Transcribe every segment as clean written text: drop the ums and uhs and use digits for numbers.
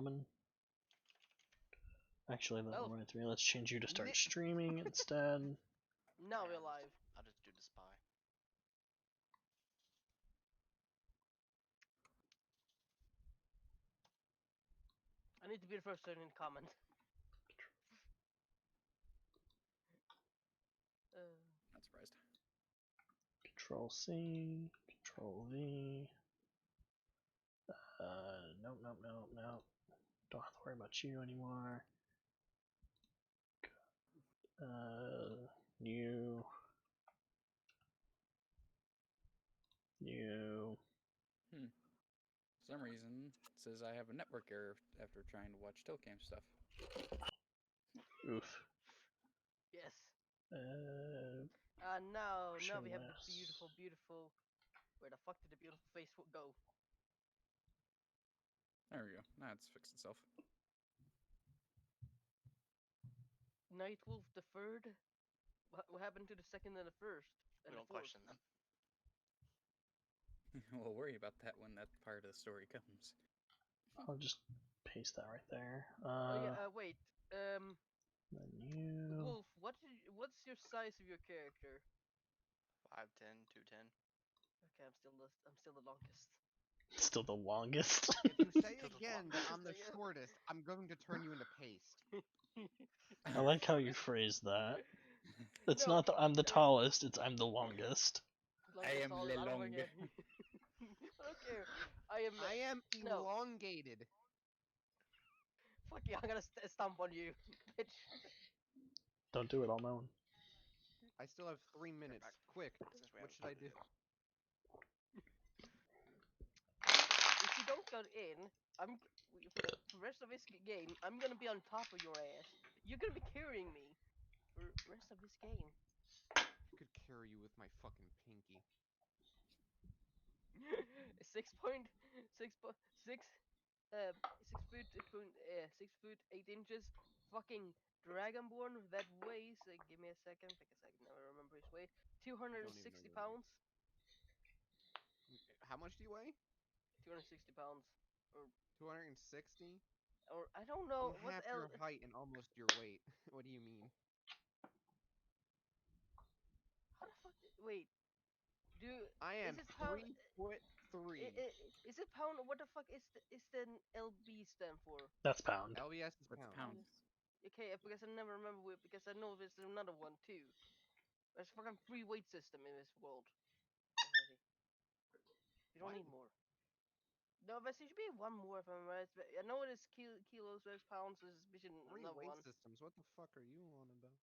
gentlemen. Actually, that Well, reminds me. Let's change you to start streaming instead. Now we're live. I'll just do the spy. I need to be the first one in comment. Not surprised. Control C, Control V. Nope. Don't have to worry about you anymore. New. For some reason, it says I have a network error after trying to watch Tocam stuff. Oof. Yes. Uh, Now we have the Motionless. beautiful. Where the fuck did the beautiful Facebook go? There we go. Now it's fixed itself. Nightwolf the third. What happened to the second and the first? And We the don't fourth? question them. We'll worry about that when that part of the story comes. I'll just paste that right there. Oh yeah. Wait. Menu. Wolf. What's your size of your character? 5'10", 210. Okay, I'm still the longest. Still the longest. If you say Still the again that I'm the longest, yeah. shortest, I'm going to turn you into paste. I like how you phrased that. It's No, not that I'm the tallest, it's I'm the longest. I am I don't long. care. I don't care. I am. No. Elongated. Fuck you! I'm gonna stomp on you, bitch. Don't do it, I'll know. I still have 3 minutes. Quick, Since we what haven't should I played do? it. If you don't get in, for the rest of this game, I'm gonna be on top of your ass. You're gonna be carrying me for the rest of this game. I could carry you with my fucking pinky. 6.6 6 foot 8 inches. Fucking Dragonborn that weighs. Give me a second because I can never remember his weight. 260 pounds. How much do you weigh? 260 pounds. 260? Or I don't know I'm what half your height and almost your weight. What do you mean? How the fuck? Wait. I am Is it pound? 3'3". Is it pound? What the fuck is the LB stand for? That's pound. LBS is What's pound. pound? Okay, because I never remember because I know there's another one too. There's a fucking free weight system in this world. Already. You don't What? need more. No, there should be one more if I'm right. But I know it is kilos versus pounds. There's Free another weight one. systems. What the fuck are you on about?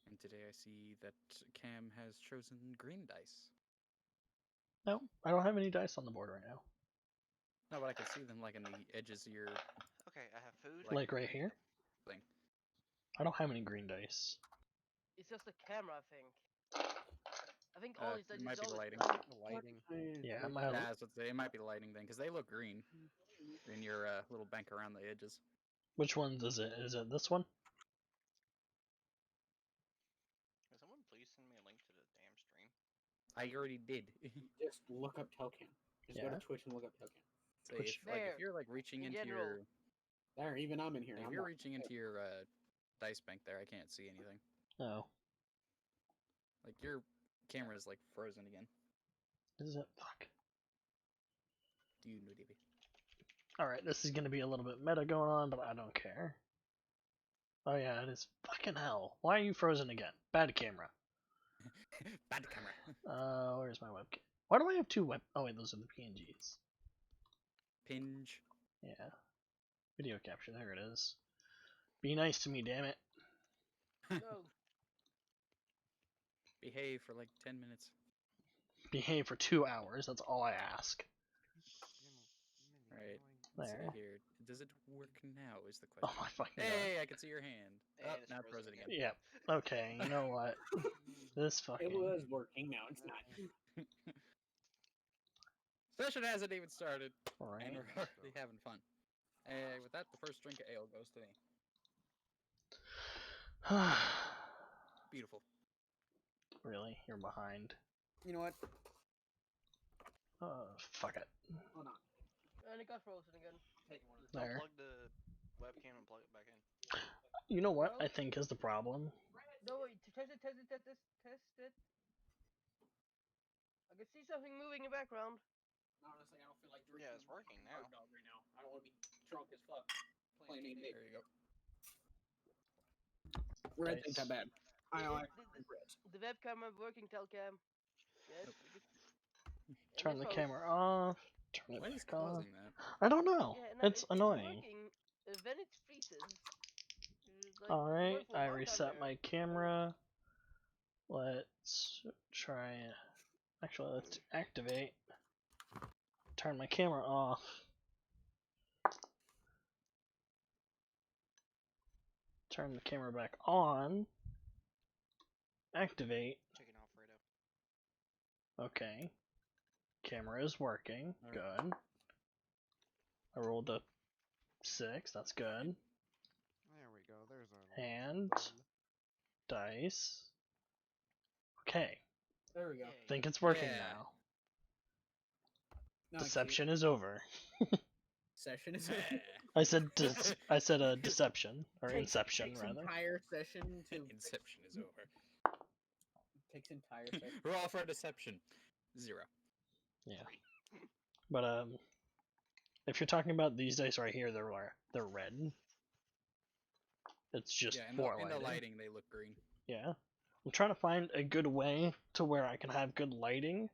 And today I see that Cam has chosen green dice. No, I don't have any dice on the board right now. No, but I can see them like in the edges of your Okay, I have food. Like right here? thing. I don't have any green dice. It's just a camera, I think. I think all these It might be the lighting. The lighting. Yeah, I might have. Yeah, that's what it might be the lighting then, because they look green in your little bank around the edges. Which one is it? Is it this one? Can someone please send me a link to the damn stream? I already did. Just look up Telcam. Just go Yeah. to Twitch and look up Telcam. So Which- if you're like reaching In into general. your There, even I'm in here. if I'm you're not- reaching into your dice bank there, I can't see anything. Oh. Like your camera is like frozen again. Is it? Fuck. Do you know, DB? Alright, this is gonna be a little bit meta going on, but I don't care. Oh yeah, it is. Fucking hell. Why are you frozen again? Bad camera. Bad camera. Where's my webcam? Why do I have two web? Oh wait, those are the PNGs. Pinge. Yeah. Video capture, there it is. Be nice to me, damn it. No. Behave for like 10 minutes. Behave for 2 hours, that's all I ask. Right. Let's There. see here. Does it work now? Is the Oh question. my fucking god. Hey, I can see your hand. And Oh, it's now it frozen froze it again. Yep. Okay, you know what? This fucking. It was working, now it's not. Session hasn't even started, Right. and we're already having fun. Hey, with that, the first drink of ale goes to me. Beautiful. Really? You're behind. You know what? Fuck it. Hold on. And it got frozen again. Taking one of Just There. unplug the webcam and plug it back in. You know what Well- I think is the problem? No, wait, test it. I can see something moving in the background. Honestly, I don't feel like drinking. Yeah, it's working now. Hard dog right now. I don't want to be drunk as fuck. Playing There D&D. you go. Reds Nice. ain't that bad. I It- like it- Reds. The webcam is working, Telcam. Yes. Nope. And Turn it's the froze. camera off. Turn it What is back on. causing that? I don't know. Yeah, no, It's annoying. working. When it freezes. Like, Alright, worked for a I long time reset there. my camera. Let's try. Actually, let's activate. Turn my camera off. Turn the camera back on. Activate. Checking out Fredo. Okay. Camera is working. Alright. Good. I rolled a 6. That's good. There we go. There's our And one. dice. Okay. There we go. Yay. Think it's working Yeah. now. Now I see it. Deception is over. Session is I said I said a deception or Takes- inception takes rather. entire session to Inception is over. takes entire session. Roll for deception. 0. Yeah. But if you're talking about these dice right here, they're red. It's just Yeah, in for the lighting. lighting they look green. Yeah. I'm trying to find a good way to where I can have good lighting,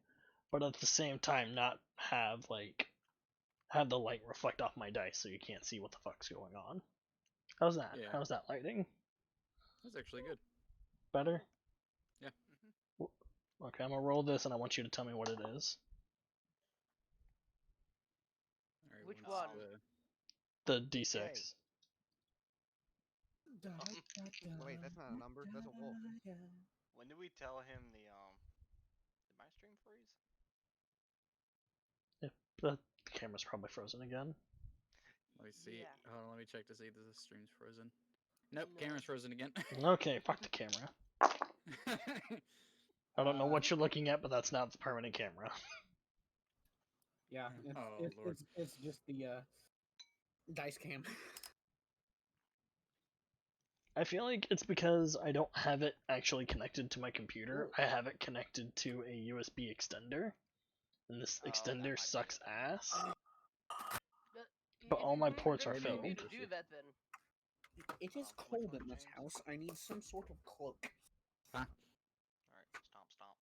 but at the same time not have have the light reflect off my dice so you can't see what the fuck's going on. How's that? Yeah. How's that lighting? That's actually good. Better? Yeah. Okay, I'm gonna roll this and I want you to tell me what it is. Alright, Which what's one? The D6. Wait, that's not a number. That's a wolf. When did we tell him the did my stream freeze? The camera's probably frozen again. Let me see. Yeah. Hold on, let me check to see if the stream's frozen. Nope, No. camera's frozen again. Okay, fuck the camera. I don't know what you're looking at, but that's not the permanent camera. Yeah, Oh, Lord. it's just the dice cam. I feel like it's because I don't have it actually connected to my computer. I have it connected to a USB extender. And this Oh, that extender might be sucks it. ass. But all my ports are To filled. do that then. It is Which cold one, in this James? house. I need some sort of cloak. Alright, stomp.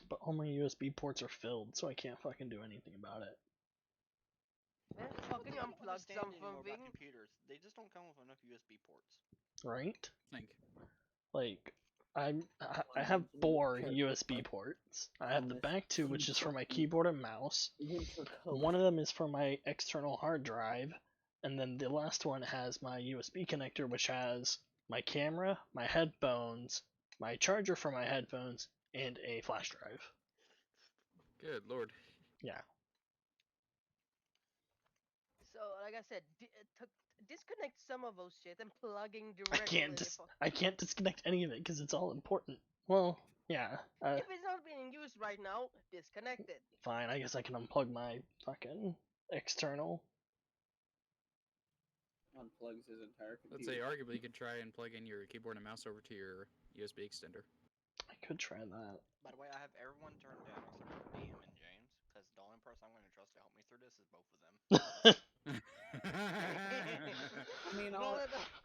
But all my USB ports are filled, so I can't fucking do anything about it. Man, People fucking don't unplug understand anymore something. about computers. They just don't come with enough USB ports. Right? Think. Like, I have 4 USB ports. I have the back 2, which is for my keyboard and mouse. Winter coat. One of them is for my external hard drive, and then the last one has my USB connector, which has my camera, my headphones, my charger for my headphones, and a flash drive. Good lord. Yeah. So, like I said, disconnect some of those shit and plugging I directly. I can't disconnect any of it because it's all important. Well, yeah. If it's not being used right now, disconnect it. Fine. I guess I can unplug my fucking external. Unplugs his entire Let's computer. say arguably you could try and plug in your keyboard and mouse over to your USB extender. I could try that. By the way, I have everyone turned down except for DM and James, because the only person I'm going to trust to help me through this is both of them. I mean, Well,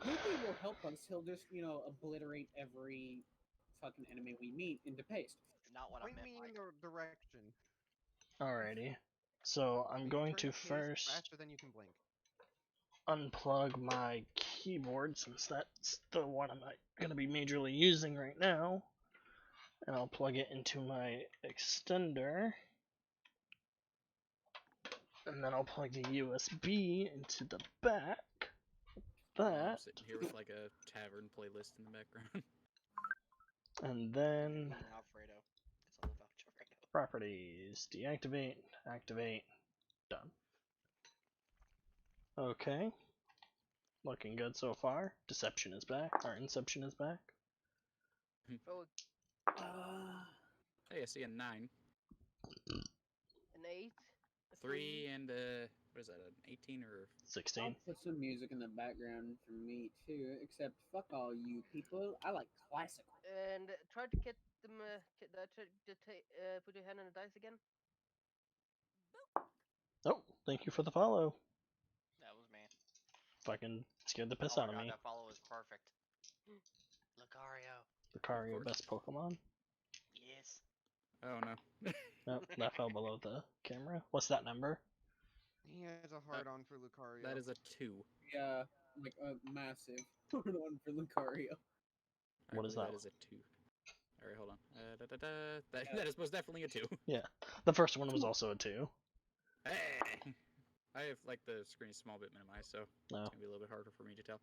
Luffy will help us. He'll just, obliterate every fucking enemy we meet into paste. Not what I Point meant, me in Mike. the direction. Alrighty. So I'm You going turn to the pace first faster than you can blink. unplug my keyboard since that's the one I'm not going to be majorly using right now. And I'll plug it into my extender. And then I'll plug the USB into the back. I'm That. sitting here with like a tavern playlist in the background. And then Eating Alfredo. It's all about Alfredo. properties. Deactivate. Activate. Done. Okay. Looking good so far. Deception is back. Or Inception is back. Oh, Hey, I see a 9. an 8. A 3 and what is that? An 18 or 16. I'll put some music in the background for me too. Except fuck all you people. I like classical. And try to get them. Put your hand on the dice again. Oh, thank you for the follow. That was me. Fucking scared the piss Oh out my of god, me. that follow is perfect. Lucario. Lucario, course. best Pokemon. Yes. Oh no. Nope, that fell below the camera. What's that number? He has a hard on for Lucario. That is a 2. Yeah, like a massive hard on for Lucario. I What is believe that? that is a 2. Alright, hold on. That is most definitely a 2. Yeah, the first one was also a 2. Hey! I have like the screen a small bit minimized, so No. it's gonna be a little bit harder for me to tell.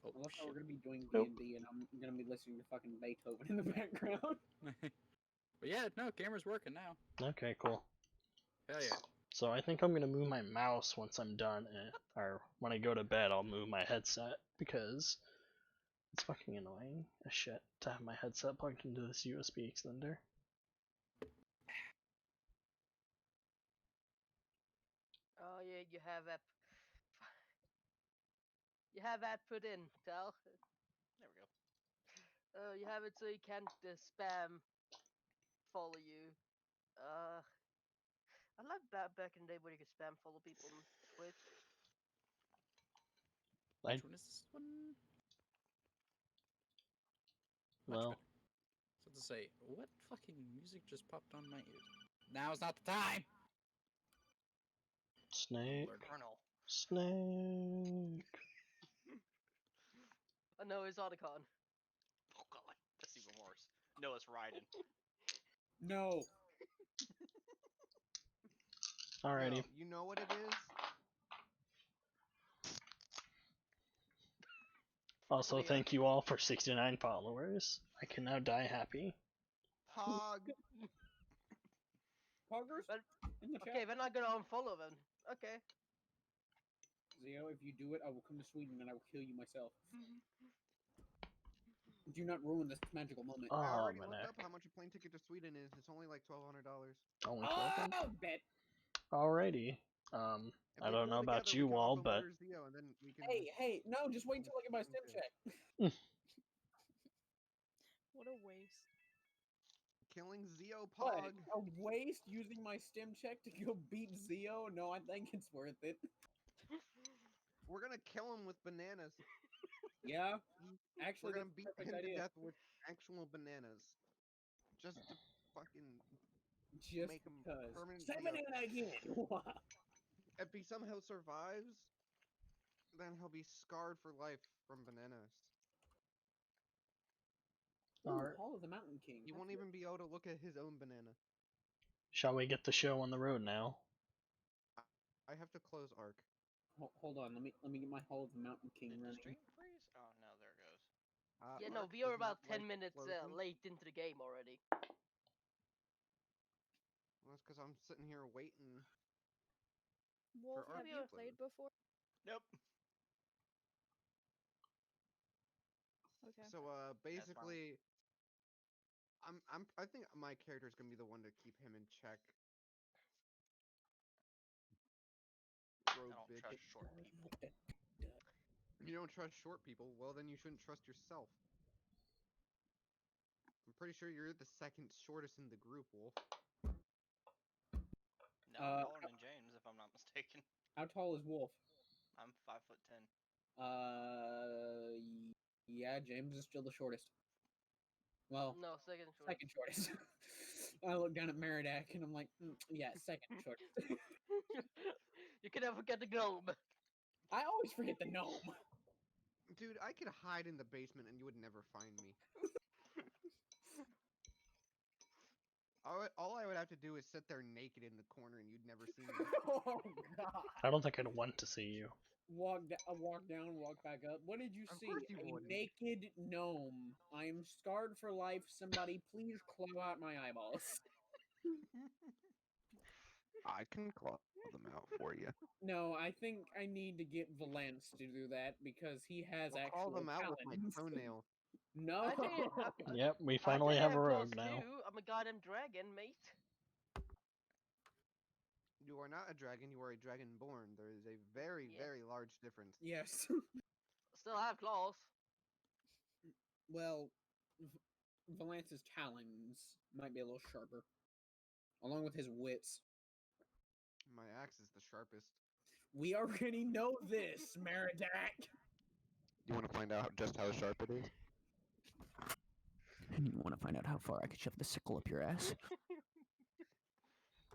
Oh I love how we're shit. gonna be doing Nope. D&D and I'm gonna be listening to fucking Beethoven in the background. But yeah, no, camera's working now. Okay, cool. Hell yeah. So I think I'm gonna move my mouse once I'm done, or when I go to bed, I'll move my headset because it's fucking annoying as shit to have my headset plugged into this USB extender. Oh yeah, you have that. You have that put in, Tal. There we go. You have it so you can't spam follow you. I like that back in the day where you could spam follow people on Twitch. I Which one is this one? Much well, better. So to say, what fucking music just popped on my ears? Now's not the time! Snake, Lord. Colonel. Snake. Oh no, it's Otacon. Oh god, that's even worse. No, it's Raiden. No. Alrighty. Yo, you know what it is? Also, Leah. thank you all for 69 followers. I can now die happy. Pog. Poggers? But- In the Okay, chat. then I'm gonna unfollow them. Okay. Zio, if you do it, I will come to Sweden and I will kill you myself. Do not ruin this magical moment. I Oh, already man. looked up how much a plane ticket to Sweden is. It's only like $1,200. Only 12. Oh, bet. Alrighty. If I we don't pull know about together, we you can all, also but lure Zio, and then we can. Hey, no, just wait until I get my stim check. What a waste. Killing Zio What? Pog. A waste using my stim check to go beat Zio? No, I think it's worth it. We're gonna kill him with bananas. Yeah, actually, We're gonna that's beat a perfect him to idea. death with actual bananas. Just to fucking Just make him because. permanently Say banana again! If he somehow survives, then he'll be scarred for life from bananas. Alright. Hall of the Mountain King. He that's won't good. even be able to look at his own banana. Shall we get the show on the road now? I have to close Arc. Hold on, let me get my Hall of the Mountain King Did the running. stream freeze? Oh no, there it goes. Yeah, no, Arc we are does not about 10 like minutes closing. late into the game already. Well, that's because I'm sitting here waiting. Wolf, Arc have to you close. played before? Nope. Okay. So basically, I think my character is gonna be the one to keep him in check. I Rogue don't bitch. trust short people. You don't trust short people? Well, then you shouldn't trust yourself. I'm pretty sure you're the second shortest in the group, Wolf. No, I'm taller than James, if I'm not mistaken. How tall is Wolf? I'm 5'10". Yeah, James is still the shortest. Well, No, second short. second shortest. I look down at Meridak and I'm like, yeah, second shortest. You can never forget the gnome. I always forget the gnome. Dude, I could hide in the basement and you would never find me. All I would have to do is sit there naked in the corner and you'd never see me. Oh God! I don't think I'd want to see you. Walk down, walk back up. What did you Of see? course you A wouldn't. naked gnome. I am scarred for life. Somebody, please claw out my eyeballs. I can claw them out for you. No, I think I need to get Valence to do that because he has I'll actual claw them out with my talents. toenail. No. I tell you, Yep, we I finally tell you, have a have rogue claws now. too. I'm a goddamn dragon, mate. You are not a dragon, you are a dragonborn. There is a very, Yeah. very large difference. Yes. Still have claws. Well, Valence's talons might be a little sharper, along with his wits. My axe is the sharpest. We already know this, Meridak. You want to find out just how sharp it is? You want to find out how far I could shove the sickle up your ass?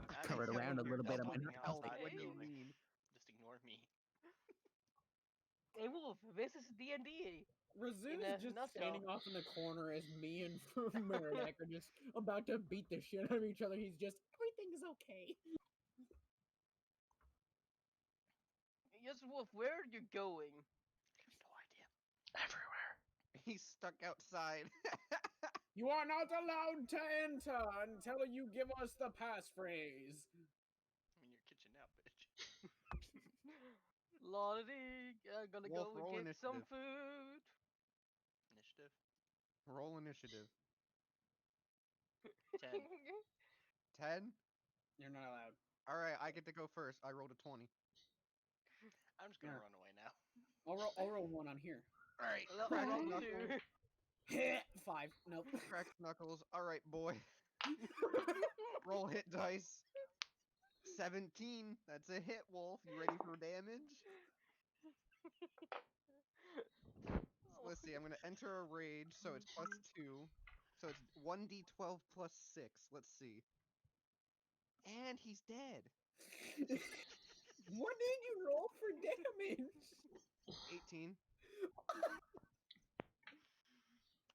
That Cover it is around a weird little bit. I talking might not Help, outside what the do you building. mean? Just ignore me. Hey Wolf, this is DnD. Razoo In a is just nutshell. standing off in the corner as me and Meridak are just about to beat the shit out of each other. He's just, everything is okay. Yes, Wolf, where are you going? No idea. Everywhere. He's stuck outside. You are not allowed to enter until you give us the passphrase. I'm in your kitchen now, bitch. Lolly, I'm gonna Wolf, go roll get some initiative. food. Initiative. Roll initiative. 10. 10? You're not allowed. Alright, I get to go first. I rolled a 20. I'm just gonna Yeah. run away now. I'll roll one on here. Alright, I'll crack roll knuckles. two. 5. Nope. Crack knuckles. Alright, boy. Roll hit dice. 17. That's a hit, Wolf. You ready for damage? Let's see. I'm gonna enter a rage, so it's +2. So it's 1d12 plus 6. Let's see. And he's dead. What did you roll for damage? 18.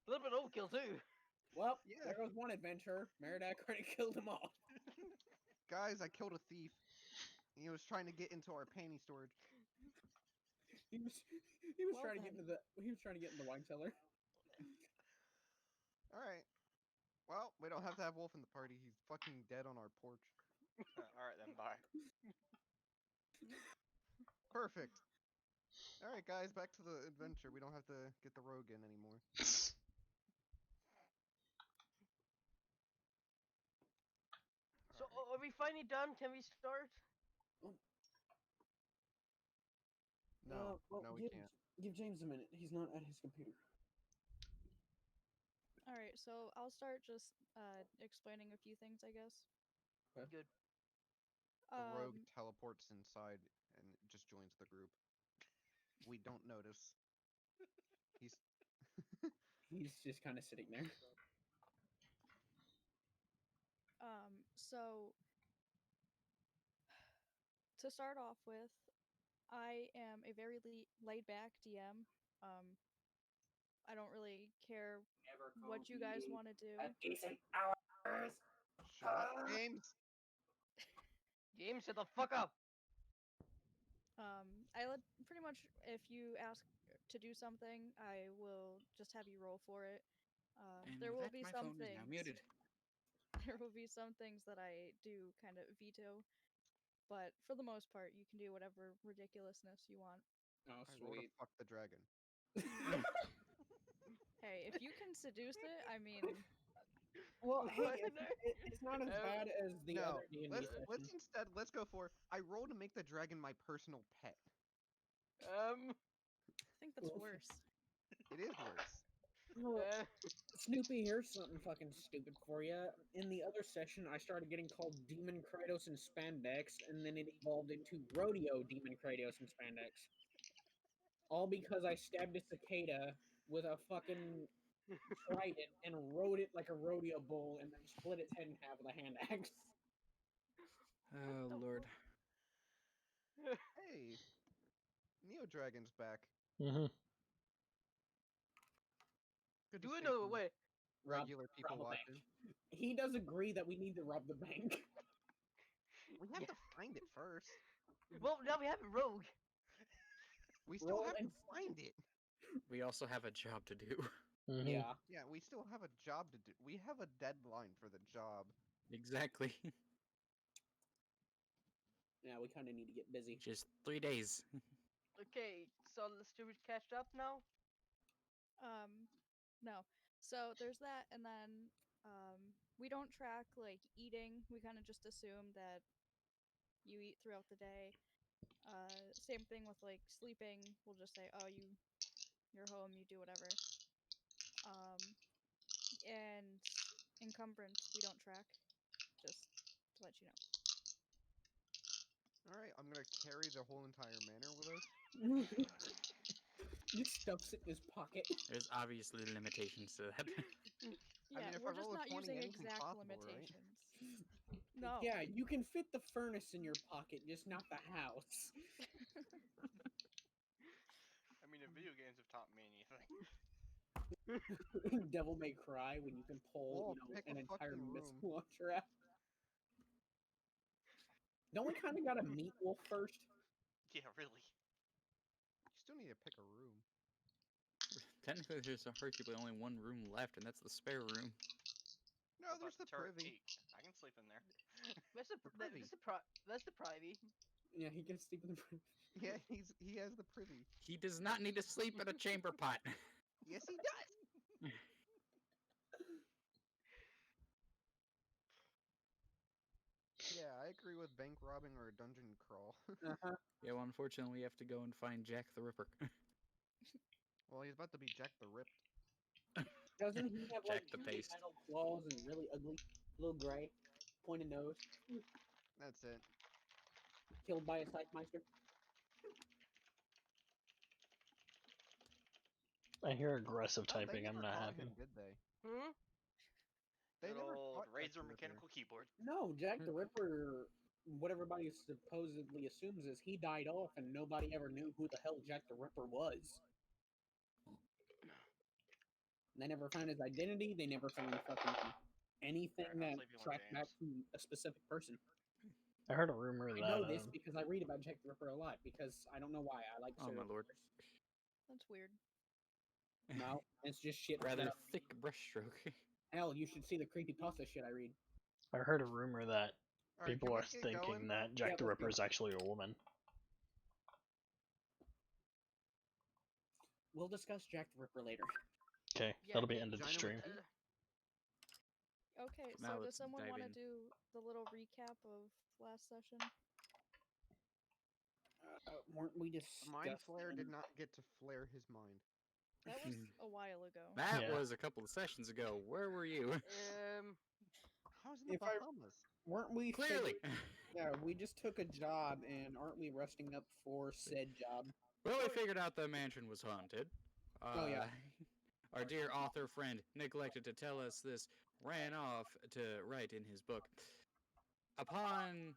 A little bit overkill too. Well, Yeah. there goes one adventurer. Meridak already killed them all. Guys, I killed a thief. He was trying to get into our panty storage. He was Well trying to get into the wine cellar. Alright. Well, we don't have to have Wolf in the party. He's fucking dead on our porch. Alright then, bye. Perfect. Alright, guys, back to the adventure. We don't have to get the rogue in anymore. So, are we finally done? Can we start? No, well, no, we can't. Give James a minute. He's not at his computer. All right, so I'll start just explaining a few things, I guess. Good. The rogue Um, teleports inside and just joins the group. We don't notice. He's He's just kind of sitting there. so to start off with, I am a very laid back DM. I don't really care what you guys want to do. Decent hours. shut up, James. James, shut the fuck up. I let pretty much if you ask to do something, I will just have you roll for it. And There with will that, be my some phone is things. now muted. There will be some things that I do kind of veto, but for the most part, you can do whatever ridiculousness you want. Oh, I rolled a sweet. fuck the dragon. Hey, if you can seduce it, I mean, Well, hey, What? it's not as bad as the No, other D&D let's go for. I roll to make the dragon my personal pet. I think that's Oof. worse. It is worse. Uh, Snoopy, here's something fucking stupid for you. In the other session, I started getting called Demon Kratos and Spandex, and then it evolved into Rodeo Demon Kratos and Spandex. All because I stabbed a cicada with a fucking trident and rode it like a rodeo bull, and then split its head in half with a hand axe. Oh, the Lord. Hey, Neo Dragon's back. Mm-hmm. Good to do it see another some way. regular people rob a watching. He does agree that we need to rob the bank. We have to find it first. Well, now we have a rogue. We still Roll have to and- find it. We also have a job to do. Mm-hmm. Yeah. Yeah, we still have a job to do. We have a deadline for the job. Exactly. Yeah, we kind of need to get busy. Just 3 days. Okay, so let's do we catch up now? No. So there's that, and then we don't track like eating. We kind of just assume that you eat throughout the day. Same thing with like sleeping. We'll just say, oh, you're home, you do whatever. And encumbrance we don't track. Just to let you know. All right, I'm gonna carry the whole entire manor with us. Just stuffs it in his pocket. There's obviously limitations to that. Yeah, mean, if I we're just roll a not 20, using anything's exact possible, right? limitations. No. Yeah, you can fit the furnace in your pocket, just not the house. I mean, if video games have taught me anything. Devil May Cry when you can pull, Whoa, pick an a entire fucking missile room. launcher out. Don't we kind of gotta meet Wolf first? Yeah, really. You still need to pick a room. Technically, there's arguably only one room left, and that's the spare room. No, What there's about the turret privy. 8? I can sleep in there. That's the privy. that's the privy. Yeah, he can sleep in the Yeah, he has the privy. He does not need to sleep in a chamber pot. Yes, he does. Yeah, I agree with bank robbing or a dungeon crawl. Uh-huh. Yeah, well, unfortunately, we have to go and find Jack the Ripper. Well, he's about to be Jack the Ripped. Doesn't he have Jack like the giant Paste. metal claws and really ugly, little gray, pointed nose, That's it. killed by a Scythemeister? I hear aggressive Oh, they typing. I'm never not caught happy. him, did they? Hmm. They Good never old caught Jack Razor the Ripper. mechanical keyboard. No, Jack the Ripper. What everybody supposedly assumes is he died off, and nobody ever knew who the hell Jack the Ripper was. They never found his identity. They never found fucking anything Alright, I'm that sleeping with tracked back James. to a specific person. I heard a rumor I that know this because I read about Jack the Ripper a lot. Because I don't know why I like Oh, my serial lord. killers. That's weird. No, it's just shit. Rather that- thick brushstroke. Hell, you should see the creepypasta shit I read. I heard a rumor that All right, people can we are get thinking going? that Jack Yeah, the let's go. Ripper is actually a woman. We'll discuss Jack the Ripper later. Okay, Yeah, that'll be okay, end of the Vagina stream. with teeth? Okay, Now so does let's someone dive want to in. do the little recap of last session? Weren't we Mind discussing? Flayer did not get to flare his mind. That was a while ago. That Yeah. was a couple of sessions ago. Where were you? I was in the If I- Bahamas. Weren't we Clearly. Yeah, we just took a job, and aren't we resting up for said job? Well, we figured out the mansion was haunted. Oh, yeah. Our dear author friend neglected to tell us this, ran off to write in his book. Upon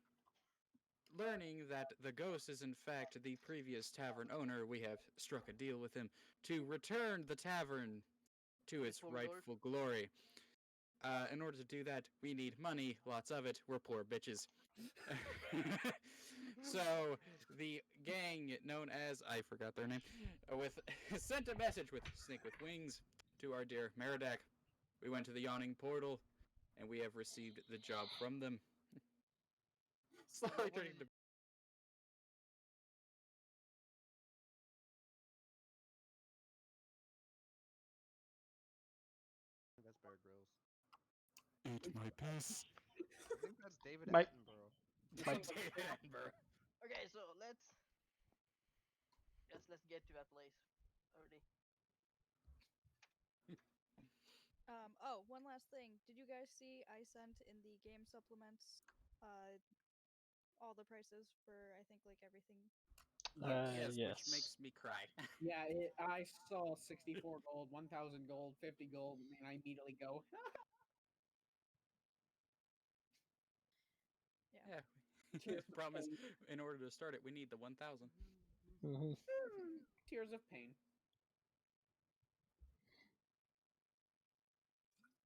learning that the ghost is in fact the previous tavern owner, we have struck a deal with him to return the tavern to its Former glory. rightful glory. In order to do that, we need money, lots of it. We're poor bitches. So the gang known as, I forgot their name, with sent a message with Snake with Wings to our dear Meridak. We went to the yawning portal, and we have received the job from them. Slowly turning to That's Bear Grylls. eat my piss. I think that's David Mike- Attenborough. Okay, so let's get to that place already. Oh, one last thing. Did you guys see I sent in the game supplements all the prices for I think like everything? Yes, Yes. which makes me cry. Yeah, I saw 64 gold, 1,000 gold, 50 gold, and I immediately go, Yeah. Yeah. Tears The of problem is, pain. in order to start it, we need the 1,000. Mhm. Tears of pain.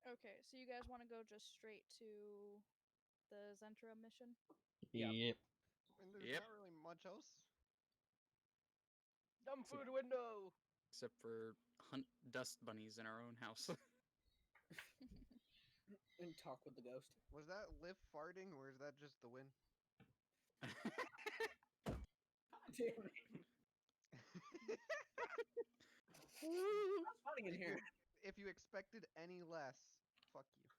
Okay, so you guys want to go just straight to the Zentra mission? Yeah. Yep. And there's Yep. not really much else. Jump through the window. Except for hunt dust bunnies in our own house. And talk with the ghost. Was that Liv farting, or is that just the wind? Damn it. It's funny in If here. if you expected any less, fuck you.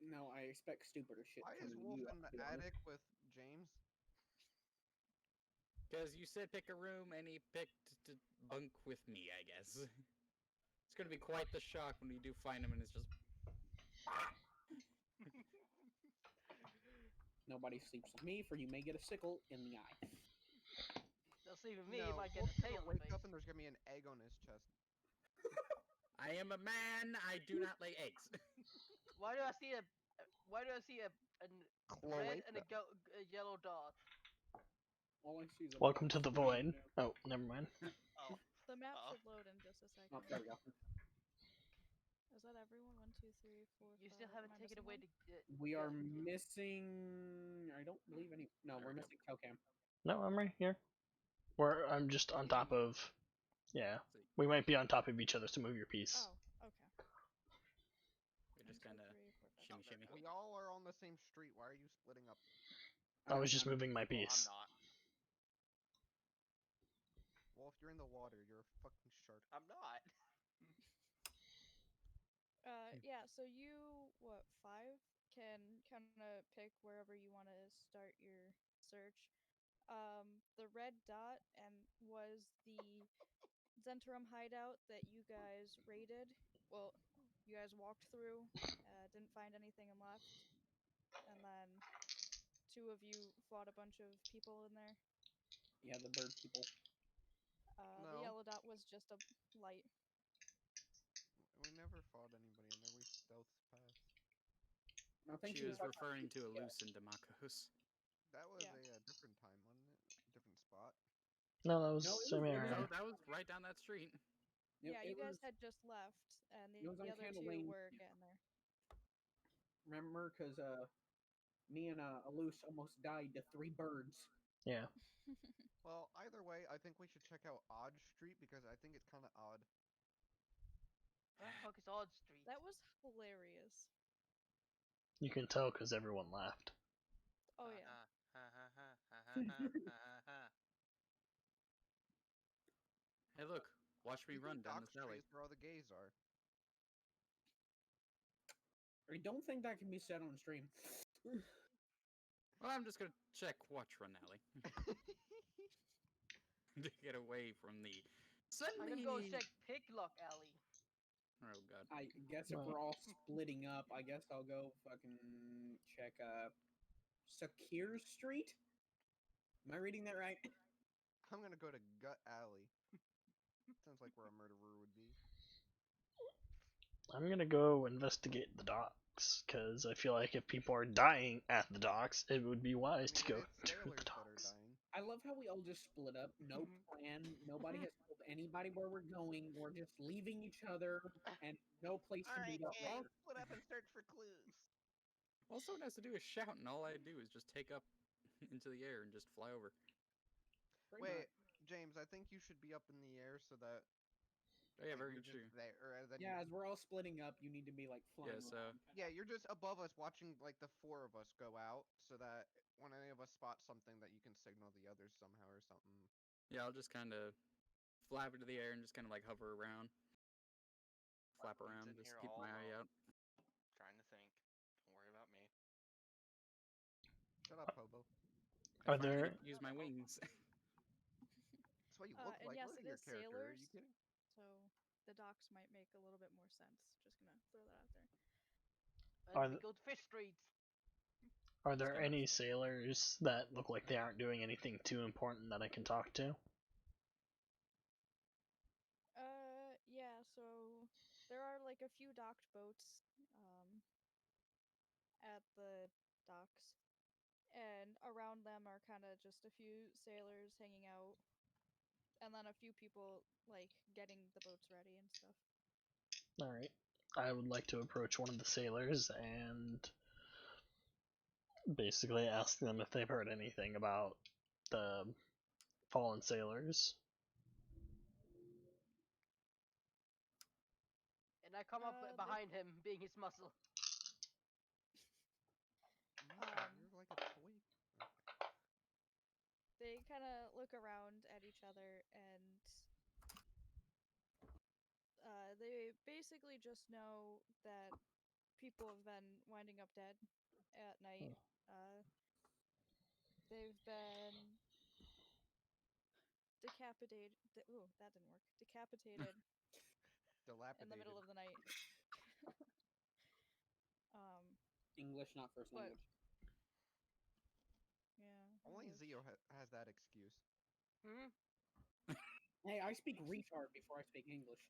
No, I expect stupider shit Why from is Wolf you. in the to be honest. attic with James? Because you said pick a room, and he picked to bunk with me, I guess. It's gonna be quite the shock when we do find him, and it's just. Nobody sleeps with me, for you may get a sickle in the eye. They'll sleep with me if No, I get a Wolf's gonna tail in the wake face. up and there's gonna be an egg on his chest. I am a man. I do not lay eggs. Why do I see a red and Cloaca. a yellow dot? All I see is a Welcome to the screen. void. Oh, never mind. Oh. The map Oh. should load in just a second. Oh, there we go. Is that everyone? 1, 2, 3, 4, You 5. still haven't Am I taken missing away one? the. We are missing. I don't believe any. No, There we're we go. missing Tocam. No, I'm right here. I'm just on top of. Yeah, See, we might be on top of each other, so move your piece. Oh, okay. we just 1, 2, kind of 3, 4, 5, shimmy, six. shimmy. We all are on the same street. Why are you splitting up? I was just I'm- moving my Well, I'm piece. not. Wolf, you're in the water. You're a fucking shark. I'm not. Yeah, so you, what, 5? Can kind of pick wherever you want to start your search. The red dot was the Zentrum hideout that you guys raided. Well, you guys walked through, didn't find anything and left. And then 2 of you fought a bunch of people in there. Yeah, the bird people. The No. yellow dot was just a light. We never fought anybody in there. We stealth past. I think She was talking about referring to yeah. Elus and Demakos. That was Yeah. a different time, wasn't it? Different spot. No, that was No, it same was- it area. was- No, that was right down that street. Yeah, you guys was, had just left, and it was the on other Candle 2 Lane. were getting there. Remember, because me and Alus almost died to 3 birds. Yeah. Well, either way, I think we should check out Odd Street because I think it's kind of odd. Where the fuck is Odd Street? That was hilarious. You can tell because everyone laughed. Oh yeah. Hey, look! Watch me You run think down Dock this Street alley. is where all the gays are. I don't think that can be said on stream. Well, I'm just gonna check Watch Run Alley to get away from the I'm gonna go check Picklock Alley. Oh god. I guess if we're all splitting up, I guess I'll go fucking check Sakir Street. Am I reading that right? I'm gonna go to Gut Alley. Sounds like where a murderer would be. I'm gonna go investigate the docks because I feel like if people are dying at the docks, it would be wise to go it's to sailors the that are docks. dying. I love how we all just split up. No plan. Nobody has told anybody where we're going. We're just leaving each other, and no place to meet up later. split up and search for clues. All someone has to do is shout, and all I do is just take up into the air and just fly over. Pretty Wait, much. James, I think you should be up in the air so that. Oh, yeah, very you're true. just there, or that Yeah, you're- as we're all splitting up, you need to be like flying. Yeah, so around. Yeah, you're just above us watching like the 4 of us go out so that when any of us spot something that you can signal the others somehow or something. yeah, I'll just kind of flap into the air and just kind of like hover around, flap I'm around, sitting just here keep all my eye alone. out. Trying to think. Don't worry about me. Shut up, Pobo. Are I finally there- get to use my wings. That's what you look And like. yes, Look it at your is character. Are you sailors. kidding? So the docks might make a little bit more sense. Just gonna throw that out there. And Are we th- go to Fish Street. Are there kind of- any sailors that look like they aren't doing anything too important that I can talk to? Yeah, so there are like a few docked boats at the docks, and around them are kind of just a few sailors hanging out, and then a few people like getting the boats ready and stuff. Alright. I would like to approach one of the sailors and basically ask them if they've heard anything about the fallen sailors. And I come up they- behind him, being his muscle. You're like a toy kind of look around at each other, and they basically just know that people have been winding up dead at night. They've been decapitated. Ooh, that didn't work. Decapitated in the middle Dilapidated. of the night. um, English, not first but language. yeah. Only English. Zio has that excuse. Hmm? Hey, I speak retard before I speak English.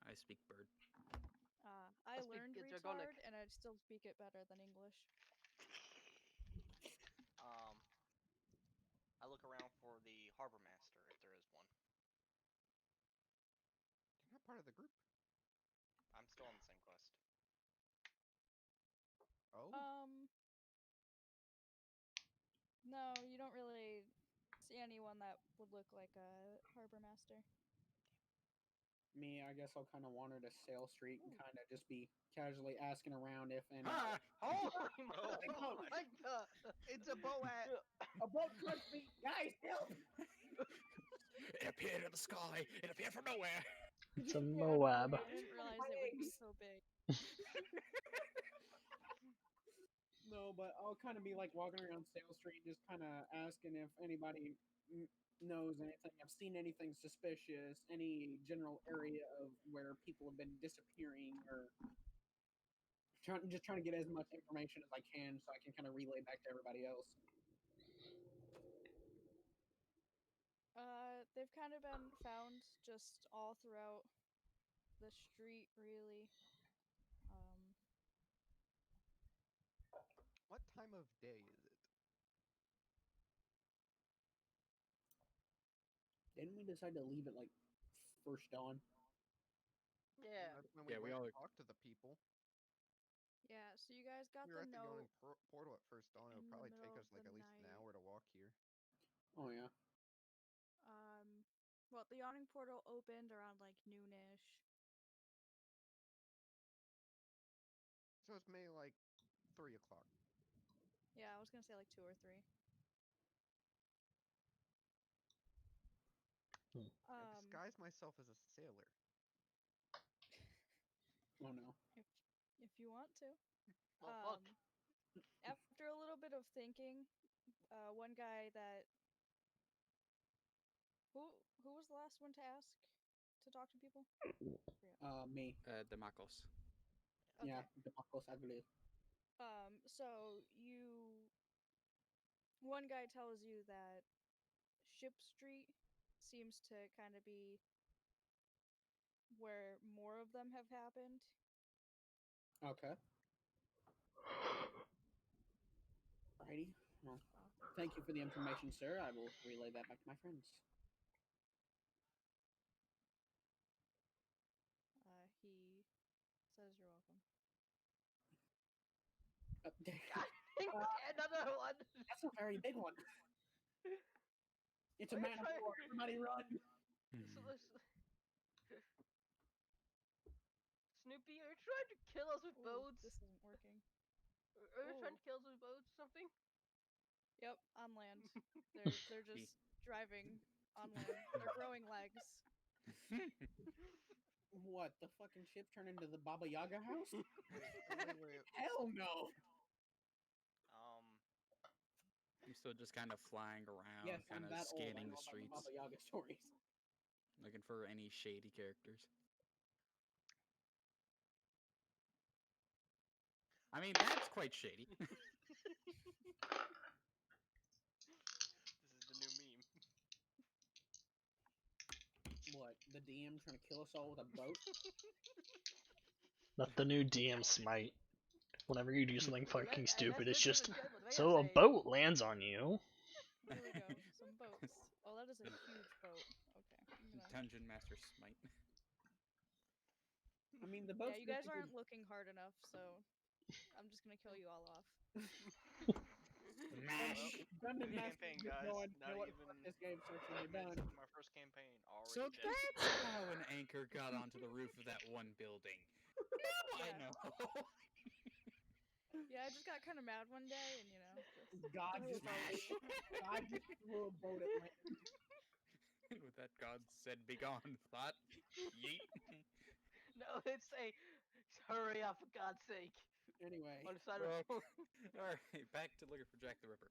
I speak bird. I speak learned Dragonic. retard, and I still speak it better than English. I look around for the harbor master if there is one. You're not part of the group. I'm still on the same quest. Oh? No, you don't really see anyone that would look like a harbor master. Me, I guess I'll kind of wander to Sail Street and kind of just be casually asking around if any. Holy Oh oh my god! It's a boat. A boat crushed me! Guys, help! It appeared in the sky. It appeared from nowhere. It's a Moab. I didn't realize it would be so big. No, but I'll kind of be like walking around Sail Street, just kind of asking if anybody knows anything. I've seen anything suspicious, any general area of where people have been disappearing, or just trying to get as much information as I can so I can kind of relay back to everybody else. They've kind of been found just all throughout the street, really. What time of day is it? Didn't we decide to leave it like first dawn? Yeah. That's when Yeah, we we went all- and talked to the people. Yeah, so you guys got We were the at the yawning note. portal at first dawn. It in would the probably take middle us of like the at least an night. hour to walk here. Oh yeah. Well, the yawning portal opened around like noonish. So it's maybe like 3 o'clock. Yeah, I was gonna say like 2 or 3. I disguise myself as a sailor. Oh no. If you want to. Well, fuck. After a little bit of thinking, one guy that who was the last one to ask to talk to people? Me. Demakos. Yeah, Okay. Demakos, I believe. So one guy tells you that Ship Street seems to kind of be where more of them have happened. Okay. Alrighty. Well, thank you for the information, sir. I will relay that back to my friends. He says you're welcome. Another one! That's a very big one. It's a man of war. Everybody run! Snoopy, are you trying to kill us with Ooh, boats? this isn't working. Are you trying Ooh. to kill us with boats or something? Yep, on land. They're just driving on land. They're growing legs. What, the fucking ship turned into the Baba Yaga house? Wait. Hell no! I'm still just kind of flying around, Yes, kind I'm of that old. I scanning know the about streets, Baba Yaga stories. looking for any shady characters. I mean, that's quite shady. This is the new meme. What, the DM trying to kill us all with a boat? Not the new DM smite. Whenever you do something fucking Let's stupid, it's listen just to what they so a say. boat lands on you. Here we go. Some boats. Oh, that is a huge boat. Okay. Dungeon Master Smite. I mean, the Yeah, boat's you guys really aren't looking hard enough, so I'm just gonna kill you all off. Mash. Dungeon Master Campaign, just guys. going, Not you know what, even fuck this game section, 20 we're minutes done. into my first campaign. Already So dead. that's how an anchor got onto the roof of that one building. Now I Yeah. know. Yeah, I just got kind of mad one day, and just God threw a just, boat. God just threw a boat at land. And with that, God said, "Be gone." Thought, yeet. No, it's a hurry up for God's sake. Anyway, On the side of the Well, road. all right, back to looking for Jack the Ripper.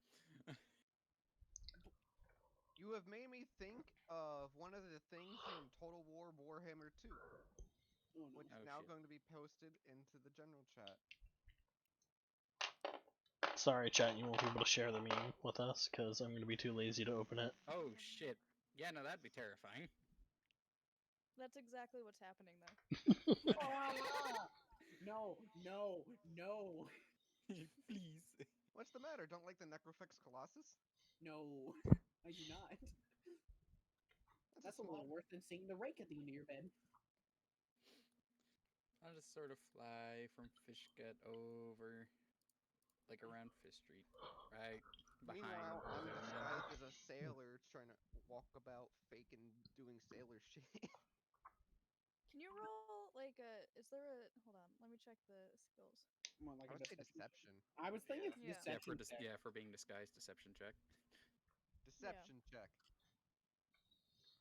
You have made me think of one of the things from Total War Warhammer 2, oh no. which is Oh, now shit. going to be posted into the general chat. Sorry, chat, you won't be able to share the meme with us because I'm going to be too lazy to open it. Oh shit. Yeah, no, that'd be terrifying. That's exactly what's happening though. Ah! No, no, no, Please. What's the matter? Don't like the Necrofex Colossus? no. I do not. That's a small. little worse than seeing the rake at the end of your bed. I'll just sort of fly from Fishgut over, like around Fish Street, right behind Meanwhile, the I'm zoom in. disguised as a sailor trying to walk about faking doing sailor shit. Can you roll like a? Is there a? Hold on, let me check the skills. More like I a would say deception. deception. I was thinking Yeah. Yeah, deception. check. yeah, for being disguised, deception check. Deception check.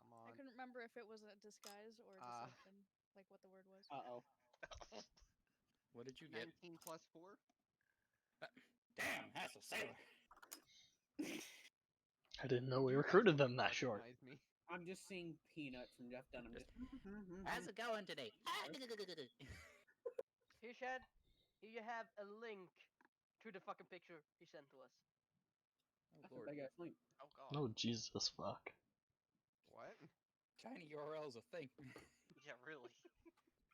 Come I on. couldn't remember if it was a disguise or deception, like what the word was. Uh-oh. What did you get? 19 plus 4? Damn, that's a sailor. I didn't know we You guys recruited don't them that short. recognize me. I'm just seeing Peanut from Jeff Dunham. Just. How's it going today? Here, Shad. Here you have a link to the fucking picture he sent to us. Oh That's a lord, big ass link. Oh god. Oh, Jesus, fuck. What? tiny URL's a thing. Yeah, really.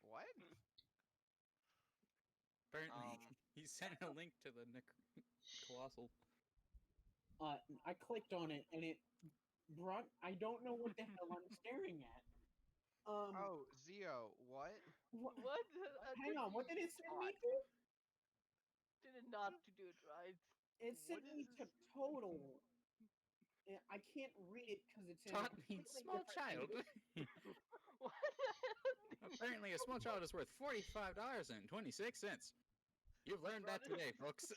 What? Apparently, he sent a link to the Colossal. I clicked on it and it brought. I don't know what the hell I'm staring at. Oh, Zio, what? What? Hang on. What did it send me God. to? Did it not to do it right? It What sent is me to this? total. I can't read it because it's in Taught a means completely small different child. language. What? Apparently, a small child is worth $45.26. You've learned that today, folks.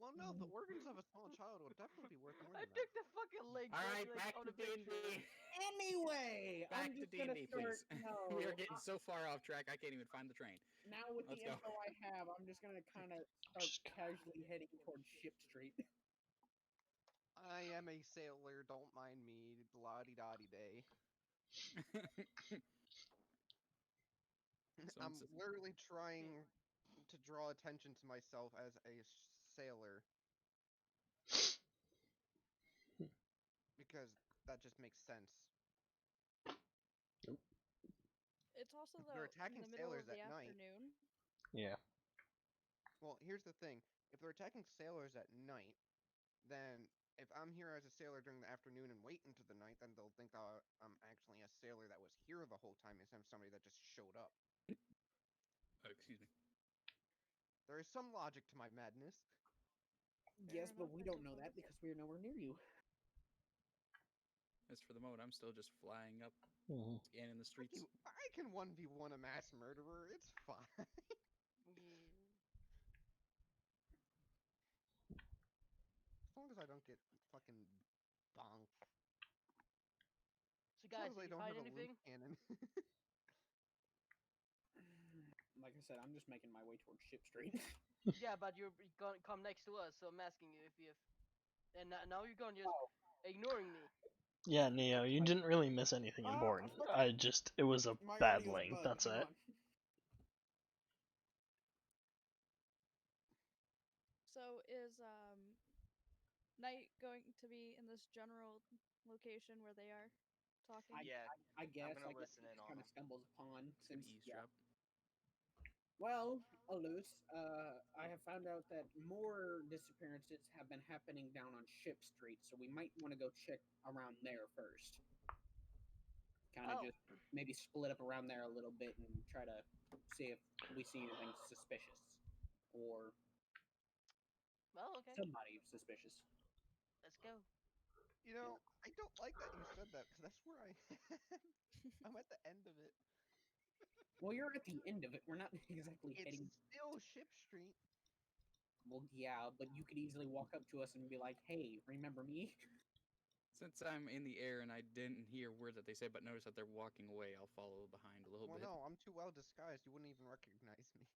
Well, no, the organs of a small child would definitely be worth more I than took that. the fucking link. All right, like, back on to the picture. D&D. Anyway, Back I'm to just gonna D&D, start. please. No, We are getting so far off track, I can't even find the train. now with Let's the go. info I have, I'm just gonna kind of start casually heading towards Ship Street. I am a sailor, don't mind me. La-di-da-di day. I'm Someone says, literally trying to draw attention to myself as a sailor. Because that just makes sense. It's also If though they're in attacking the middle of sailors the at night. afternoon. Yeah. Well, here's the thing. If they're attacking sailors at night, then if I'm here as a sailor during the afternoon and wait into the night, then they'll think I'm actually a sailor that was here the whole time instead of somebody that just showed up. oh, excuse me. There is some logic to my madness. Yes, but enough, we I don't know that suppose. because we are nowhere near you. As for the moment, I'm still just flying up, Mhm. scanning the streets. I can 1v1 a mass murderer, it's fine. Yeah. As long as I don't get fucking bonked. So As guys, long as I did you don't find have a loop anything? cannon. Like I said, I'm just making my way towards Ship Street. Yeah, but you're gonna come next to us, so I'm asking you if you have. And now you're going just ignoring me. Yeah, Neo, you didn't really miss anything important. It was a My bad audio's link, bugged. that's Hang it. on. So is Knight going to be in this general location where they are talking? Yeah, I guess. gonna I guess listen he in just on kind of them. stumbles upon Good since yeah. eavesdrop. Well, Alus, I have found out that more disappearances have been happening down on Ship Street, so we might want to go check around there first. Kind of Oh. just maybe split up around there a little bit and try to see if we see anything suspicious or Well, okay. somebody suspicious. Let's go. You know, I don't like that you said that, because that's where I am. I'm at the end of it. Well, you're at the end of it. We're not exactly It's heading. still Ship Street. Well, yeah, but you could easily walk up to us and be like, "Hey, remember me?" Since I'm in the air and I didn't hear words that they say, but notice that they're walking away, I'll follow behind a little Well, bit. no, I'm too well disguised. You wouldn't even recognize me.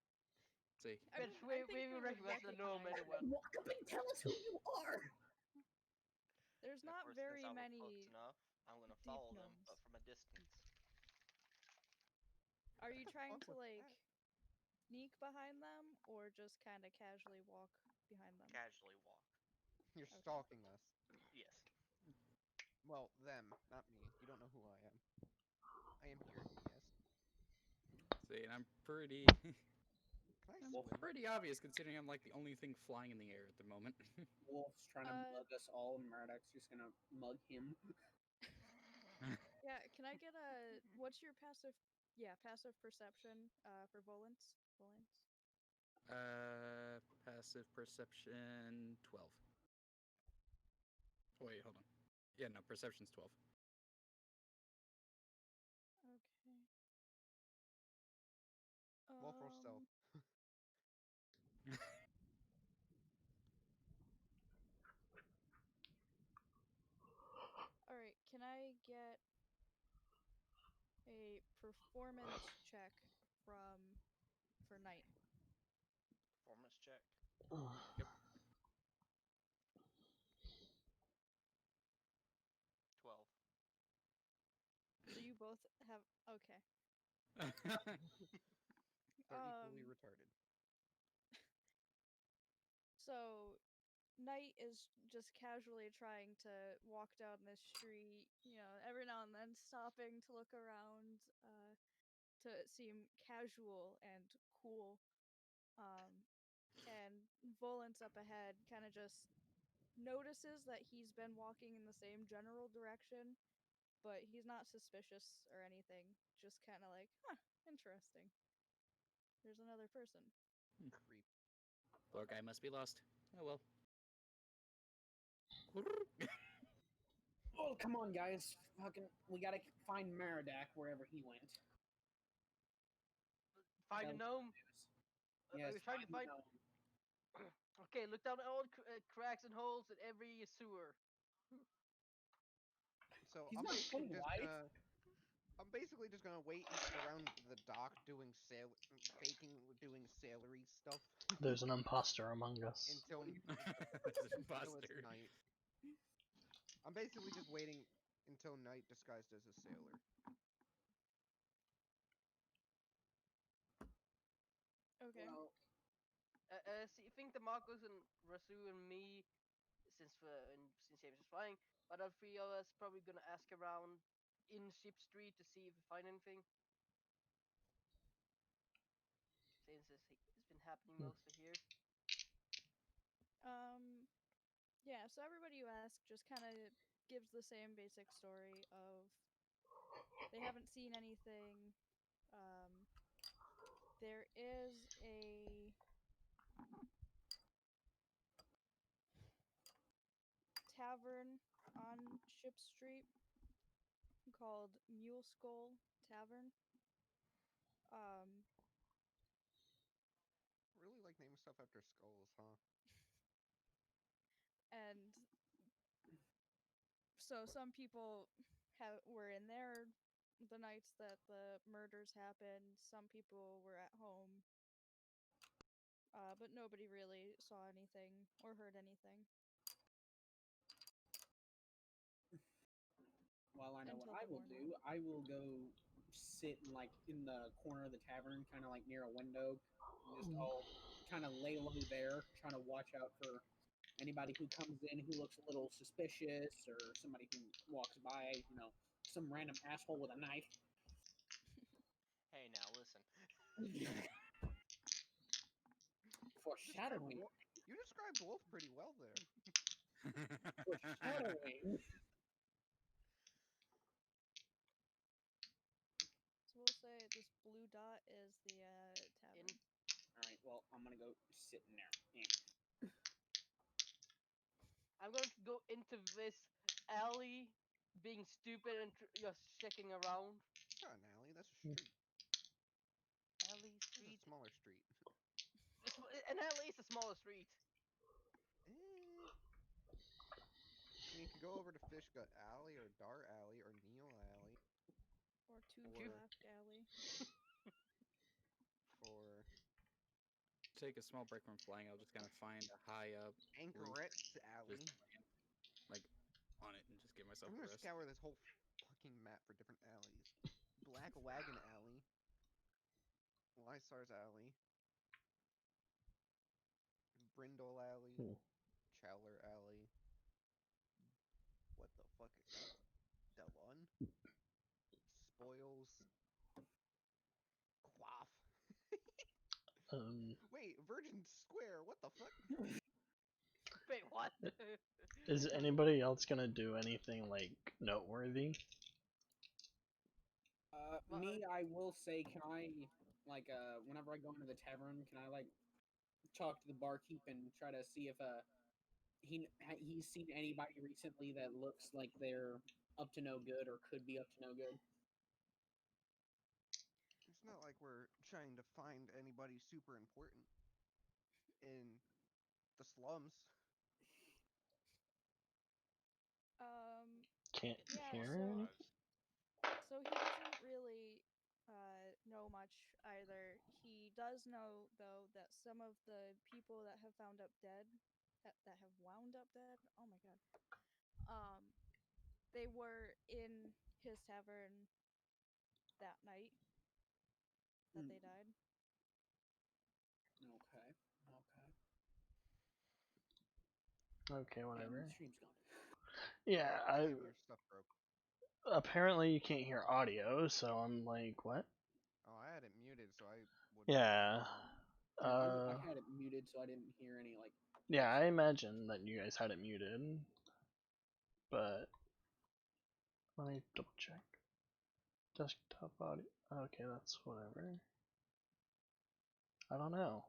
See, I Bitch, mean, we I think will we would recognize the gnome recognize anyway. you. Walk up and tell us who you are. There's And of not course, since very I was close many enough, I'm gonna deep follow them, gnomes. but from a distance. Are you The trying fuck to was like that? sneak behind them or just kind of casually walk behind them? Casually walk. You're Okay. stalking us. Yes. Well, them, not me. You don't know who I am. I am here, yes. see, and I'm pretty, Can I well, swim? pretty obvious considering I'm like the only thing flying in the air at the moment. Wolf's trying to Uh, mug us all, and Marduk's just gonna mug him. yeah, can I get a what's your passive passive perception for Volance? Volance? Passive perception 12. Wait, hold on. Yeah, no, perception's 12. Okay. Wolf or stealth? All right, can I get a performance check from for Knight? Performance check. Yep. 12. So you both have okay. They're equally Um retarded. so Knight is just casually trying to walk down this street, you know, every now and then stopping to look around to seem casual and cool. Um and Volan's up ahead kind of just notices that he's been walking in the same general direction, but he's not suspicious or anything. Just kind of like, huh, interesting. There's another person. Creep. Poor guy must be lost. Oh well. Oh, come on, guys! Fucking, we gotta find Maradak wherever he went. Find a Tell us gnome. the news. Are Yes, you trying to the find? gnome. Okay, look down all cracks and holes in every sewer. So He's not full white. I'm basically just gonna wait around the dock doing faking doing sailory stuff There's an imposter among us. until There's an until it's imposter. night. I'm basically just waiting until night disguised as a sailor. Okay. Well, See, I think the Marcos and Rasu and me, since James is flying, but all three of us probably gonna ask around in Ship Street to see if we find anything. Since it's been happening mostly here. Yeah, so everybody you ask just kind of gives the same basic story of they haven't seen anything. Um, there is a tavern on Ship Street called Mule Skull Tavern. Um, Really like naming stuff after skulls, huh? and so some people were in there the nights that the murders happened. Some people were at home, but nobody really saw anything or heard anything well, I know what until I the will morning. do. I will go sit in the corner of the tavern, kind of like near a window. And just I'll kind of lay low there, trying to watch out for anybody who comes in who looks a little suspicious, or somebody who walks by. You know, some random asshole with a knife. Hey, now listen. Foreshadowing. You described Wolf pretty well there. Foreshadowing. So we'll say this blue dot is the tavern. All right. Well, I'm gonna go sit in there. Yeah. I'm going to go into this alley, being stupid and just checking around. It's not an alley, that's a street. Alley, This is street. a smaller street. An alley is a smaller street. Eh. I mean, you could go over to Fish Gut Alley or Dart Alley or Neil Alley Or Two or Black Alley. or Take a small break from flying. I'll just kind of find a high up roof, Anchorette's Alley. just like on it, and just give myself I'm a gonna rest. scour this whole fucking map for different alleys. Black Wagon Alley, Lysar's Alley, Brindle Alley, Hmm. Chowler Alley. What the fuck? Delun? Spoils. Quaff. Wait, Virgin Square. What the fuck? Wait, what? Is anybody else gonna do anything like noteworthy? Me, I will say, can I, like, whenever I go into the tavern, can I, like, talk to the barkeep and try to see if, he's seen anybody recently that looks like they're up to no good or could be up to no good? It's not like we're trying to find anybody super important in the slums. Can't Yeah, hear so any? so he doesn't really know much either. He does know though that some of the people that have found up dead, that have wound up dead. Oh my god. Um, they were in his tavern that night that they died. Okay. Okay. Okay, And whatever. the stream's gone. Yeah, I Damn, your stuff broke. apparently you can't hear audio, so I'm like, what? Oh, I had it muted, so I would. Yeah. Yeah, I had it muted, so I didn't hear any, like... Yeah, I imagine that you guys had it muted, but let me double check. Desktop audio. Okay, that's whatever. I don't know.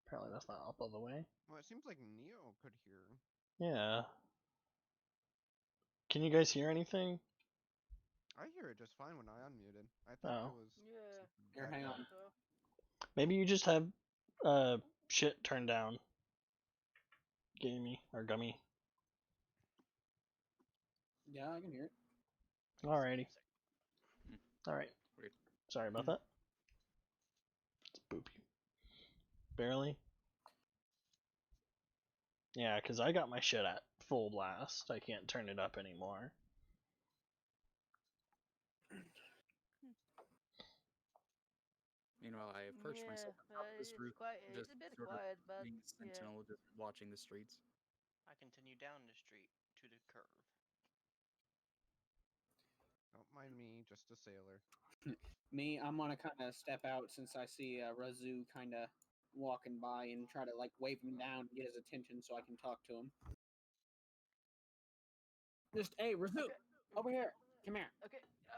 Apparently that's not up all the way. Well, it seems like Neo could hear. Yeah. Can you guys hear anything? I hear it just fine when I unmuted. I thought Oh. it was. Yeah. Here, hang on. So, Maybe you just have shit turned down. Gamey or gummy. Yeah, I can hear it. Alrighty. Alright. Weird. Sorry about that. Let's boop you. Barely. Yeah, because I got my shit at full blast. I can't turn it up anymore. Meanwhile, I have perched myself on top of this it's roof, quiet. It's just a bit sort of quiet, but being a yeah. sentinel, just watching the streets. I continue down the street to the curve. Don't mind me, just a sailor. Me, I'm gonna kind of step out since I see Razu kind of walking by and try to, like, wave him down to get his attention so I can talk to him. Just, hey, Razu, Okay. over here. Come here.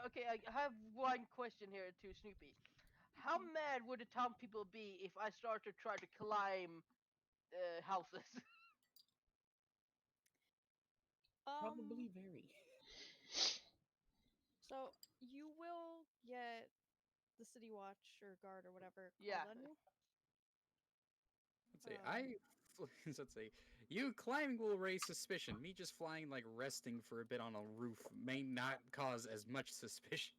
Okay, I have one question here to Snoopy. How mad would the town people be if I start to try to climb houses? Probably very. So you will get the city watch or guard or whatever Yeah. called on you. Let's say let's say you climbing will raise suspicion. Me just flying like resting for a bit on a roof may not cause as much suspicion.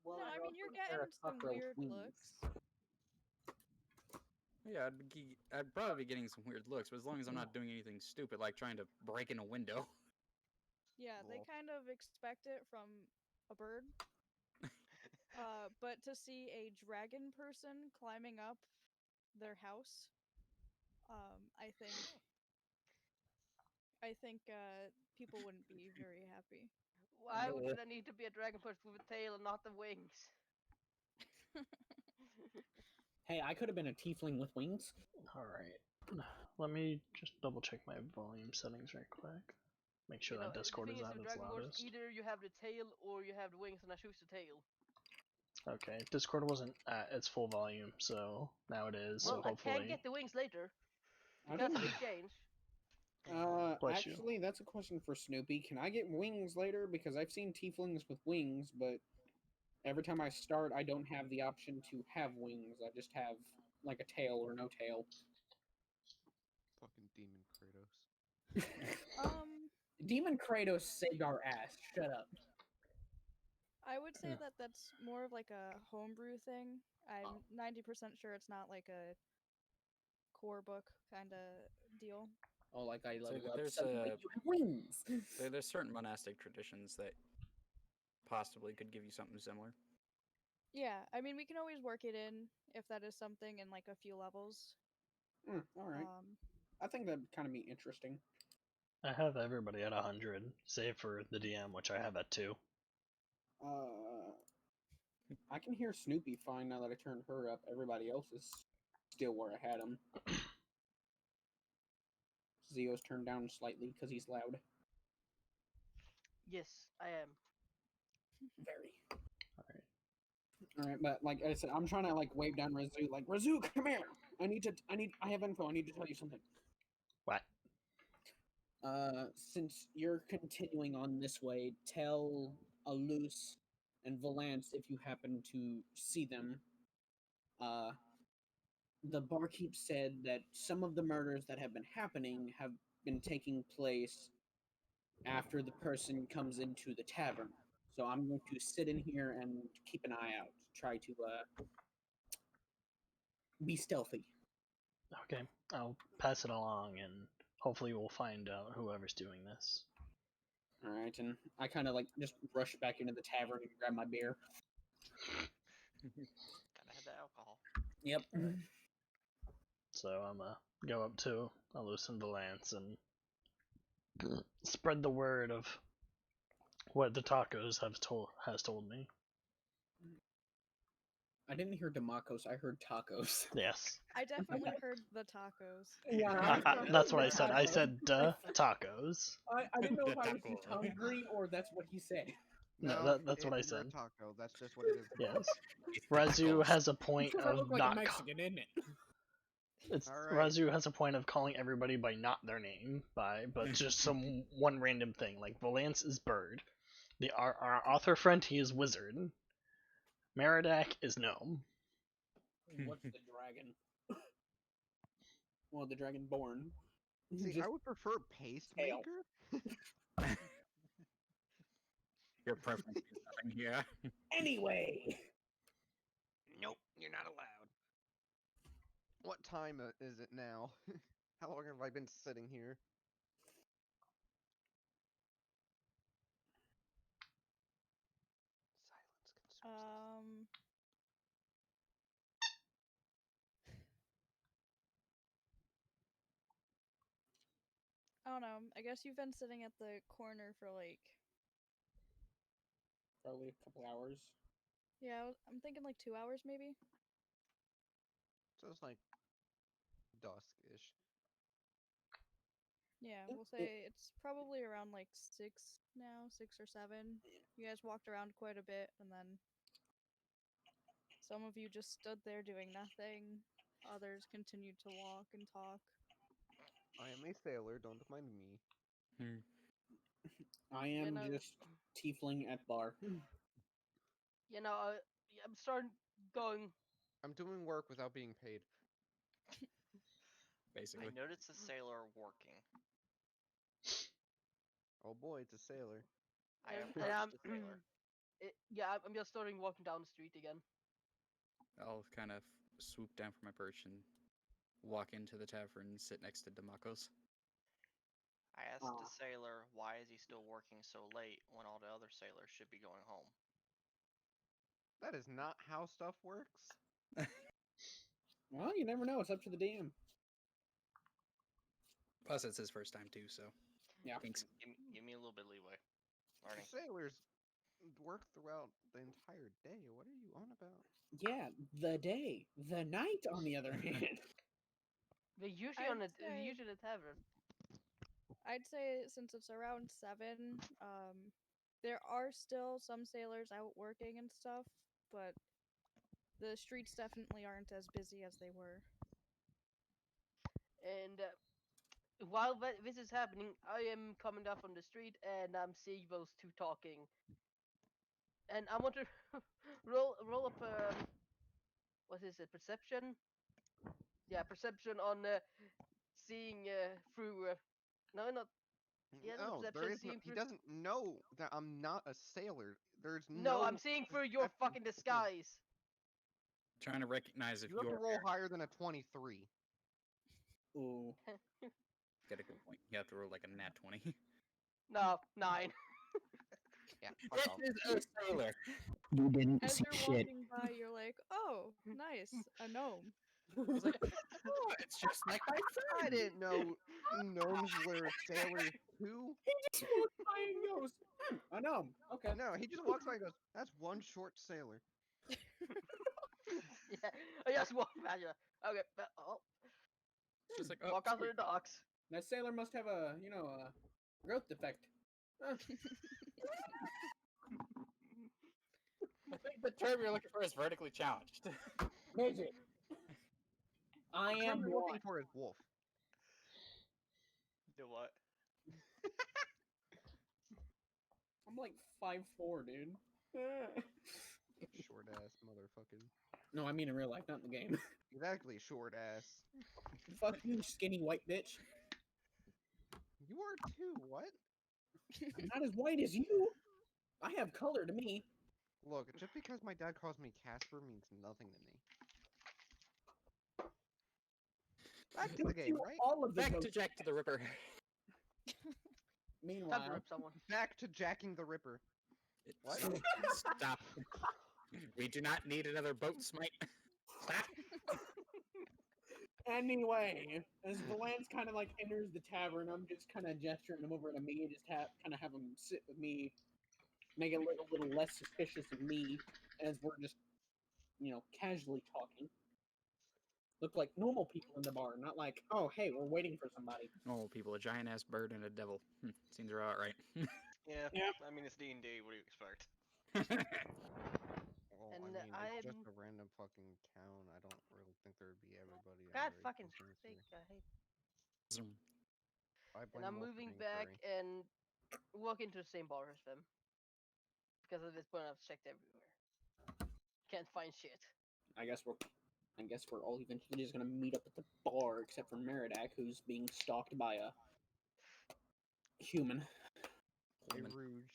Well, No, I mean you're there are getting some cockroach weird wings. looks. Yeah, I'd probably be getting some weird looks, but as long as I'm not doing anything stupid like trying to break in a window. Yeah, they Lol. kind of expect it from a bird. But to see a dragon person climbing up their house, I think people wouldn't be very happy. Why would I need to be a dragon person with a tail and not the wings? Hey, I could have been a tiefling with wings. Alright. Let me just double check my volume settings right quick. Make sure that The Discord thing is is, at with its Dragon Force, loudest. either you have the tail or you have the wings, and I choose the tail. Okay, Discord wasn't at its full volume, so now it is, so Well, I hopefully... can get the wings later. I Because didn't- they change. Bless you. Actually, that's a question for Snoopy. Can I get wings later? Because I've seen tieflings with wings, but every time I start, I don't have the option to have wings. I just have like a tail or no tail. Fucking demon Kratos. Demon Kratos saved our ass. Shut up. I would say that that's more of like a homebrew thing. I'm 90% sure it's not like a core book kind of deal. Oh, like I So level up. there's Suddenly you have wings. there's certain monastic traditions that possibly could give you something similar. Yeah, I mean we can always work it in if that is something in like a few levels. All right. I think that'd kind of be interesting. I have everybody at 100, save for the DM, which I have at 2. I can hear Snoopy fine now that I turned her up. Everybody else is still where I had him. Zio's turned down slightly because he's loud. Yes, I am. Very. Alright. Alright, but like I said, I'm trying to like wave down Razu, like, Razu, come here! I have info, I need to tell you something. What? Since you're continuing on this way, tell Alus and Valance if you happen to see them. The barkeep said that some of the murders that have been happening have been taking place after the person comes into the tavern. So I'm going to sit in here and keep an eye out. Try to be stealthy. Okay, I'll pass it along and hopefully we'll find out whoever's doing this. All right, and I kind of like just rush back into the tavern and grab my beer. Gotta have the alcohol. Yep. So I'm gonna go up to loosen the lance and spread the word of what the tacos has told me. I didn't hear Demacos. I heard tacos. Yes. I definitely heard the tacos. Yeah, That's what I said. I said duh tacos. I didn't know if I was Taco. just hungry or that's what he said. No, that's what I you're said. a taco. That's just what it is. Yes. Razu has a point Because I of look like a not. Mexican, isn't it? It's Alright. Razu has a point of calling everybody by not their name, but just some one random thing. Like Valance is bird. Our author friend, he is wizard. Meridak is gnome. What's the dragon? Well, the dragon born. See, Just I would prefer pastemaker. Your preference is nothing. Yeah. anyway. Nope, you're not allowed. What time is it now? How long have I been sitting here? Silence consumes. I don't know. I guess you've been sitting at the corner for like, Probably a couple hours. yeah, I'm thinking like 2 hours maybe. So it's like dusk-ish. Yeah, we'll say it's probably around like 6 now, 6 or 7. You guys walked around quite a bit, and then some of you just stood there doing nothing. Others continued to walk and talk. I am a sailor, don't mind me. I am know- just tiefling at bar. You know, I'm starting going. I'm doing work without being paid. Basically. I noticed a sailor working. Oh boy, it's a sailor. I And approached the sailor. Yeah, I'm just starting walking down the street again. I'll kind of swoop down from my perch and walk into the tavern and sit next to Demacos. I asked the sailor, why is he still working so late when all the other sailors should be going home? That is not how stuff works. Well, you never know. It's up to the DM. Plus, it's his first time too, so Yeah. thanks. Give me a little bit of leeway. Learning. Sailors work throughout the entire day. What are you on about? Yeah, the day. The night, on the other hand. We're usually I'd we're say- usually at the tavern. I'd say since it's around 7, there are still some sailors out working and stuff, but the streets definitely aren't as busy as they were. And while this is happening, I am coming up on the street and I'm seeing those two talking. And I want to roll up what is it, perception? Yeah, perception on seeing through. No, not. Yeah, No, perception there is no. seeing He through. doesn't know that I'm not a sailor. There's No, no. I'm seeing through your perception fucking system. disguise. Trying to recognize if You have to you're roll higher than a 23. Ooh. Got a good point. You have to roll like a nat 20. No, 9. Yeah, fuck off. This is a sailor. You didn't As see you're shit. walking by, you're like, oh, nice, a gnome. He's like, oh, it's just like my I friend. didn't know gnomes were sailors too. Just walks by and goes, I know. Okay. No, he just walks by and goes, "That's one short sailor." Yeah, I just walk by you. Okay, oh, Just like, oh, walk out sweet. to the docks. That sailor must have a, a growth defect. I think the term you're looking for is vertically challenged. Midget. I The term am you're one. looking for is wolf. Do what? I'm like 5'4", dude. Short ass motherfucking. No, I mean in real life, not in the game. Exactly, short ass. Fuck you, skinny white bitch. You are too. What? I'm not as white as you. I have color to me. Look, just because my dad calls me Casper means nothing to me. Back to the game, You right? all of the Back to ghosts. Jack to the Ripper. Time to Meanwhile, rip someone. Back to jacking the Ripper. What? Stop. We do not need another boat smite. Stop. anyway, as Valance kind of like enters the tavern, I'm just kind of gesturing him over to me, just kind of have him sit with me, make it look a little less suspicious of me, as we're just, casually talking. Look like normal people in the bar, not like, oh, hey, we're waiting for somebody. Oh, people, a giant ass bird and a devil. Seems about right. Yeah. Yeah. I mean, it's D&D. What do you expect? Well, And I mean, it's just I'm- a random fucking town. I don't really think there'd be everybody. God I'm very fucking concerned sake, for. I hate. I And blame I'm Wolf for moving being back furry. and walk into the same bar as them. Because at this point I've checked everywhere. Can't find shit. I guess we're all eventually just gonna meet up at the bar, except for Meridak, who's being stalked by a human. Hey, Rouge.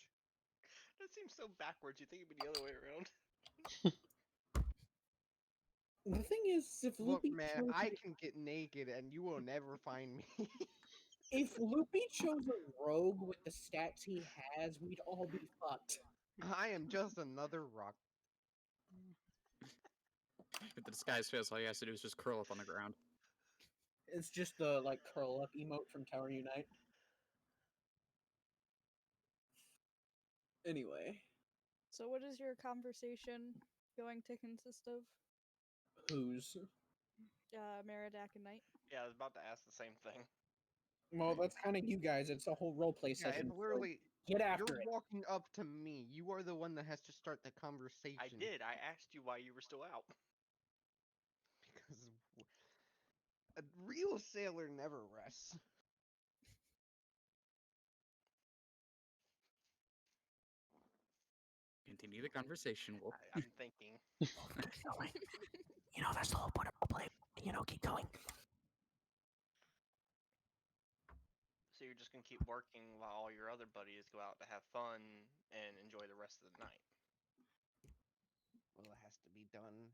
That seems so backwards. You think it'd be the other way around? The thing is, if Look, Loopy man, chose, I can get naked and you will never find me. if Loopy chose a rogue with the stats he has, we'd all be fucked. I am just another rock. With the disguise fails, all he has to do is just curl up on the ground. It's just the curl up emote from Tower Unite. Anyway, So, what is your conversation going to consist of? who's? Meridak and Knight? Yeah, I was about to ask the same thing. Well, that's kind of you guys. It's a whole roleplay Yeah, session. it's literally. Get after You're it. walking up to me. You are the one that has to start the conversation. I did. I asked you why you were still out. Because a real sailor never rests. Continue the conversation, Wolf. I'm thinking. Going. That's the whole point of roleplay. Keep going. So you're just gonna keep working while all your other buddies go out to have fun and enjoy the rest of the night. Well, it has to be done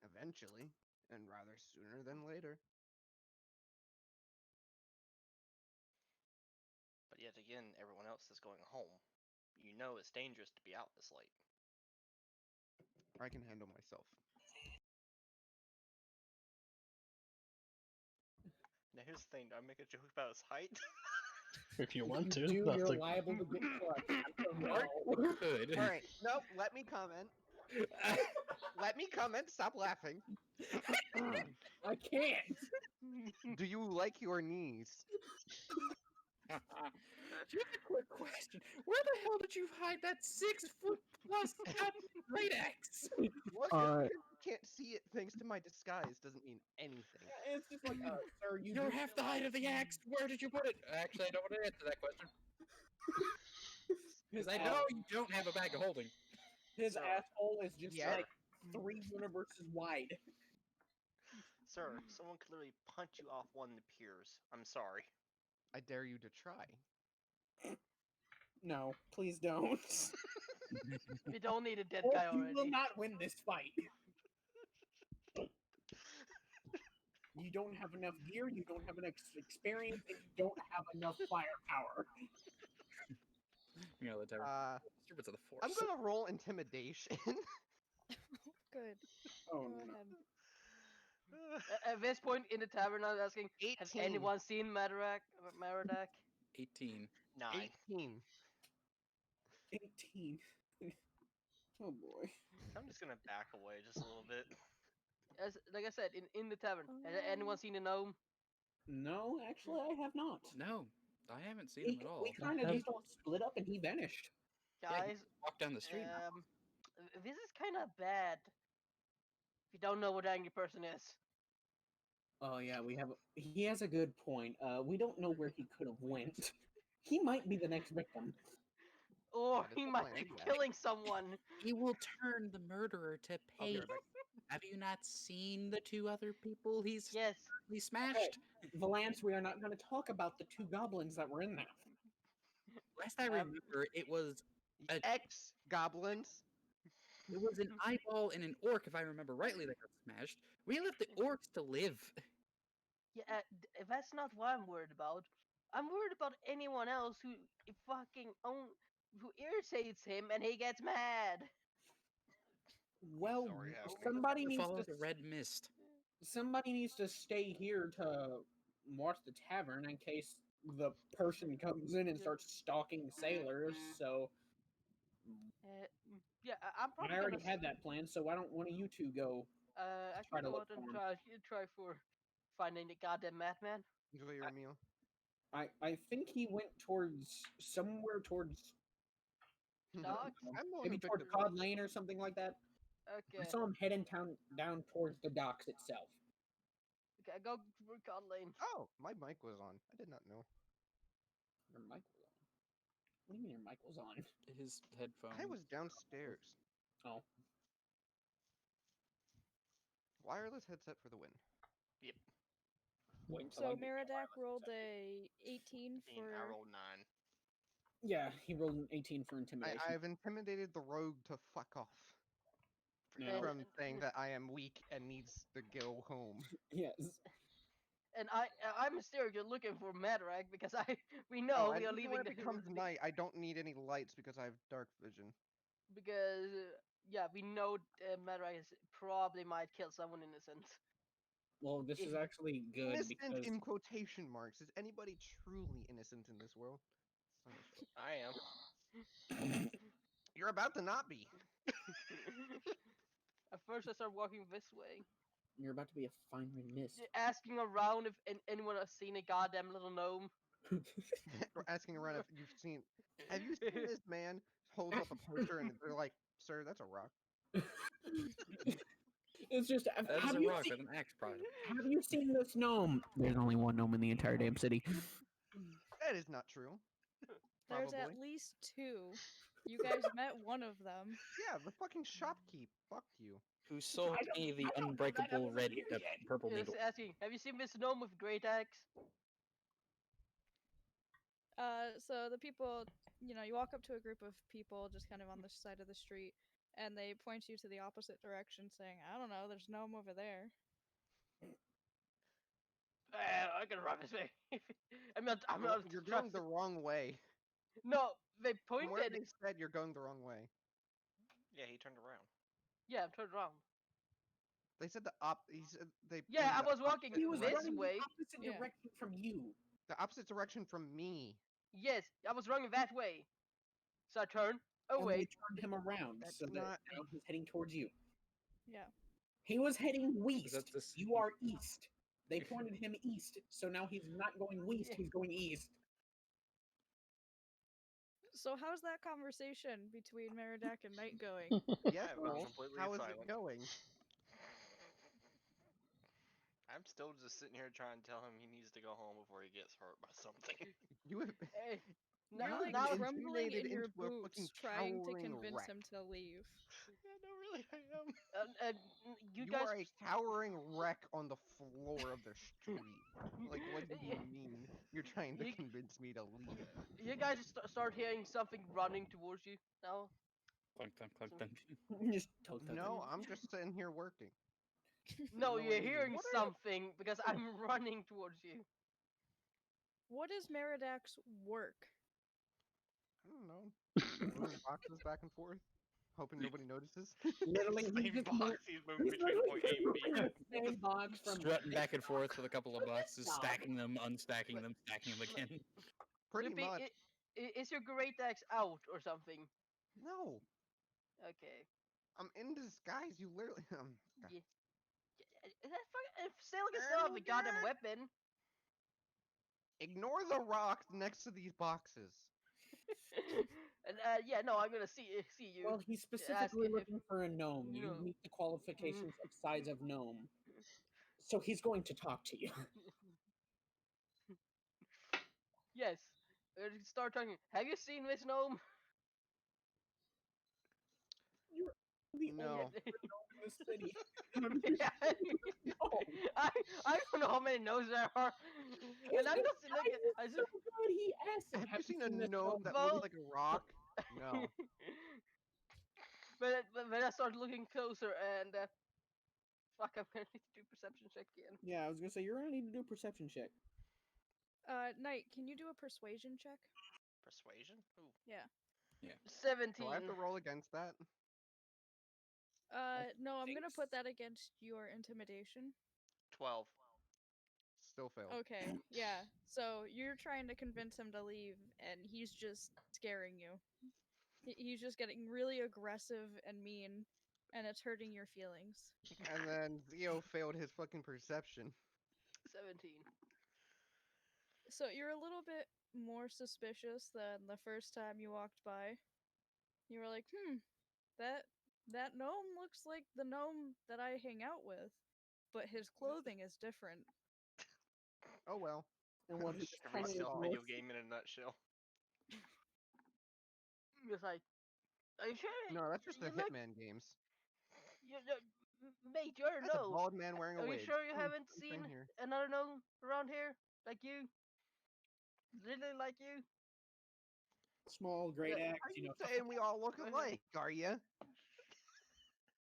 eventually, and rather sooner than later. But yet again, everyone else is going home. You know it's dangerous to be out this late. I can handle myself. Now here's the thing, do I make a joke about his height? If you want to, Do, that's you're a liable to get crushed. Or you could. All right, nope. Let me comment. Let me comment. Stop laughing. I can't. Do you like your knees? Just a quick question. Where the hell did you hide that 6 foot plus great axe? What? Uh, You can't see it thanks to my disguise doesn't mean anything. It's just like, sir, you You're do half the height of the axe. Where did you put it? Actually, I don't want to answer that question. Because I know you don't have a bag of holding. his Sir. asshole is just Yeah. like 3 universes wide. Sir, someone could literally punch you off one of the piers. I'm sorry. I dare you to try. No, please don't. We don't need a dead Or guy you will already. not win this fight. You don't have enough gear, you don't have enough experience, and you don't have enough firepower. You know, the tavern. Disturbance of the force. I'm gonna roll intimidation. Good. Oh Go no. ahead. At this point in the tavern, I was asking, 18. has anyone seen Maradak? 18. 9. 18. 18. Oh boy. I'm just gonna back away just a little bit. As like I said, in the tavern, has anyone seen a gnome? No, actually, I have not. No, I haven't seen him at all. We kind of just all split up and he vanished. Yeah, Guys, walk down the street. this is kind of bad. If you don't know what angry person is, Oh yeah, he has a good point. We don't know where he could have went. He might be the next victim. or That is he the might plan, be yeah. killing someone. He will turn the murderer to I'll be pay. right back. Have you not seen the 2 other people he's Yes. smashed? Valance, we are not going to talk about the 2 goblins that were in there. Last I remember, it was X goblins. an eyeball and an orc, if I remember rightly, that got smashed. We left the orcs to live. Yeah, that's not what I'm worried about. I'm worried about anyone else who who irritates him and he gets mad. Well, already has me. somebody needs Follow to the red mist. somebody needs to stay here to watch the tavern in case the person comes in and starts stalking sailors. So Yeah, I'm probably I already gonna. had that plan. So why don't one of you 2 go? I try can to go look out and for him. try for finding the goddamn madman. Enjoy your meal. I think he went towards somewhere towards Dogs? I'm willing maybe to pick towards the Cod Lane or something like that. Okay. I saw him heading down towards the docks itself. Okay, go for Cod Lane. Oh, my mic was on. I did not know. Your mic was on. What do you mean your mic was on? His headphones. I was downstairs. Oh, Wireless headset for the win. Yep. wait till I So get my Miradak wireless rolled headset. a 18 for. I rolled 9. Yeah, he rolled an 18 for intimidation. I've intimidated the rogue to fuck off. No. From saying that I am weak and needs to go home. Yes. And I'm Mysterio looking for Madarak because we know Oh, and we are even leaving when it becomes night, I don't need any lights because I have dark vision. because yeah, we know Madarak probably might kill someone innocent. Well, this is actually good Innocent because in quotation marks. Is anybody truly innocent in this world? Son of a- I am. You're about to not be. At first, I start walking this way, you're about to be a fine mist. asking around if anyone has seen a goddamn little gnome. We're asking around if you've seen. Have you seen this man hold up a poster and they're like, "Sir, that's a rock." It's just That is have a you rock seen, with an axe prod. have you seen this gnome? There's only one gnome in the entire damn city. That is not true. There's Probably. at least 2. You guys met one of them. Yeah, the fucking shopkeep fucked you. Who sold I don't- me the I don't know that unbreakable ever red yet. purple Just needle? asking, have you seen this gnome with great axe? So the people, you walk up to a group of people just kind of on the side of the street, and they point you to the opposite direction, saying, "I don't know, there's no gnome over there." I can run this way. I'm not. You're going the wrong way. No, they From where pointed. they said you're going the wrong way. Yeah, he turned around. Yeah, I'm turned around. They said he said they. Yeah, I pointed was walking He was this running way. the opposite Yeah. direction from you. the opposite direction from me. Yes, I was running that way. So I turned. Oh And wait. they turned him around That's so that not- now he's heading towards you. Yeah. He was heading west. that this- You are east. They pointed him east, so now he's not going west, he's going east. So how's that conversation between Meridak and Knight going? Yes, I've gone Wolf. completely How is silent. it going? I'm still just sitting here trying to tell him he needs to go home before he gets hurt by something. You have, Hey, You're like now crumbling in your into a fucking boots, trying to cowering convince wreck. him to leave. Yeah, no, really, I am. you You guys are a cowering wreck on the floor of the street. Like, what do you mean? You're trying to You- convince me to leave? you guys start hearing something running towards you now. Clunk, clunk, clunk, clunk. Just tote that. No, I'm just sitting here working. No, No you're idea. hearing What are something because I'm running towards you. What is Merodach's work? I don't know. Moving boxes back and forth, hoping nobody notices. Literally, he's Same just box. He's moving between point A and B. the same box from Strutting back and forth with a couple of boxes, Stop. stacking them, unstacking them, stacking them again. Pretty Loopy, much. is your great axe out or something? No, Okay. I'm in disguise. You literally. Yeah. If Sailor can still have a goddamn weapon. Ignore the rocks next to these boxes. And yeah, no, I'm gonna see you. Well, he's specifically if- looking for a gnome. You No. meet the qualifications of size of gnome. So he's going to talk to you. Yes. Start talking. Have you seen this gnome? The No. only gnome in the city. Yeah. I don't know how many gnomes there are. And I'm just looking. I so good. He asked him, Have you seen a this gnome that Well- looks like a rock? No. but I started looking closer and fuck, I'm gonna need to do perception check again. Yeah, I was gonna say you're gonna need to do a perception check. Knight, can you do a persuasion check? Persuasion? Ooh. Yeah. 17. Do I have to roll against that? No, I'm gonna think put that against your intimidation. 12. Still failed. Okay, yeah. So you're trying to convince him to leave, and he's just scaring you. He's just getting really aggressive and mean, and it's hurting your feelings. And then Zio failed his fucking perception. 17. So you're a little bit more suspicious than the first time you walked by. You were like, that gnome looks like the gnome that I hang out with, but his clothing is different. Oh well. And what he Sh- just Every kind of stealth ignores. video game in a nutshell. It's like, are you sure? No, that's just the you look- Hitman games. Mate, you're That's a no. bald man wearing a Are wig. you sure you Hmm, haven't same seen here. another gnome around here like you? Really like you? Small, great Yeah, axe, Are you you know. saying we all look Uh-huh. alike, are you?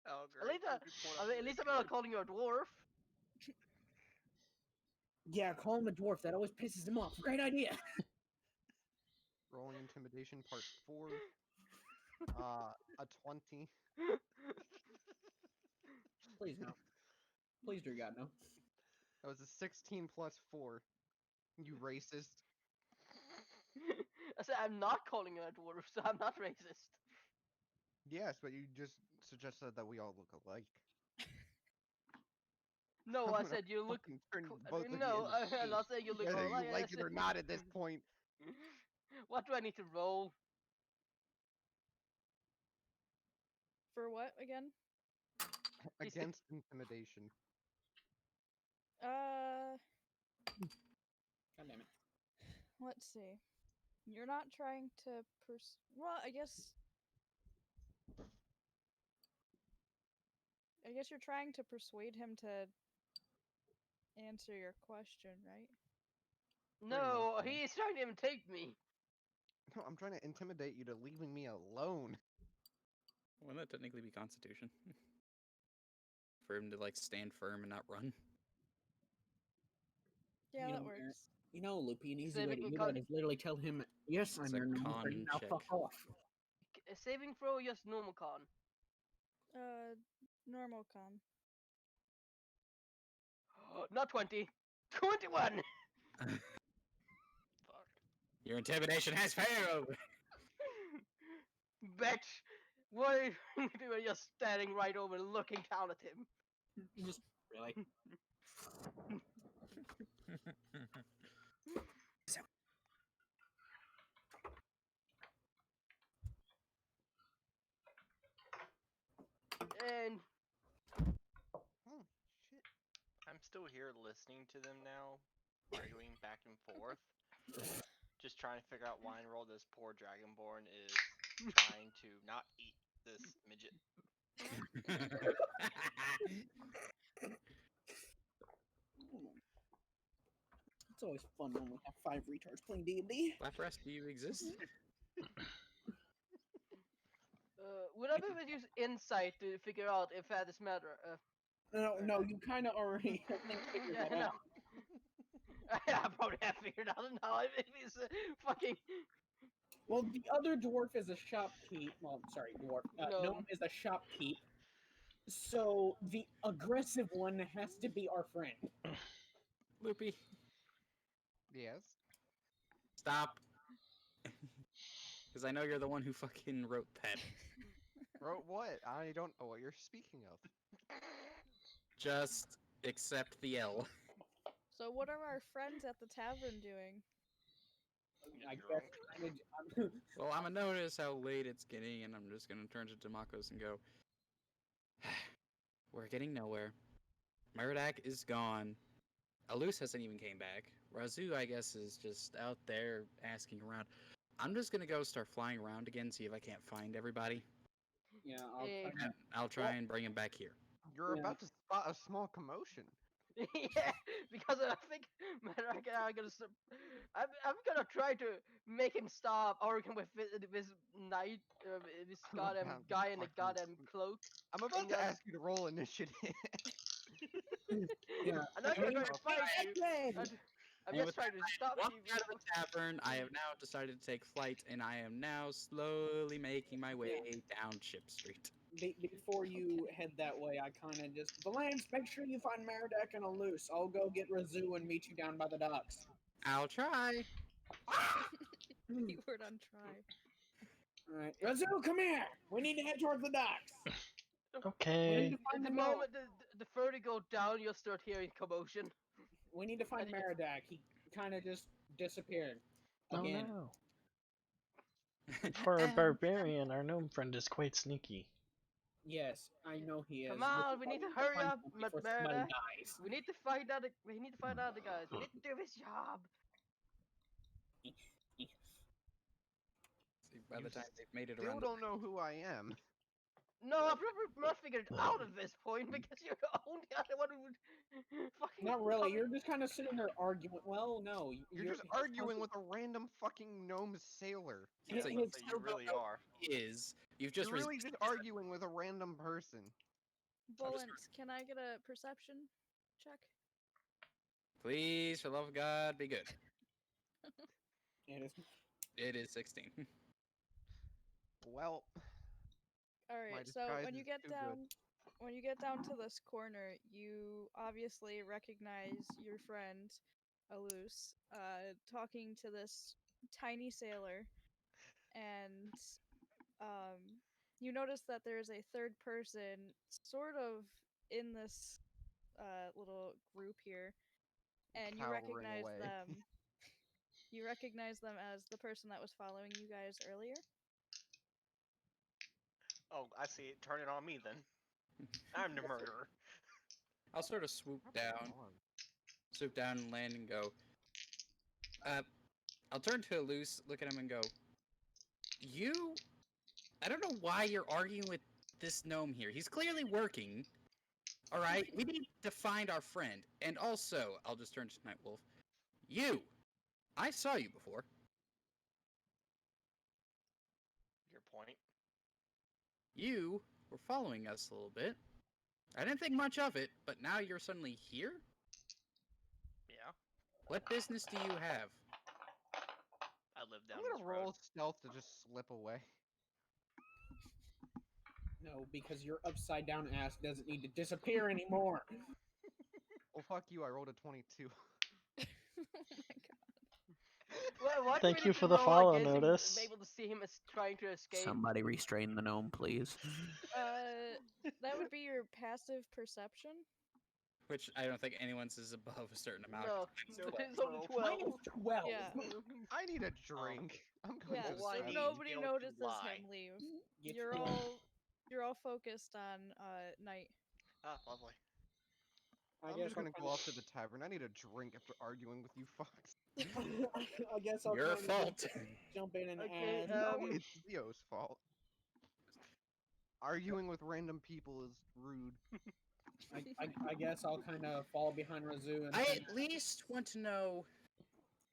Oh, At least, at least I'm not calling you a dwarf. Yeah, call him a dwarf. That always pisses him off. Great idea. Rolling intimidation part 4. A 20. Please no. Please, dear God, no. That was a 16 plus 4. You racist. I said I'm not calling you a dwarf, so I'm not racist. Yes, but you just suggested that we all look alike. No, I'm I gonna said you look. fucking turn co- both of you no, into I'm not saying you look whether alike. you I like it or said- not at this point. What do I need to roll? For what again? Against intimidation. God damn it. Let's see. You're not trying to well, I guess you're trying to persuade him to answer your question, right? No, much, yeah. he's trying to imitate me. No, I'm trying to intimidate you to leaving me alone. Wouldn't that technically be Constitution? For him to like stand firm and not run. Yeah, You that know, works. You know, Loopy, an easy way to Saving do con- that is literally tell him, yes, It's I'm a your gnome con friend, now check. fuck off. A saving throw, or just normal con. Normal con. Not 20. 21. Fuck. Your intimidation has failed. Bitch. What are you doing? Just standing right over, looking down at him. Just, really? And Oh, shit. I'm still here listening to them now, arguing back and forth. Just trying to figure out why in the world this poor dragonborn is trying to not eat this midget. It's always fun when we have 5 retards playing D&D. Lapras, do you exist? Would I be able to use insight to figure out if that is matter? No, you kind of already I think figured Yeah, that no. out. I probably have figured out now. It's fucking Well, the other dwarf is a shopkeep. Well, sorry, dwarf. Gnome is a shopkeep. So the aggressive one has to be our friend. Loopy, Yes. stop. Because I know you're the one who fucking wrote that. Wrote what? I don't know what you're speaking of. Just accept the L. So what are our friends at the tavern doing? I Drunk. guess. Well, I'm gonna notice how late it's getting, and I'm just gonna turn to Demakos and go, we're getting nowhere. Murdak is gone. Alus hasn't even came back. Razu, I guess, is just out there asking around. I'm just gonna go start flying around again, see if I can't find everybody. Yeah, And I'll try and bring him back here. You're Yeah. about to spot a small commotion. yeah, because I think I'm gonna try to make him stop arguing with this knight, this goddamn Goddamn guy in the fucking- goddamn cloak. I'm about And to just- ask you to roll initiative. Yeah. I'm not gonna try to fight you. Yay! I'm And just with trying to stop Walked you. out of the tavern. I have now decided to take flight, and I am now slowly making my way down Ship Street. Before you head that way, I kind of just Valance, make sure you find Merodach and Alus. I'll go get Razu and meet you down by the docks. I'll try. Keyword on try. All right, Razu, come here. We need to head towards the docks. We need Okay. to At find the the gnome. moment the further you go down, you'll start hearing commotion. We need to find And- Merodach. He kind of just disappeared Oh again. no. For a barbarian, our gnome friend is quite sneaky. Yes, I know he is. Come This on, is we why need to don't hurry find up, him before somebody Merodach. dies. We need to find out. We need to find out the guys. We need to do this job. See, by the You time they've made it Still around, don't know who I am. No, I've probably not figured it out at this point because you're the only other one who would fucking. Not really. come- You're just kind of sitting there arguing. Well, no, You're just his arguing with a random fucking gnome sailor. It's Yeah, a- let's say you really are. is you've just You're really just resisted arguing with a random person. Bullens, can I get a perception check? Please, for the love of God, be good. It is. It is 16. Well, All right. So disguise when you is get too good. down to this corner, you obviously recognize your friend Alus, talking to this tiny sailor, and you notice that there's a third person sort of in this little group here, and you Cowering recognize away. them. You recognize them as the person that was following you guys earlier. Oh, I see it. Turn it on me then. I'm the murderer. I'll sort of swoop down and land and go. I'll turn to Alus, look at him and go, you? I don't know why you're arguing with this gnome here. He's clearly working. Alright? We need to find our friend. And also, I'll just turn to Nightwolf. You! I saw you before. Your point. You were following us a little bit. I didn't think much of it, but now you're suddenly here? Yeah, What business do you have? I live down I'm this gonna road. roll stealth to just slip away. No, because your upside down ass doesn't need to disappear anymore. Well, fuck you. I rolled a 22. Oh my god. Well, what Thank we you need to for the roll follow against him, notice. be able to see him as trying to escape. Somebody restrain the gnome, please. That would be your passive perception. Which I don't think anyone's is above a certain amount. No, So it's only 12. Mine 12. is 12. Yeah. I need a drink. I'm going Yeah, to the Well, I so need side. nobody to be able to notices lie. him leave. Get You're your- all focused on Knight. Ah, lovely. I I'm guess just gonna go off to the tavern. I need a drink after arguing with you fucks. I guess I'll Your kinda fault. jump in and Okay, add. No, it's Zio's fault. Arguing with random people is rude. I guess I'll kind of fall behind Razoo and I kinda, at least want to know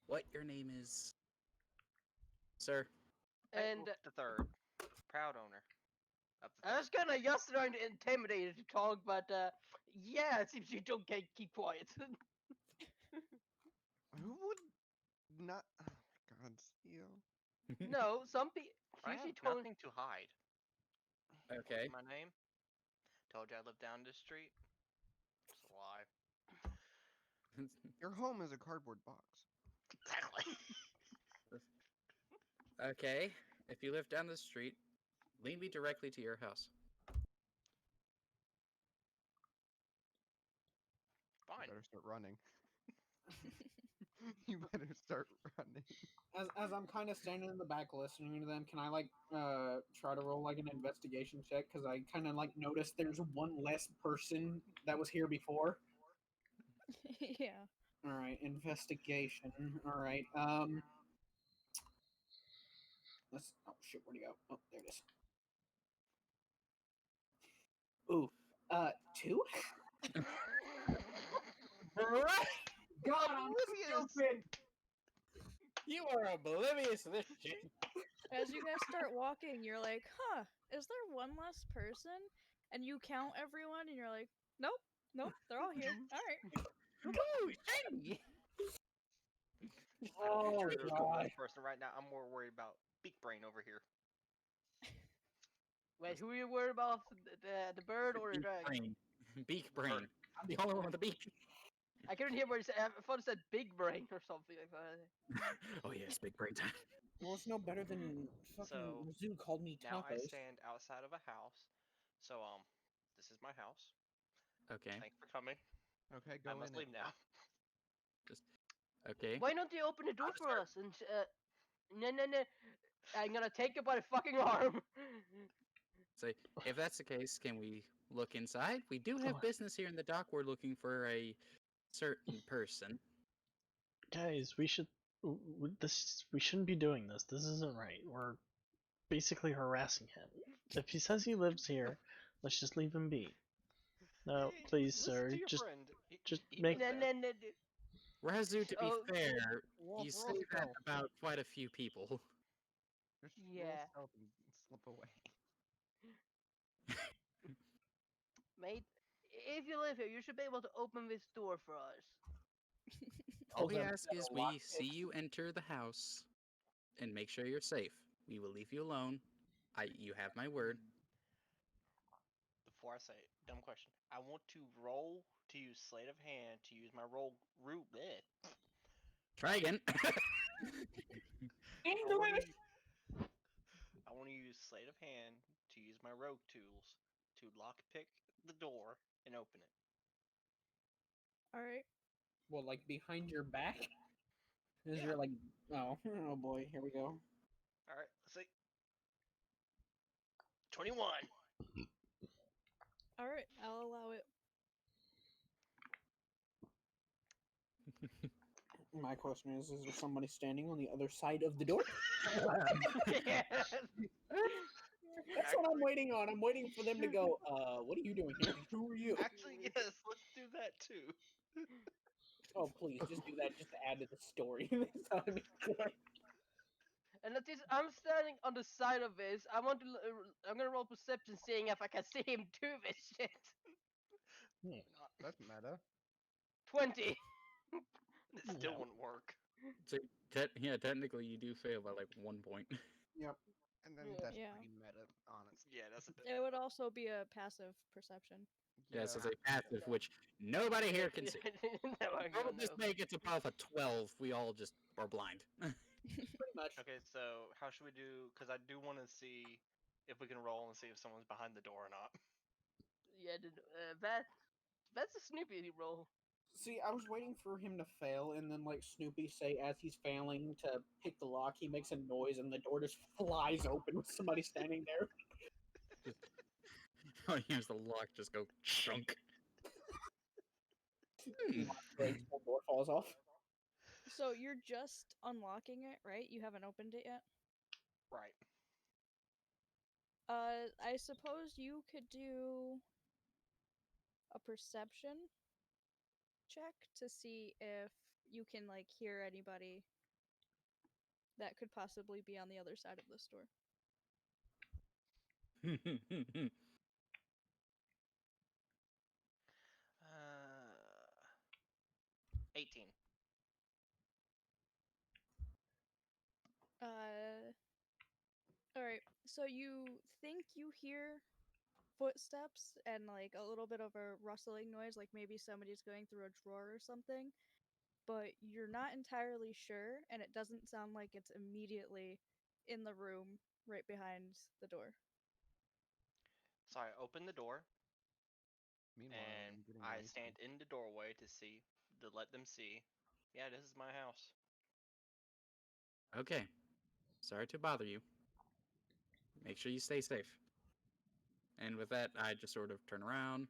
what your name is, sir. and the third, proud owner of the I was third. kind of just trying to intimidate to talk, but yeah, it seems you don't keep quiet. Who would not? Oh my God, Zio. No, some people. I Usually have told. nothing to hide. Okay. My name. Told you I live down this street. It's a lie. Your home is a cardboard box. Exactly. Okay. If you live down the street, lead me directly to your house. Fine. You better start running. You better start running. as I'm kind of standing in the back listening to them, can I like try to roll like an investigation check because I kind of like noticed there's one less person that was here before. Yeah. All right, investigation. All right. Let's. Oh shit, where'd he go? Oh, there it is. Ooh. 2. God, I'm Oblivious. stupid. You are oblivious to this shit. As you guys start walking, you're like, huh, is there one less person? And you count everyone, and you're like, nope, nope, they're all here. All right. Woo, shiny. I don't Oh think you're a God. one person right now. I'm more worried about Big Brain over here. Wait, who are you worried about? The bird or the Beak dragon? brain. Beak brain. I'm the only one with a beak. I couldn't hear what he said. I thought it said big brain or something like that. Oh yes, big brain time. Well, it's no better than fucking So, Mizzou called me Now I tacos. stand outside of a house. So this is my house. Okay. Thanks for coming. Okay, I go must in leave now. Okay. Why don't you open the door just for us? And no, I'm gonna take you by the fucking arm. So if that's the case, can we look inside? We do have business here in the dock. We're looking for a certain person. Guys, we should. We shouldn't be doing this. This isn't right. We're basically harassing him. If he says he lives here, let's just leave him be. No, Hey, please, listen sir. to your Just friend. just He make- knows No, best. Razu, to be Oh. fair, Wolf, you roll say that stealth. about quite a few people. Just roll Yeah. stealth and slip away. mate, if you live here, you should be able to open this door for us. All we Tells them ask that is a we lockpick. see you enter the house and make sure you're safe. We will leave you alone. You have my word. Before I say it, dumb question. I want to roll to use sleight of hand to use my roll root. Try again. English. I want to use sleight of hand to use my rogue tools to lockpick the door and open it. All right. Well, like behind your back? Because Yeah. you're like, oh, oh boy, here we go. All right, let's see. 21. All right. I'll allow it. My question is there somebody standing on the other side of the door? That's what I'm waiting on. I'm waiting for them to go, what are you doing here? Who are you? Actually, yes, let's do that too. Oh, please, just do that just to add to the story. That's how I make it. And at least I'm standing on the side of this. I'm gonna roll perception, seeing if I can see him do this shit. That's meta. 20. It still wouldn't work. So, yeah, technically you do fail by like 1 point. Yep. And then Yeah. that's Yeah. pretty meta, honestly. Yeah, that's a bit. It would also be a passive perception. Yes, it's a passive, which nobody here can see. No, I Roll don't this know. make it's above a 12. We all just are blind. Pretty much. Okay, so how should we do? Because I do want to see if we can roll and see if someone's behind the door or not. Yeah, that's a Snoopy roll. See, I was waiting for him to fail, and then like Snoopy say as he's failing to pick the lock, he makes a noise, and the door just flies open with somebody standing there. Oh, here's the lock just go chunk. Lock breaks, the door falls off. So you're just unlocking it, right? You haven't opened it yet. Right. I suppose you could do a perception check to see if you can like hear anybody that could possibly be on the other side of this door. 18. All right. So you think you hear footsteps and like a little bit of a rustling noise, like maybe somebody's going through a drawer or something, but you're not entirely sure, and it doesn't sound like it's immediately in the room right behind the door. So I open the door Meanwhile, and I'm getting I wasted. stand in the doorway to let them see. Yeah, this is my house. Okay. Sorry to bother you. Make sure you stay safe. And with that, I just sort of turn around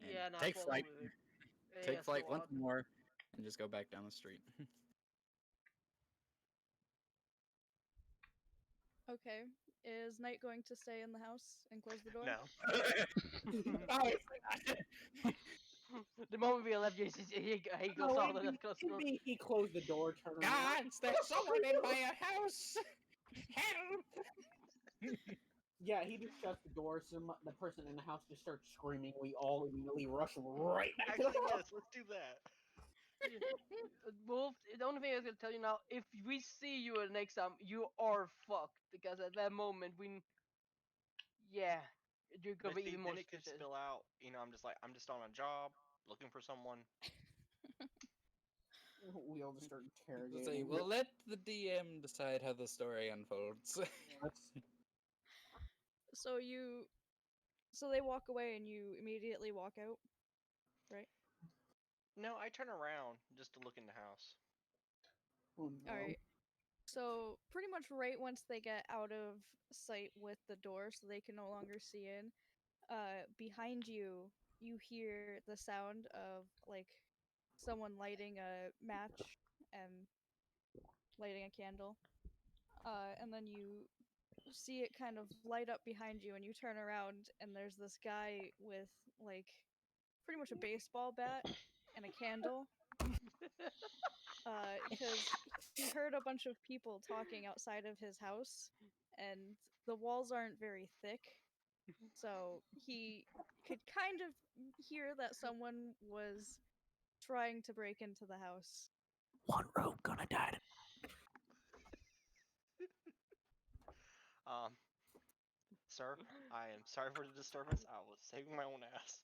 and Yeah, and I take follow flight. with it. Take Yes, flight go once out. more and just go back down the street. Okay. Is Knight going to stay in the house and close the door? No. The moment we left, he goes No, out and closes the door. maybe he closed the door, turned around. Gods, there's someone in my house! Help! Yeah, he just shuts the door. The person in the house just starts screaming. We all immediately rush right back to the Actually, house. yes, let's do that. Wolf, the only thing I was gonna tell you now, if we see you next time, you are fucked because at that moment yeah, you're gonna But be see, even more then it could suspicious. spill out. I'm just on a job looking for someone. We all just start Say, interrogating. well, let the DM decide how the story unfolds. So so they walk away and you immediately walk out, right? No, I turn around just to look in the house. Oh, no. All right. So pretty much right once they get out of sight with the door, so they can no longer see in, behind you, you hear the sound of like someone lighting a match and lighting a candle. And then you see it kind of light up behind you, and you turn around, and there's this guy with like pretty much a baseball bat and a candle. Because he heard a bunch of people talking outside of his house, and the walls aren't very thick, so he could kind of hear that someone was trying to break into the house. One rogue gonna die. Um, Sir, I am sorry for the disturbance. I was saving my own ass.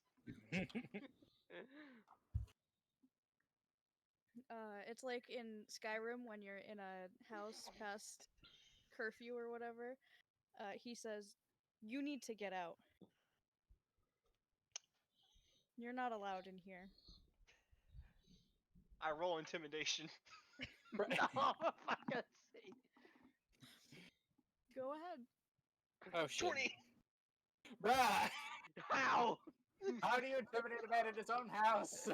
It's like in Skyrim when you're in a house past curfew or whatever. He says, "You need to get out. You're not allowed in here." I roll intimidation. No, for fuck's sake. Go ahead. Oh shit. 20. Bruh! How? How do you intimidate a man in his own house?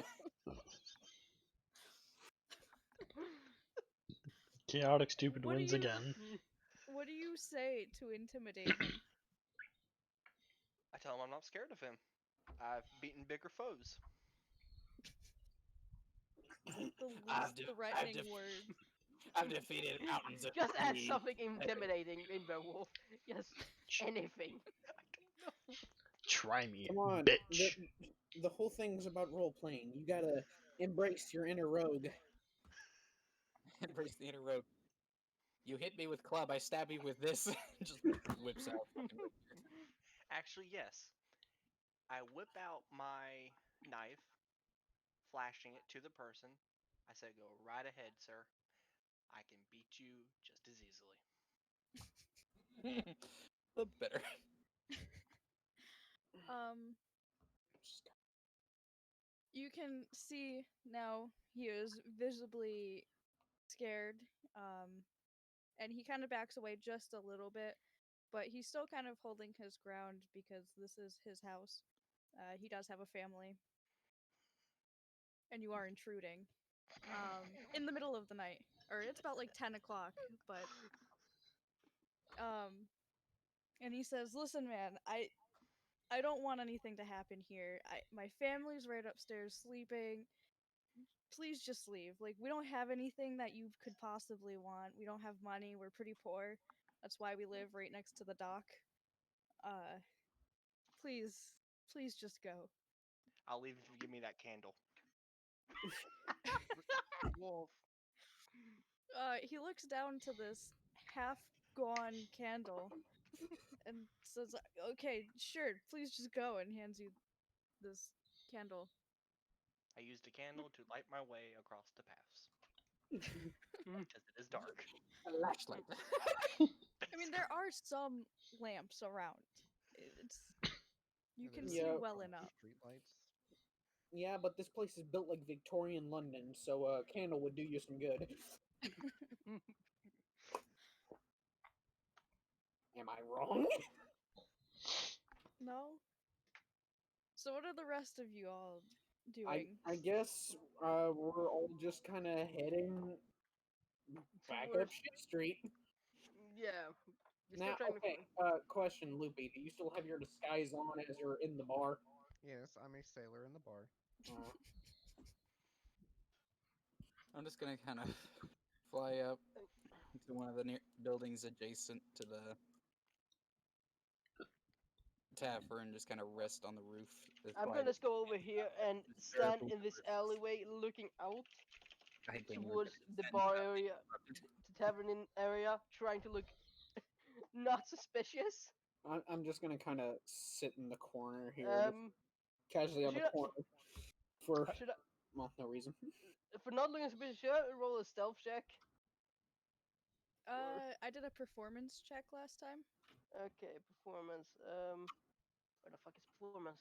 Chaotic Stupid What do wins you- again. What do you say to intimidate him? I tell him I'm not scared of him. I've beaten bigger foes. The I've least de- threatening I've de- word. I've defeated mountains of Just add greed. something intimidating in Werewolf. Just anything. Try me, Come on, bitch. the whole thing's about role playing. You gotta embrace your inner rogue. Embrace the inner rogue. You hit me with club, I stab you with this. Just whips out. fucking rapier. Actually, yes. I whip out my knife, flashing it to the person. I say, go right ahead, sir. I can beat you just as easily. The better. Um, you can see now he is visibly scared. And he kind of backs away just a little bit, but he's still kind of holding his ground because this is his house. He does have a family. and you are intruding in the middle of the night, or it's about like 10 o'clock, but and he says, "Listen, man, I don't want anything to happen here. My family's right upstairs sleeping. Please just leave. Like, we don't have anything that you could possibly want. We don't have money. We're pretty poor. That's why we live right next to the dock. Uh, please, please just go." I'll leave if you give me that candle. Wolf. He looks down to this half gone candle and says, "Okay, sure, please just go," and hands you this candle. I used a candle to light my way across the paths. Because it is dark. A flashlight. I mean, there are some lamps around. It's you Are can there see Yeah. well enough. Streetlights. Yeah, but this place is built like Victorian London, so a candle would do you some good. Am I wrong? No. So what are the rest of you all I doing? I guess we're all just kind of heading back up Towards- shit street. Yeah. We're Now, still trying okay. Question, Loopy, do you still have your disguise on as you're in the bar? Yes, I'm a sailor in the bar. Uh, I'm just gonna kind of fly up to one of the buildings adjacent to the tavern and just kind of rest on the roof. I'm gonna just go over here and stand in this alleyway looking out towards the bar area, the tavern area, trying to look not suspicious. I'm just gonna kind of sit in the corner here, just casually on the should I- corner for Should I, well, no reason. for not looking suspicious, should I roll a stealth check? I did a performance check last time. Okay, performance. Where the fuck is performance?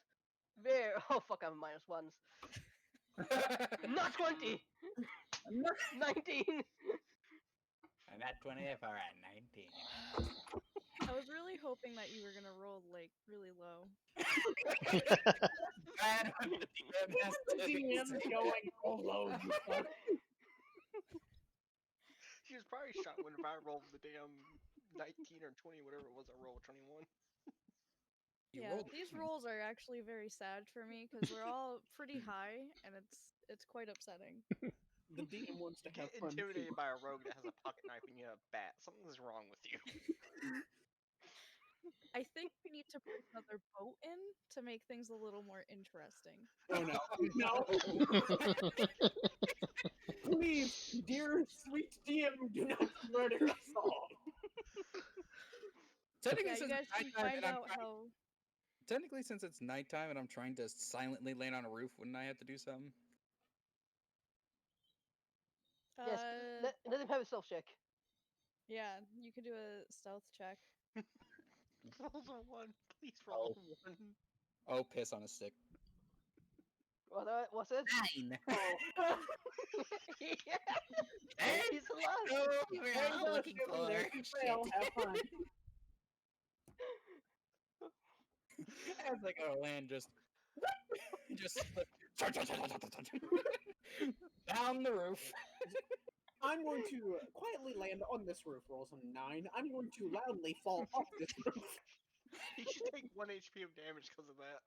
There. Oh fuck, I'm minus ones. Not 20. 19. And that 20 for a 19. I was really hoping that you were gonna roll like really low. Bad when the DM has to DM's say going, "Oh, low, you fuck." She was probably shot when I rolled the damn 19 or 20, whatever it was. I rolled 21. You Yeah, rolled these a 20. rolls are actually very sad for me because they're all pretty high, and it's quite upsetting. The DM wants to Get have fun intimidated too. by a rogue that has a pocket knife and you have a bat. Something's wrong with you. I think we need to put another boat in to make things a little more interesting. Oh no, no! Please, dear sweet DM, do not murder us all. Technically, Yeah, you since guys it's can nighttime find and I'm out trying- how. Technically, since it's nighttime and I'm trying to silently land on a roof, wouldn't I have to do something? Yes. Let him have a stealth check. Yeah, you could do a stealth check. Roll a 1. Please roll a 1. Oh, piss on a stick. What's it? 9. Oh. Yeah. He's alive. Oh, There you go, Sylvie, there's your fail. Have fun. As I go land, just slip down the roof. I'm going to quietly land on this roof. Rolls a 9. I'm going to loudly fall off this roof. He should take 1 HP of damage because of that.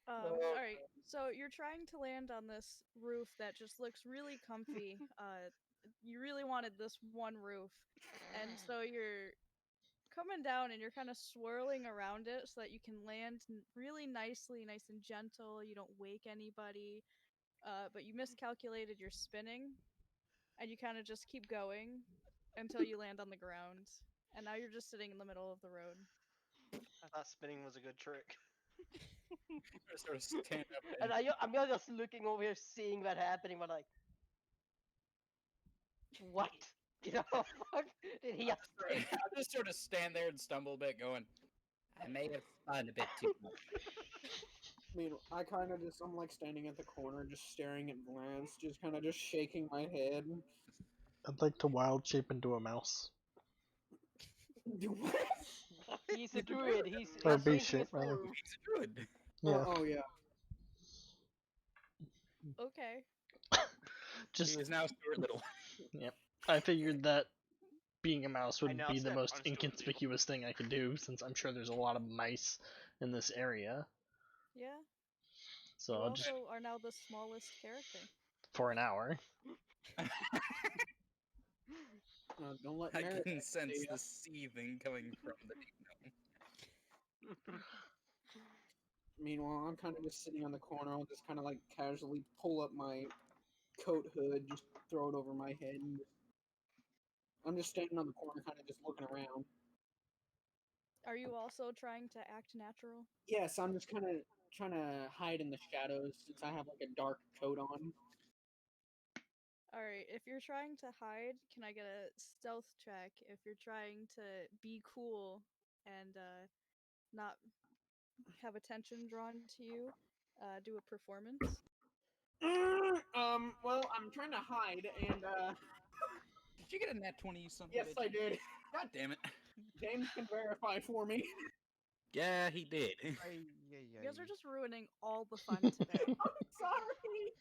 Alright, so you're trying to land on this roof that just looks really comfy. You really wanted this one roof, and so you're coming down and you're kind of swirling around it so that you can land really nicely, nice and gentle. You don't wake anybody, but you miscalculated your spinning, and you kind of just keep going until you land on the ground, and now you're just sitting in the middle of the road. I thought spinning was a good trick. Just sort of stand up And I'm just looking over here, seeing that happening, but like, what? You know, fuck? Did he? I just sort of stand there and stumble a bit, going, I may have spun a bit too much. I mean, I'm like standing at the corner, just staring at Vance, just kind of just shaking my head. I'd like to wild shape into a mouse. Do what? He's a druid. He's Or changing his beast shape, rather. form. He's a druid. Yeah. Oh yeah. Okay. Just He is now Stuart Little. I figured that being a mouse I would now be the step most on Stuart Little. inconspicuous thing I could do, since I'm sure there's a lot of mice in this area. Yeah. So You I'll just also are now the smallest character. for an hour. Don't let I Meredith can sense see ya. the seething coming from the Meanwhile, I'm kind of just sitting on the corner. I'll just kind of like casually pull up my coat hood, just throw it over my head. And I'm just standing on the corner, kind of just looking around. Are you also trying to act natural? Yes, I'm just kind of trying to hide in the shadows since I have like a dark coat on. Alright, if you're trying to hide, can I get a stealth check? If you're trying to be cool and not have attention drawn to you, do a performance. Well, I'm trying to hide, and Did you get a nat 20, you son of a yes, bitch? I did. God damn it. James can verify for me. Yeah, he did. You guys are just ruining all the fun today. I'm sorry.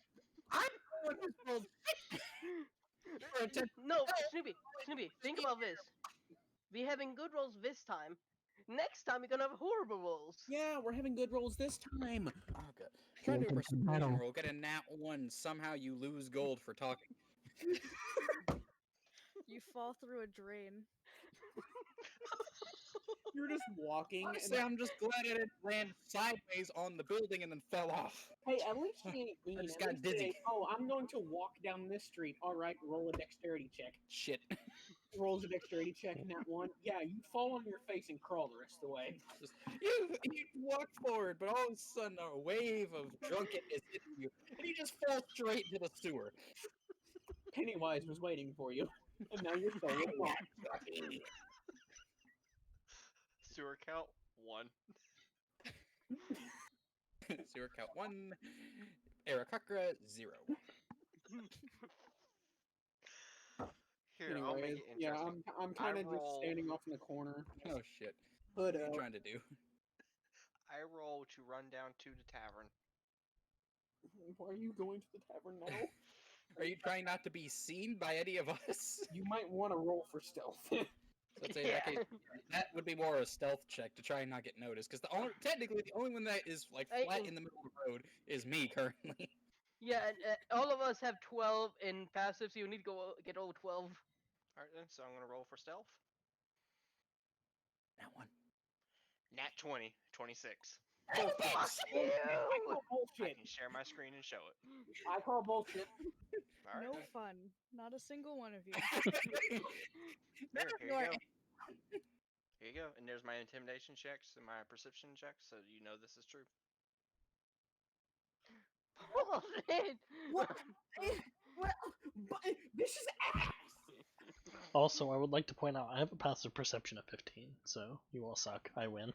I'm the one who's rolled for attention. No, Snoopy, think about this. We're having good rolls this time. Next time we're gonna have horrible rolls. Yeah, we're having good rolls this time. Oh, God. Try to do a Welcome to persuasion battle. roll. Get a nat 1. Somehow you lose gold for talking. You fall through a drain. You're just walking. Honestly, I'm just glad I didn't land sideways on the building and then fell off. Hey, at least he ain't mean. just At got least he dizzy. ain't, oh, I'm going to walk down this street. All right, roll a dexterity check. Shit. Rolls a dexterity check, and that one. Yeah, you fall on your face and crawl the rest of the way. Just, you walk forward, but all of a sudden a wave of drunkenness hits you, and you just fall straight into the sewer. Pennywise was waiting for you, and now you're so lost. Sewer count 1. Sewer count 1. Aarakocra 0. Here, I'll make Anyways, it yeah, interesting. I'm kind of just roll- standing off in the corner. Oh shit. Hood What are you up. trying to do? I roll to run down to the tavern. Why are you going to the tavern now? Are you trying not to be seen by any of us? You might want to roll for stealth. Let's say in that case, that would be more a stealth check to try and not get noticed. Because technically the only one that is like Hey, flat in the middle of the road is me currently. Yeah, and all of us have 12 in passive, so you need to go get all 12. Alright then, so I'm gonna roll for stealth. That one. Nat 20, 26. Oh, Fuck you! I call I bullshit. can share my screen and show it. I call bullshit. Alright No then. fun. Not a single one of you. Here you Nor- go. Here you go. And there's my intimidation checks and my perception checks, so you know this is true. Bullshit! What? This is ass. Also, I would like to point out I have a passive perception of 15, so you all suck. I win.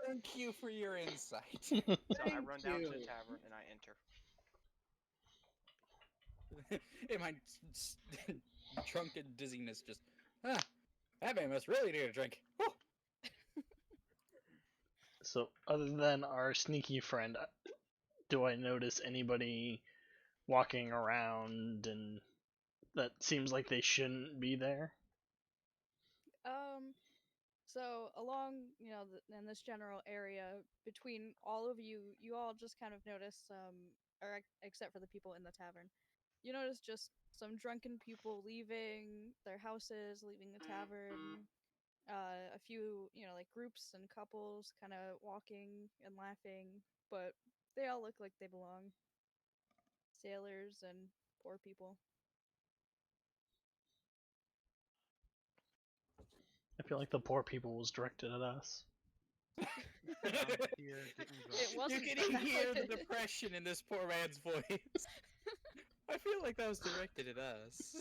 Thank you for your insight. So I Thank run down to you. the tavern and I enter. In my drunken dizziness, just that man must really need a drink. Whew. So, other than our sneaky friend, do I notice anybody walking around and that seems like they shouldn't be there? So along, in this general area between all of you, you all just kind of notice except for the people in the tavern, you notice just some drunken people leaving their houses, leaving the tavern. A few, like groups and couples kind of walking and laughing, but they all look like they belong. Sailors and poor people. I feel like the poor people was directed at us. It wasn't You can hear the valid. depression in this poor man's voice. I feel like that was directed at us.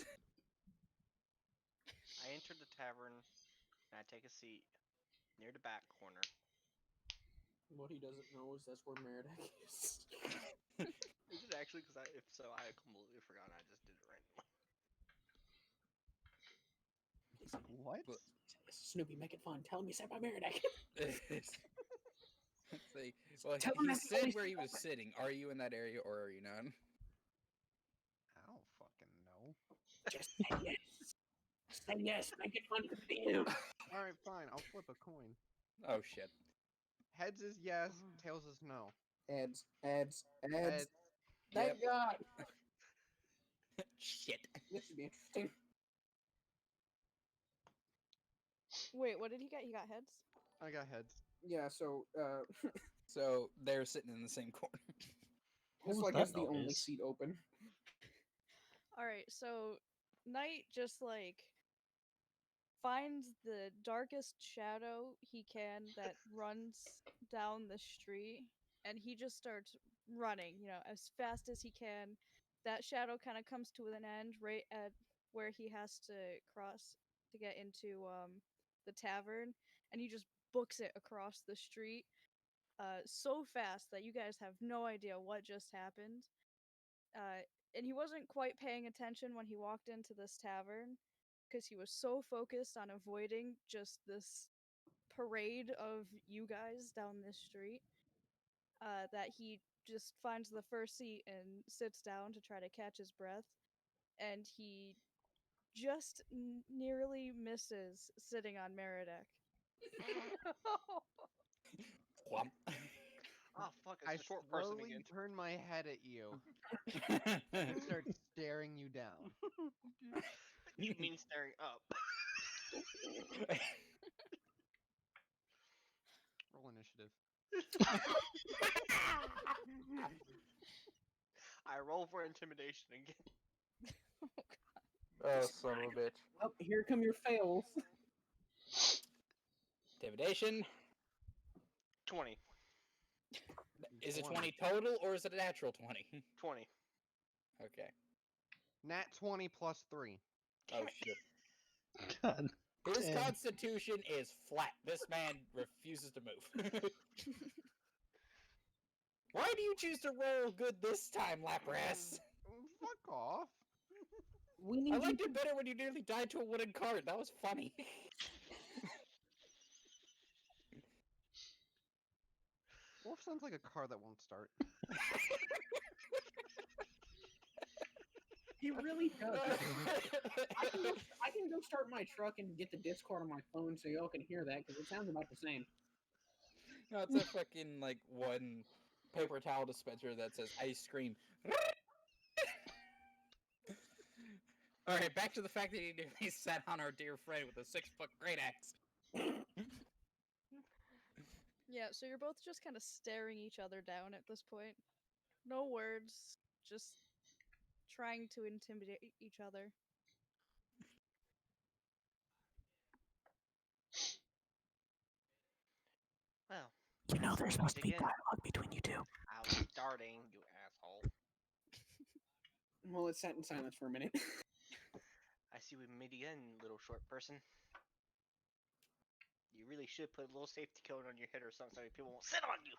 I enter the tavern and I take a seat near the back corner. What he doesn't know is that's where Meredith is. Is it actually? Because if so, I completely forgot. I just did it randomly. What? But- Snoopy, make it fun. Tell him you said by Meredith. thing. Well, Tell him he that's the said only where he seat was sitting. Are you in that area or are you not? I don't fucking know. Just say yes. Say yes. Make it fun for the DM. All right, fine. I'll flip a coin. Oh shit. Heads is yes. Tails is no. Heads. Heads. Thank God. Shit. This should be interesting. Wait, what did he get? He got heads? I got heads. Yeah, so So they're sitting in the same corner. this was like that is the only noise? seat open. Alright, so Knight just like finds the darkest shadow he can that runs down the street, and he just starts running, as fast as he can. That shadow kind of comes to an end right at where he has to cross to get into the tavern, and he just books it across the street so fast that you guys have no idea what just happened. And he wasn't quite paying attention when he walked into this tavern because he was so focused on avoiding just this parade of you guys down this street that he just finds the first seat and sits down to try to catch his breath. And he just nearly misses sitting on Meredek. Whomp. Oh fuck! I It's the short person slowly again. turn my head at you and start staring you down. You mean staring up? Roll initiative. I roll for intimidation again. Oh, son of a bitch. Well, here come your fails. Intimidation. 20. Is it 20 total or is it a natural 20? 20. Okay. Nat 20 plus 3. Oh shit. God. His Damn. constitution is flat. This man refuses to move. Why do you choose to roll good this time, Lapras? Fuck off. We need I you liked to it better when you nearly died to a wooden cart. That was funny. Wolf sounds like a car that won't start. He really does. I can go start my truck and get the Discord on my phone so y'all can hear that because it sounds about the same. No, it's a fucking like one paper towel dispenser that says ice cream. Alright, back to the fact that he sat on our dear friend with a 6-foot great axe. Yeah, so you're both just kind of staring each other down at this point. No words, just trying to intimidate each other. Well, You know I there's see we supposed meet to be again. dialogue between you two. I was starting, you asshole. Well, it sat in silence for a minute. I see we meet again, little short person. You really should put a little safety cone on your head or something so people won't sit on you.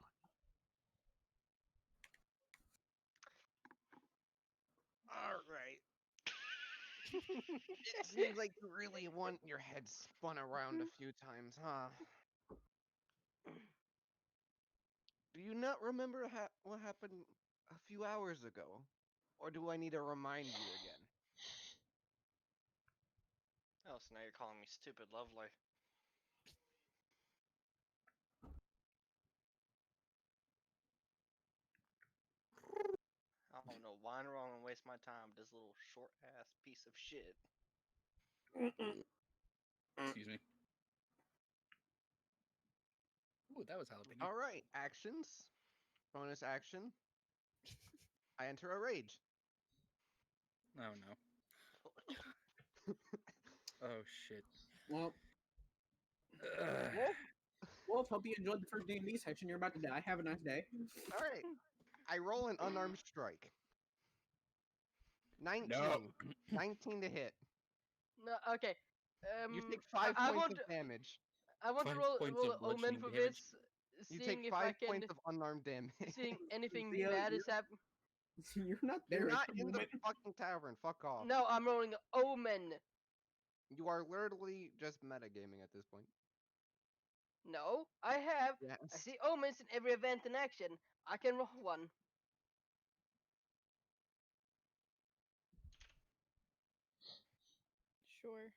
Alright. It seems like you really want your head spun around a few times, huh? Do you not remember what happened a few hours ago? Or do I need to remind you again? Oh, so now you're calling me stupid, lovely. I don't know why in the wrong and waste my time with this little short ass piece of shit. Excuse me. Ooh, that was jalapeno. Alright, actions. Bonus action. I enter a rage. Oh no. Oh shit. Well, Ugh. Wolf, hope you enjoyed the first D&D section. You're about to die. Have a nice day. Alright. I roll an unarmed strike. 19. No. 19 to hit. No, okay. You take 5 I points want of damage. I want to 5 roll, points roll of an omen bludgeoning for damage. this, You seeing take if 5 I can points of unarmed damage. seeing anything Leo, bad is happening. You're not there. You're at not the in the moment. fucking tavern. Fuck off. No, I'm rolling omen. You are literally just metagaming at this point. No, I have. I Yes. see omens in every event in action. I can roll one. Sure.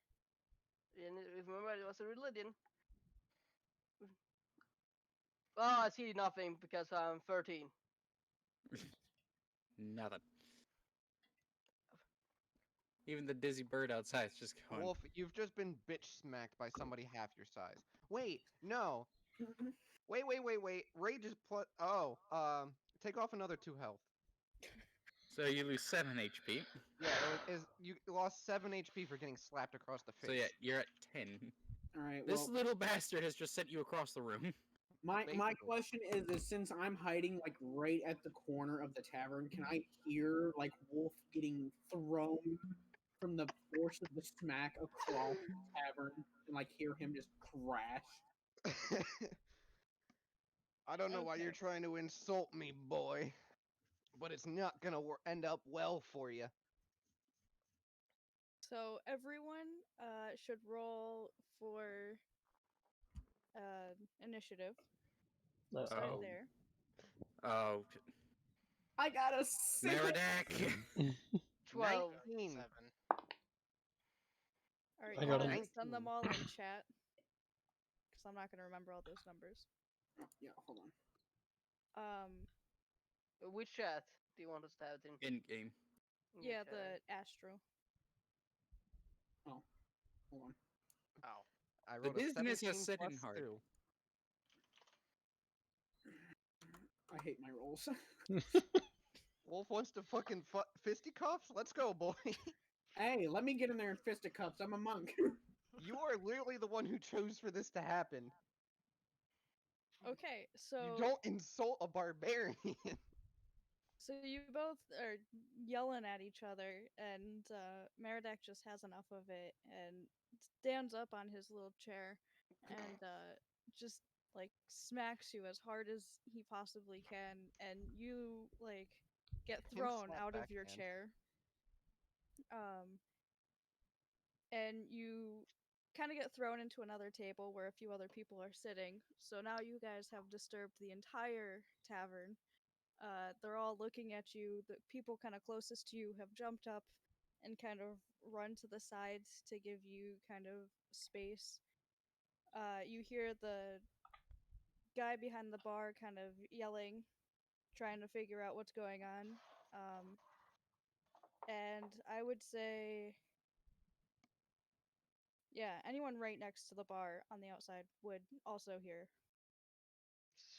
And remember, it was a religion. Oh, I see nothing because I'm 13. Nothing. Even the dizzy bird outside is just going. Wolf, you've just been bitch smacked by somebody half your size. Wait, no. Wait. Ray just take off another 2 health. So you lose 7 HP. Yeah, you lost 7 HP for getting slapped across the face. So yeah, you're at 10. All right. This Well, little bastard has just sent you across the room. my Basically. question is since I'm hiding like right at the corner of the tavern, can I hear like Wolf getting thrown from the force of the smack across the tavern and like hear him just crash? I don't know why you're Okay. trying to insult me, boy, but it's not gonna end up well for you. So everyone should roll for initiative. We'll start Oh. there. Oh, I got a 6. Meridak. 12. 19. 7. All right, I you got gotta a- send them all in chat because I'm not gonna remember all those numbers. Oh, yeah, hold on. Which chat do you want us to have it in? In game. In your Yeah, chat? the Astro. Oh, hold on. Oh. I The rolled a business 17 has set in plus hard. 2. I hate my rolls. Wolf wants to fucking fisticuffs? Let's go, boy. Hey, let me get in there in fisticuffs. I'm a monk. You are literally the one who chose for this to happen. Okay, You so don't insult a barbarian. so you both are yelling at each other, and Meridak just has enough of it and stands up on his little chair and just like smacks you as hard as he possibly can, and you like get Pin thrown slap out of your backhand. chair. And you kind of get thrown into another table where a few other people are sitting. So now you guys have disturbed the entire tavern. They're all looking at you. The people kind of closest to you have jumped up and kind of run to the sides to give you kind of space. You hear the guy behind the bar kind of yelling, trying to figure out what's going on. And I would say, yeah, anyone right next to the bar on the outside would also hear.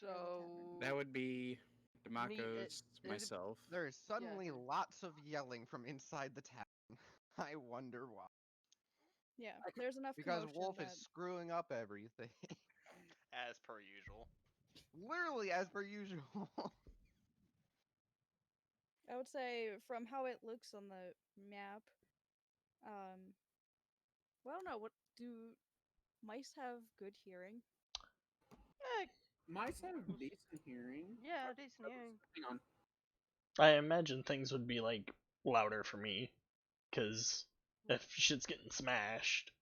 So. That would be Me- Demakos, is it- myself. There is suddenly Yeah. lots of yelling from inside the tavern. I wonder why. Yeah, there's enough Because commotion Wolf that is screwing up everything. As per usual. Literally as per usual. I would say from how it looks on the map. Well, I don't know. What do mice have good hearing? Eh, Mice have decent hearing. yeah, decent hearing. Hang on. I imagine things would be like louder for me, because if shit's getting smashed,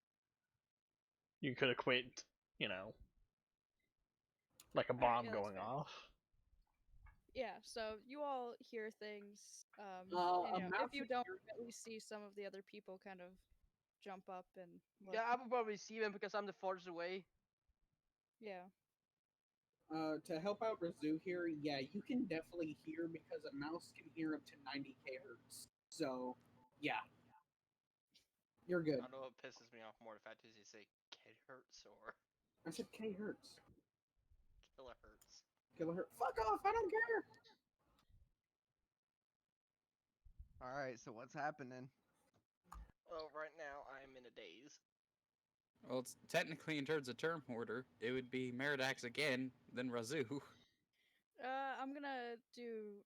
you could equate, like a Alright, bomb yeah, that's going fair. off. Yeah, so you all hear things. A And, if mouse you is don't, hearing- at least see some of the other people kind of jump up and look. Yeah, I would probably see them because I'm the farthest away. Yeah. To help out Razoo here, yeah, you can definitely hear because a mouse can hear up to 90 kHz. So, yeah, you're I good. don't know what pisses me off more, the fact is you say kilohertz or I said kHz. kilohertz. Kilohertz. Fuck off! I don't care. Alright, so what's happening? Well, right now I'm in a daze. Well, it's technically in terms of term order, it would be Meridax again, then Razoo. I'm gonna do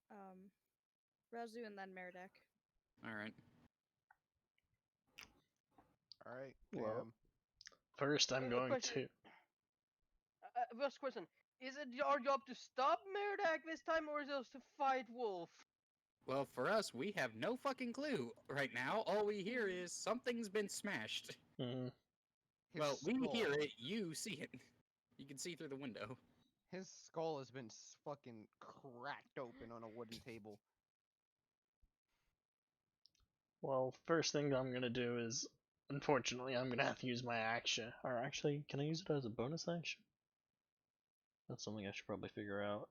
Razu and then Meridak. Alright. Alright, Well, first I'm going question. to. First question: is it your job to stop Meridak this time, or is it to fight Wolf? Well, for us, we have no fucking clue right now. All we hear is something's been smashed. Mm, Well, we hear it, you see it. You can see through the window. His skull has been fucking cracked open on a wooden table. Well, first thing I'm gonna do is, unfortunately, I'm gonna have to use my action. Or actually, can I use it as a bonus action? That's something I should probably figure out.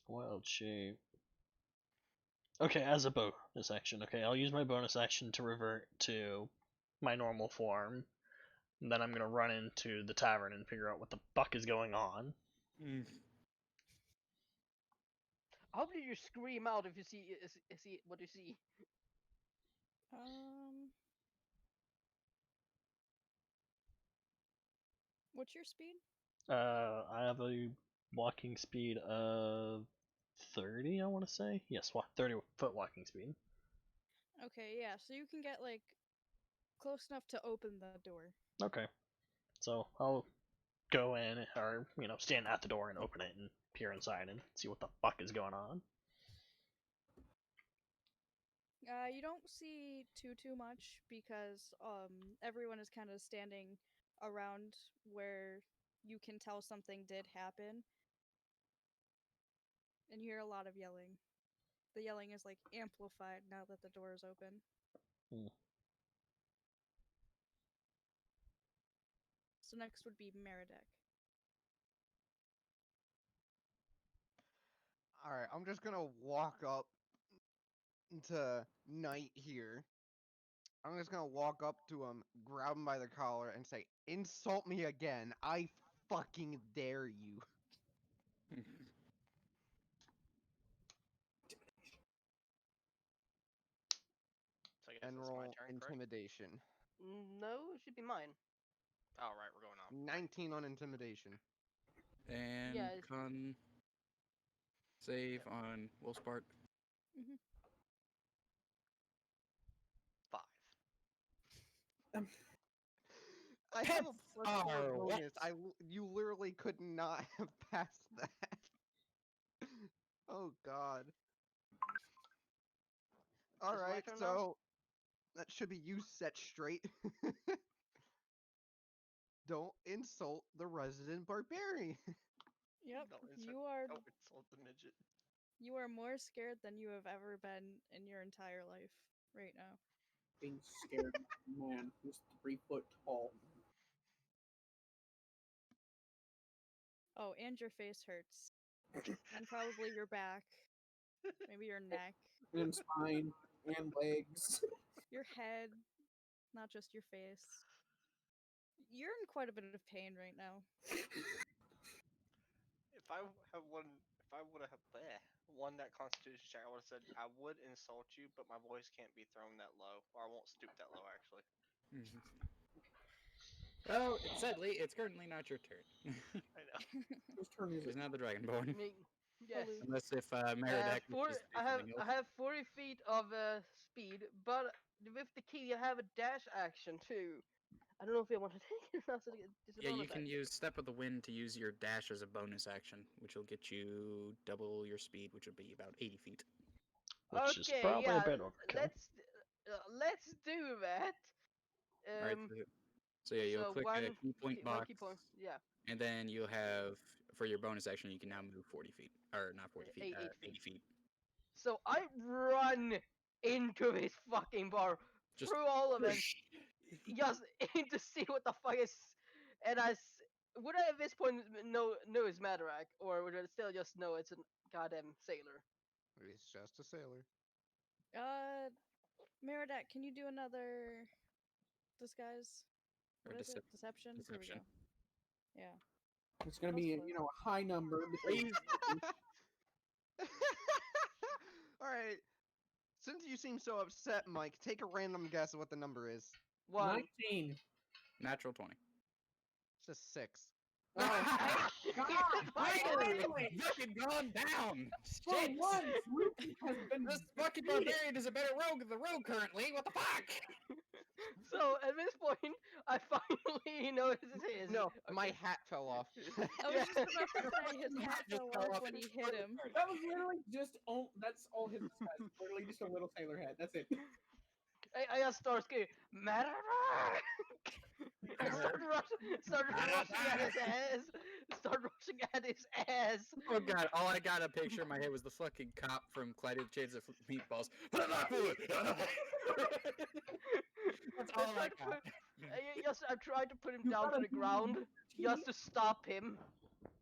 Wild shape. Okay, as a bonus action. Okay, I'll use my bonus action to revert to my normal form. And then I'm gonna run into the tavern and figure out what the fuck is going on. How did you scream out if you see what you see? What's your speed? I have a walking speed of 30, I want to say. Yes, 30-foot walking speed. Okay, yeah, so you can get like close enough to open the door. Okay. So I'll go in, or, stand at the door and open it and peer inside and see what the fuck is going on. You don't see too much because everyone is kind of standing around where you can tell something did happen. And you hear a lot of yelling. The yelling is like amplified now that the door is open. So next would be Meredek. Alright, I'm just gonna walk up to Knight here. I'm just gonna walk up to him, grab him by the collar, and say, "Insult me again. I fucking dare you." So I guess And it's my roll turn, correct? intimidation. No, it should be mine. Oh, right, we're going on. 19 on intimidation. And Yeah, con save on Wolfspark. Mm-hmm. 5. I have a Pets +4 are bonus. wet. You literally could not have passed that. Oh god. my Alright, turn now? so that should be you set straight. Don't insult the resident barbarian. Yep, Don't insult the midget. You are more scared than you have ever been in your entire life right now. Being scared of a man who's 3 foot tall. Oh, and your face hurts. And probably your back. Maybe your neck. And spine and legs. Your head. Not just your face. You're in quite a bit of pain right now. If I would have won that Constitution check, I would have said I would insult you, but my voice can't be thrown that low, or I won't stoop that low. Actually. Well, sadly, it's currently not your turn. I know. Whose turn is It is it? now the Dragonborn. Yes. Unless if Meredek wishes to do something I else. have 40 feet of speed, but with the key I have a dash action too. I don't know if I want to take it. That's a Yeah, you bonus can action. use Step of the Wind to use your dash as a bonus action, which will get you double your speed, which would be about 80 feet. Which is Okay, probably yeah. a bit overkill. Let's do that. Alright, so yeah, you'll So click a key point one box, key point. Yeah. and then you'll have, for your bonus action, you can now move 40 feet. Or not 40 feet, 8 80 feet. feet. So I run into this fucking bar, Just through all of them, just in to see what the fuck is. And would I at this point know it's Madarak, or would I still just know it's a goddamn sailor? He's just a sailor. Meredek, can you do another disguise? Or What is it? Deception? There we deception. go. Yeah. It's gonna That was be, close. a high number. Please. Alright. Since you seem so upset, Mike, take a random guess of what the number is. 1. 19. Natural 20. It's a 6. Oh, Finally! Fucking gone down! for Shit! once, Rookie has been This fucking barbarian is a better rogue than the rogue currently. What the fuck? So at this point, I finally know it's his. No, my hat fell off. I was just about to say his hat Just fell fell off off when his he hit him. That was literally just all. That's all his disguise. Literally just a little sailor hat. That's it. I just start screaming, Mararak! Start rushing at his ass. Start rushing at his ass. Oh god, all I got a picture in my head was the fucking cop from Clyde Shades of Meatballs. That's all I got. I tried to put him down to the ground just to stop him.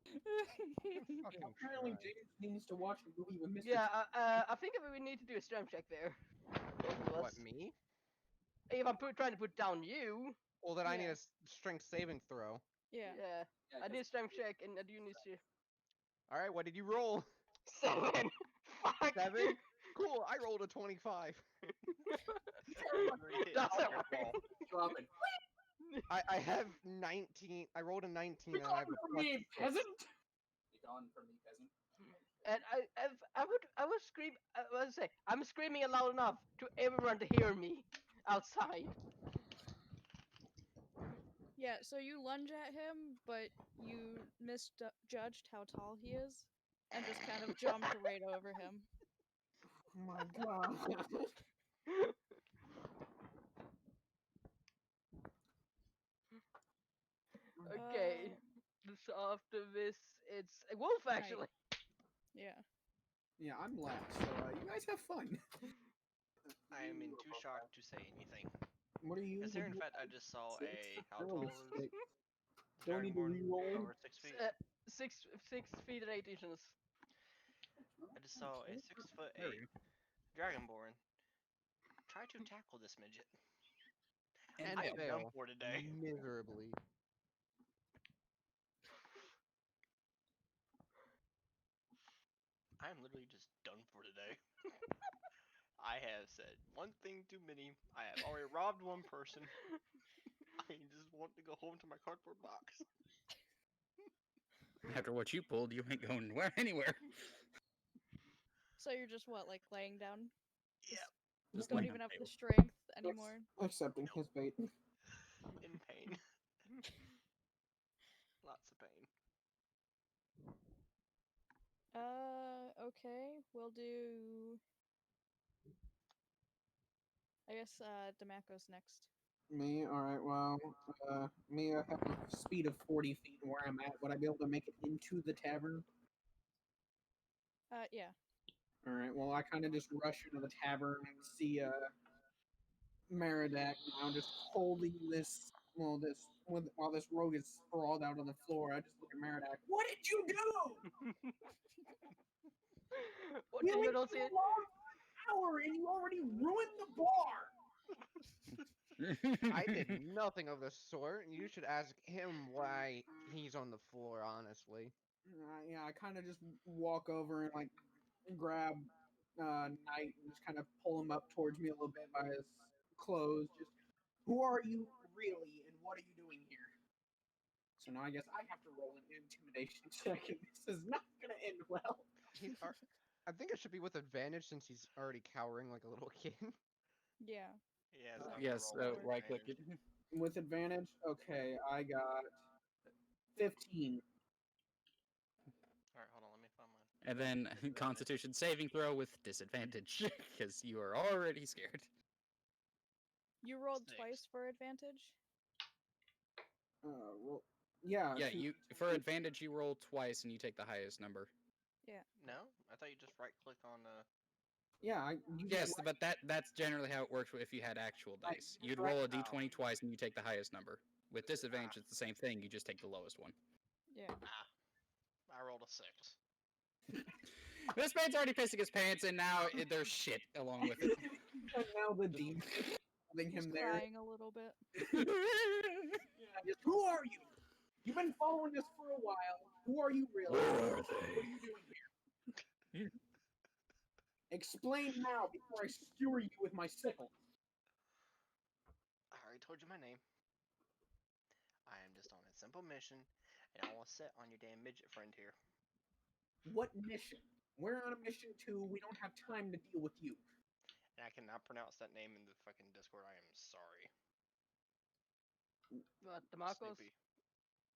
Fucking Apparently, try. James needs to watch a movie with Mr. Yeah, I think we need to do a strength check there. Both of us. What, me? If I'm trying to put down you, Well, then I need Yeah. a strength saving throw. Yeah. yeah, I need a strength check, and you need to. All right, what did you roll? 7. Fuck. 7? Cool. I rolled a 25. Doesn't work. Dropping. I have 19. I rolled a 19 and I have a For plus me, 6. peasant. Be gone from me, peasant. And I would scream. I would say I'm screaming loud enough to everyone to hear me outside. Yeah, so you lunge at him, but you misjudged how tall he is and just kind of jumped right over him. Oh my god. Okay. So after this, it's a wolf Night. actually. Yeah. Yeah, I'm last, so you guys have fun. I am in too shock to say anything. What are you? Is there, in fact, I just saw a. How tall is Don't need to Dragonborn? reroll. Over 6 feet? 6 feet and 8 inches. I just saw a 6'8" Dragonborn try to tackle this midget. And I am done fail for today. miserably. I am literally just done for today. I have said one thing too many. I have already robbed one person. I just want to go home to my cardboard box. After what you pulled, you ain't going anywhere. So you're just what, like laying down? Yeah, You Just don't laying even on have the the table. strength anymore. Accepting his fate. in pain. Lots of pain. Okay. We'll do. I guess, Damaco's next. Me? Alright, well, me, I have a speed of 40 feet where I'm at. Would I be able to make it into the tavern? Yeah. Alright, well, I kind of just rush into the tavern and see, Meridak now just holding this, while this rogue is sprawled out on the floor. I just look at Meridak. What did you do? What We did only you not been see? alone for an hour and you already ruined the bar! I did nothing of the sort. You should ask him why he's on the floor, honestly. Yeah, I kind of just walk over and like grab Knight and just kind of pull him up towards me a little bit by his clothes. Just, who are you really, and what are you doing here? So now I guess I have to roll an intimidation check, and this is not gonna end well. I think it should be with advantage since he's already cowering like a little kid. Yeah. Yeah, so I'm gonna Yes, roll with right click it. advantage. With advantage, okay, I got 15. Alright, hold on, let me find mine. And then Constitution saving throw with disadvantage because you are already scared. You rolled 6. twice for advantage? Roll. Yeah. Yeah, two- you for advantage you roll twice and you take the highest number. No? I thought you just right click on Yeah. Yes, but that's generally how it works if you had actual dice. You'd roll a d20 twice and you take the highest number. With disadvantage, it's the same thing. You just take the lowest one. Yeah. I rolled a 6. This man's already pissing his pants, and now there's shit along with it. And now the demon holding He's him there. crying a little bit. Yeah, just, who are you? You've been following us for a while. Who are you really? What are you doing here? Explain now before I skewer you with my sickle. I already told you my name. I am just on a simple mission, and I will sit on your damn midget friend here. What mission? We're on a mission too. We don't have time to deal with you. And I cannot pronounce that name in the fucking Discord. I am sorry. What, the Marcos? Snoopy.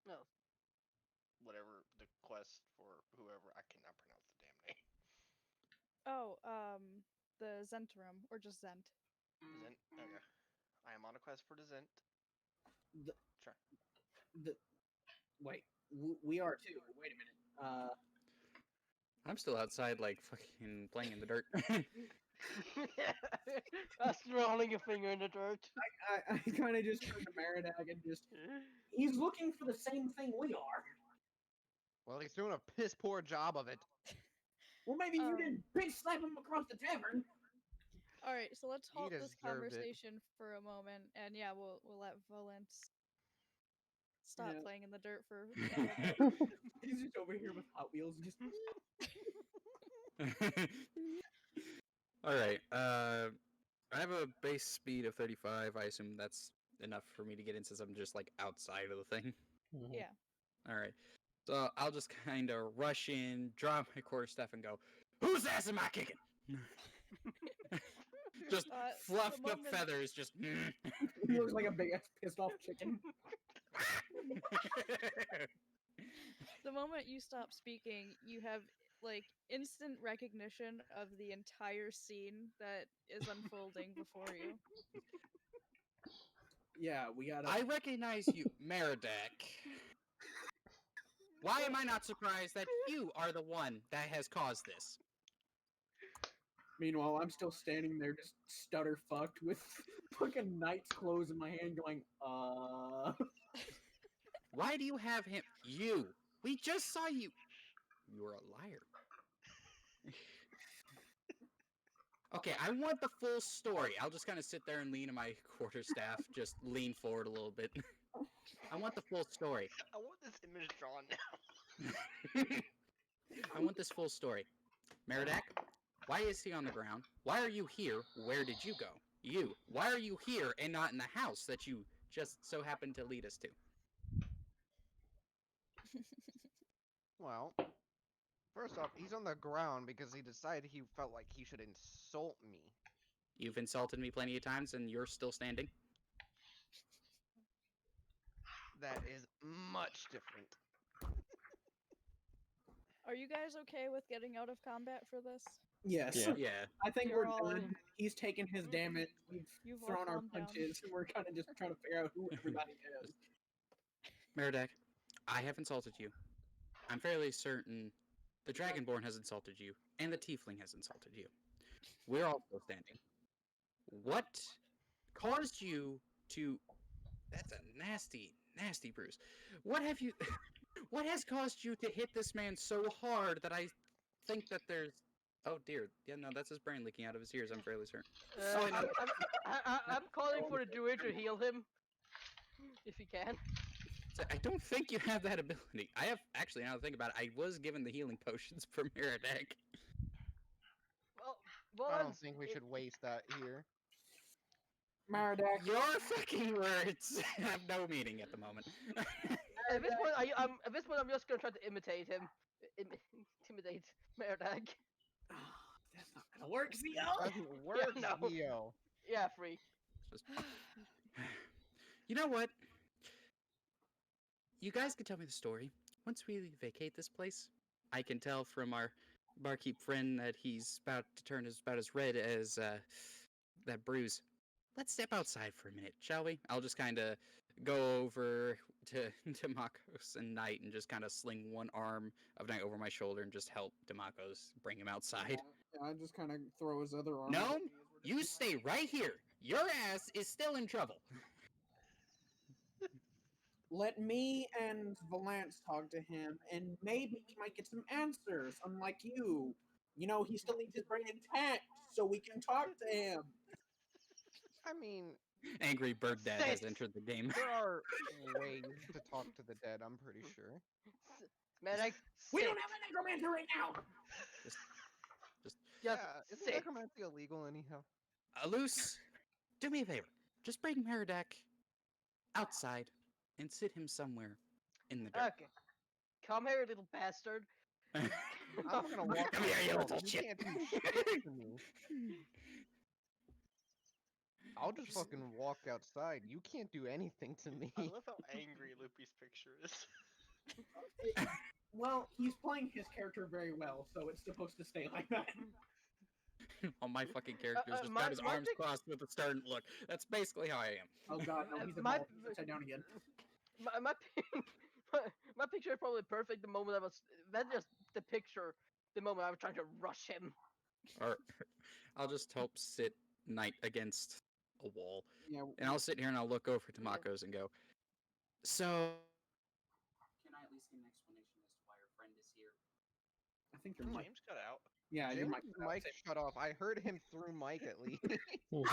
No. Whatever the quest for whoever, I cannot pronounce the damn name. Oh, the Zentrum, or just Zent. Dissent. Okay. I am on a quest for Dissent. The, Sure. wait, we are too. Wait a minute. I'm still outside, like fucking playing in the dirt. Us rolling a finger in the dirt. I kind of just turn to Meridak and just. He's looking for the same thing we are. Well, he's doing a piss poor job of it. Well, maybe you didn't bitch slap him across the tavern. All right, so let's He halt this deserved it. conversation for a moment, and yeah, we'll let Valence stop Yeah. playing in the dirt for a little bit. He's just over here with Hot Wheels, just. All right. I have a base speed of 35. I assume that's enough for me to get in since I'm just like outside of the thing. Yeah. All right. So I'll just kind of rush in, drop my quarterstaff, and go, "Whose ass am I kicking?" Just fluffed up moment- feathers, just. He looks like a big ass pissed off chicken. The moment you stop speaking, you have like instant recognition of the entire scene that is unfolding before you. Yeah, we gotta. I recognize you, Meridak. Why am I not surprised that you are the one that has caused this? Meanwhile, I'm still standing there, just stutter fucked with fucking knight's clothes in my hand, going, Why do you have him? You. We just saw you. You're a liar. Okay, I want the full story. I'll just kind of sit there and lean on my quarterstaff, just lean forward a little bit. I want the full story. I want this image drawn now. I want this full story. Meridak, why is he on the ground? Why are you here? Where did you go? You. Why are you here and not in the house that you just so happened to lead us to? Well, first off, he's on the ground because he decided he felt like he should insult me. You've insulted me plenty of times and you're still standing? That is much different. Are you guys okay with getting out of combat for this? yes. Yeah. Yeah. I think You're we're all done. in. He's taken his damage. We've You've all thrown our calmed down. punches. And we're kind of just trying to figure out who everybody is. Meridak, I have insulted you. I'm fairly certain the Dragonborn has insulted you, and the Tiefling has insulted you. We're all still standing. What caused you to... That's a nasty, nasty bruise. What have you... What has caused you to hit this man so hard that I think that there's... Oh dear, yeah, no, that's his brain leaking out of his ears, I'm fairly certain. Oh, no. I'm calling for the druid to heal him, if he can. So I don't think you have that ability. I have, actually, now that I think about it, I was given the healing potions for Meridak. Well, I don't think we should waste that here. Meridak. Your fucking words have no meaning at the moment. At this point, I'm just gonna try to imitate him. Intimidate Meridag. That's not gonna work, Zio. Doesn't work, no. Zio. Yeah, free. Just... You know what? You guys can tell me the story. Once we vacate this place, I can tell from our barkeep friend that he's about to turn about as red as that bruise. Let's step outside for a minute, shall we? I'll just kind of go over to Makos and Knight and just kind of sling one arm of Knight over my shoulder and just help Demakos bring him outside. Yeah, I just kind of throw his other arm. No, at me as we're you just- stay right here. Your ass is still in trouble. Let me and Valance talk to him, and maybe we might get some answers. Unlike you, you know, he still needs his brain intact, so we can talk to him. I mean, Angry Bird Dad has entered the game. there are ways to talk to the dead, I'm pretty sure. Meridag. We don't have a necromancer right now. Just Yeah, isn't sit. necromancy illegal anyhow? Alus, do me a favor. Just bring Meridak outside and sit him somewhere in the dirt. Okay. Come here, little bastard. I'm not gonna walk Come here, you myself. little You shit. can't do shit to me. I'll just fucking walk outside. You can't do anything to me. I love how angry Loopy's picture is. Well, he's playing his character very well, so it's supposed to stay like that. Oh, my fucking character's just my got his my arms pic- crossed with a stern look. That's basically how I am. Oh god, no, he's my, evolved. He's upside down again. my my picture is probably perfect. The moment I was that's just the picture. The moment I was trying to rush him. Or I'll just help sit Knight against a wall. Yeah. And I'll sit here and I'll look over to Makos and go, so. Can I at least get an explanation as to why your friend is here? I think your mic. James cut out. Yeah, your mic. James' mic shut off. I heard him through Mike at least. Mhm.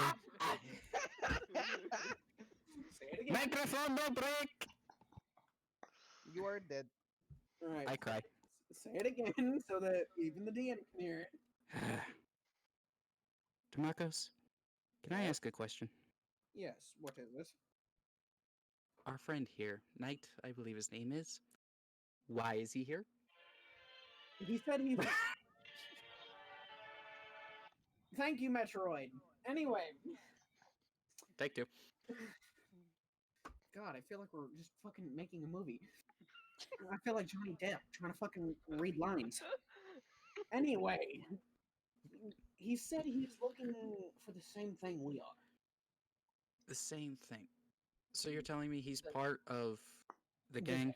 Say it again. Microphone no break! You are dead. All right. I cry. Say it again so that even the DM can hear it. Demarcos, can I Yeah. ask a question? Yes. What is this? Our friend here, Knight, I believe his name is. Why is he here? He said he. Thank you, Metroid. Anyway, Take two. God, I feel like we're just fucking making a movie. I feel like Johnny Depp trying to fucking read lines. Anyway, he said he's looking for the same thing we are. The same thing. So you're telling me he's part of the gang?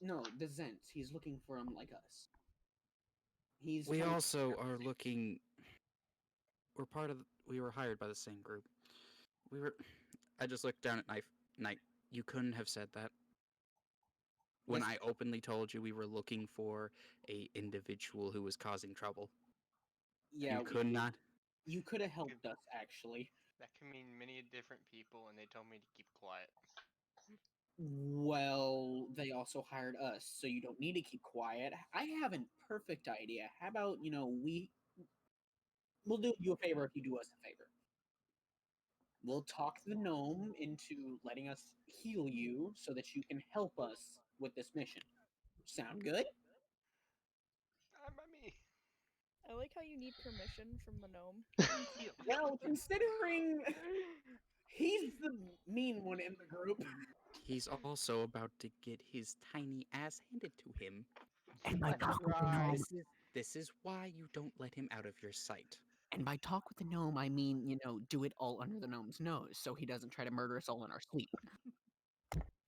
No, the Zents. He's looking for them like us. He's. We trying to- also are looking. We're part of. We were hired by the same group. We were. I just looked down at Knight. You couldn't have said that. When Yes. I openly told you we were looking for a individual who was causing trouble. Yeah, You could not. you could have helped us actually. That can mean many different people, and they told me to keep quiet. Well, they also hired us, so you don't need to keep quiet. I have a perfect idea. How about, we'll do you a favor if you do us a favor. We'll talk the gnome into letting us heal you so that you can help us with this mission. Sound good? I mean, I like how you need permission from the gnome. Well, considering he's the mean one in the group. He's also about to get his tiny ass handed to him. And by talk with the Right. gnome, This is why you don't let him out of your sight. and by talk with the gnome, I mean, do it all under the gnome's nose, so he doesn't try to murder us all in our sleep.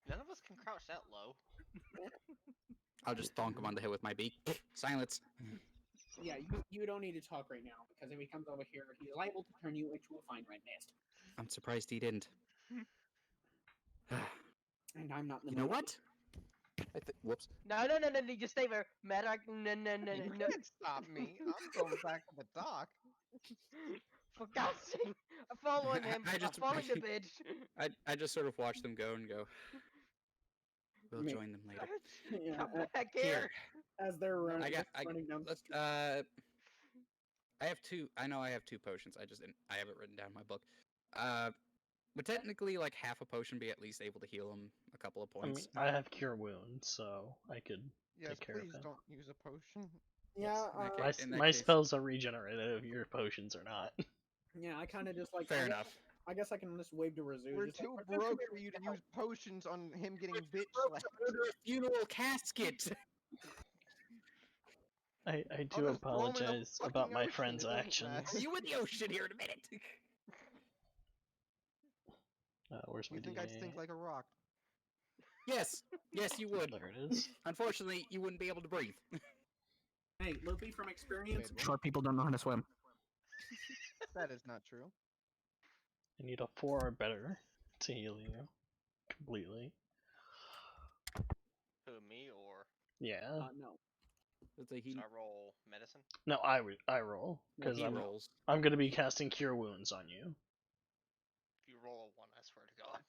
none of us can crouch that low. I'll just thonk him on the head with my beak. Silence. Yeah, you don't need to talk right now because if he comes over here, he's liable to turn you into a fine red mist. I'm surprised he didn't. And I'm not in the You know mood. what? Whoops. No, just stay there. Maddox, no. You can't stop me. I'm going back to the dock. For God's sake, I'm following him. I I'm just- following the bitch. I just sort of watch them go and go. We'll Me- join them later. Yeah, Come back Here. here. as they're running, I running down the let's street. I have two. I know I have two potions. I just didn't. I have it written down in my book. Would technically like half a potion be at least able to heal him a couple of I mean, points? I have cure wounds, so I could Yes, take care of please him. don't use a potion. Yeah, in that My, in that my case- spells are regenerative. Your potions are not. yeah. I kind of just like. Fair I guess- enough. I guess I can just wave to Razoo. We're just like, too "Razoo, come broke here, for you to help." use potions on him getting bitch Broke slapped. to order a Funeral casket. I I'll do just throw him in the apologize fucking about my ocean, friend's it won't actions. matter. You in the ocean here in a minute. Where's my You think I'd stink D8? like a rock? Yes, yes, you would. There it is. Unfortunately, you wouldn't be able to breathe. Hey, Loopy, from experience. Wait, what? Short people don't know how to swim. That is not true. I need a 4 or better to heal you completely. Who, me or Yeah. No. It's like so I roll medicine? No, I roll because he I'm rolls. I'm gonna be casting cure wounds on you. If you roll a 1, I swear to God.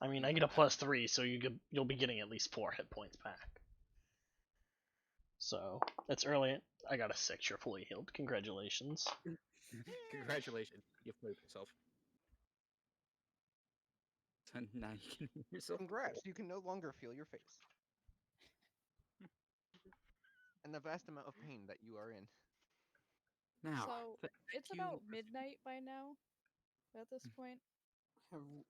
I mean, I get a +3, so you'll be getting at least 4 hit points back. So it's early. I got a 6. You're fully healed. Congratulations. Congratulations, you've proved yourself. So now you can move yourself. Congrats, you can no longer feel your face. And the vast amount of pain that you are in. Now, So it's you- about midnight by now. At this point,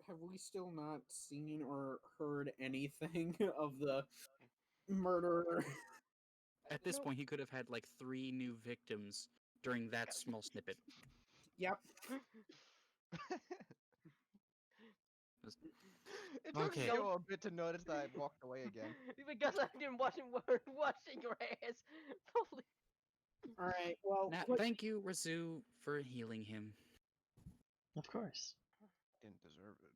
Have we still not seen or heard anything of the murderer? At this Nope. point, he could have had like 3 new victims during that small snippet. Yep. It took Okay. Joe a bit to notice that I walked away again. Because I didn't washing your ass. Holy. All right. Well, Now, quick. thank you, Razu, for healing him. Of course. Didn't deserve it.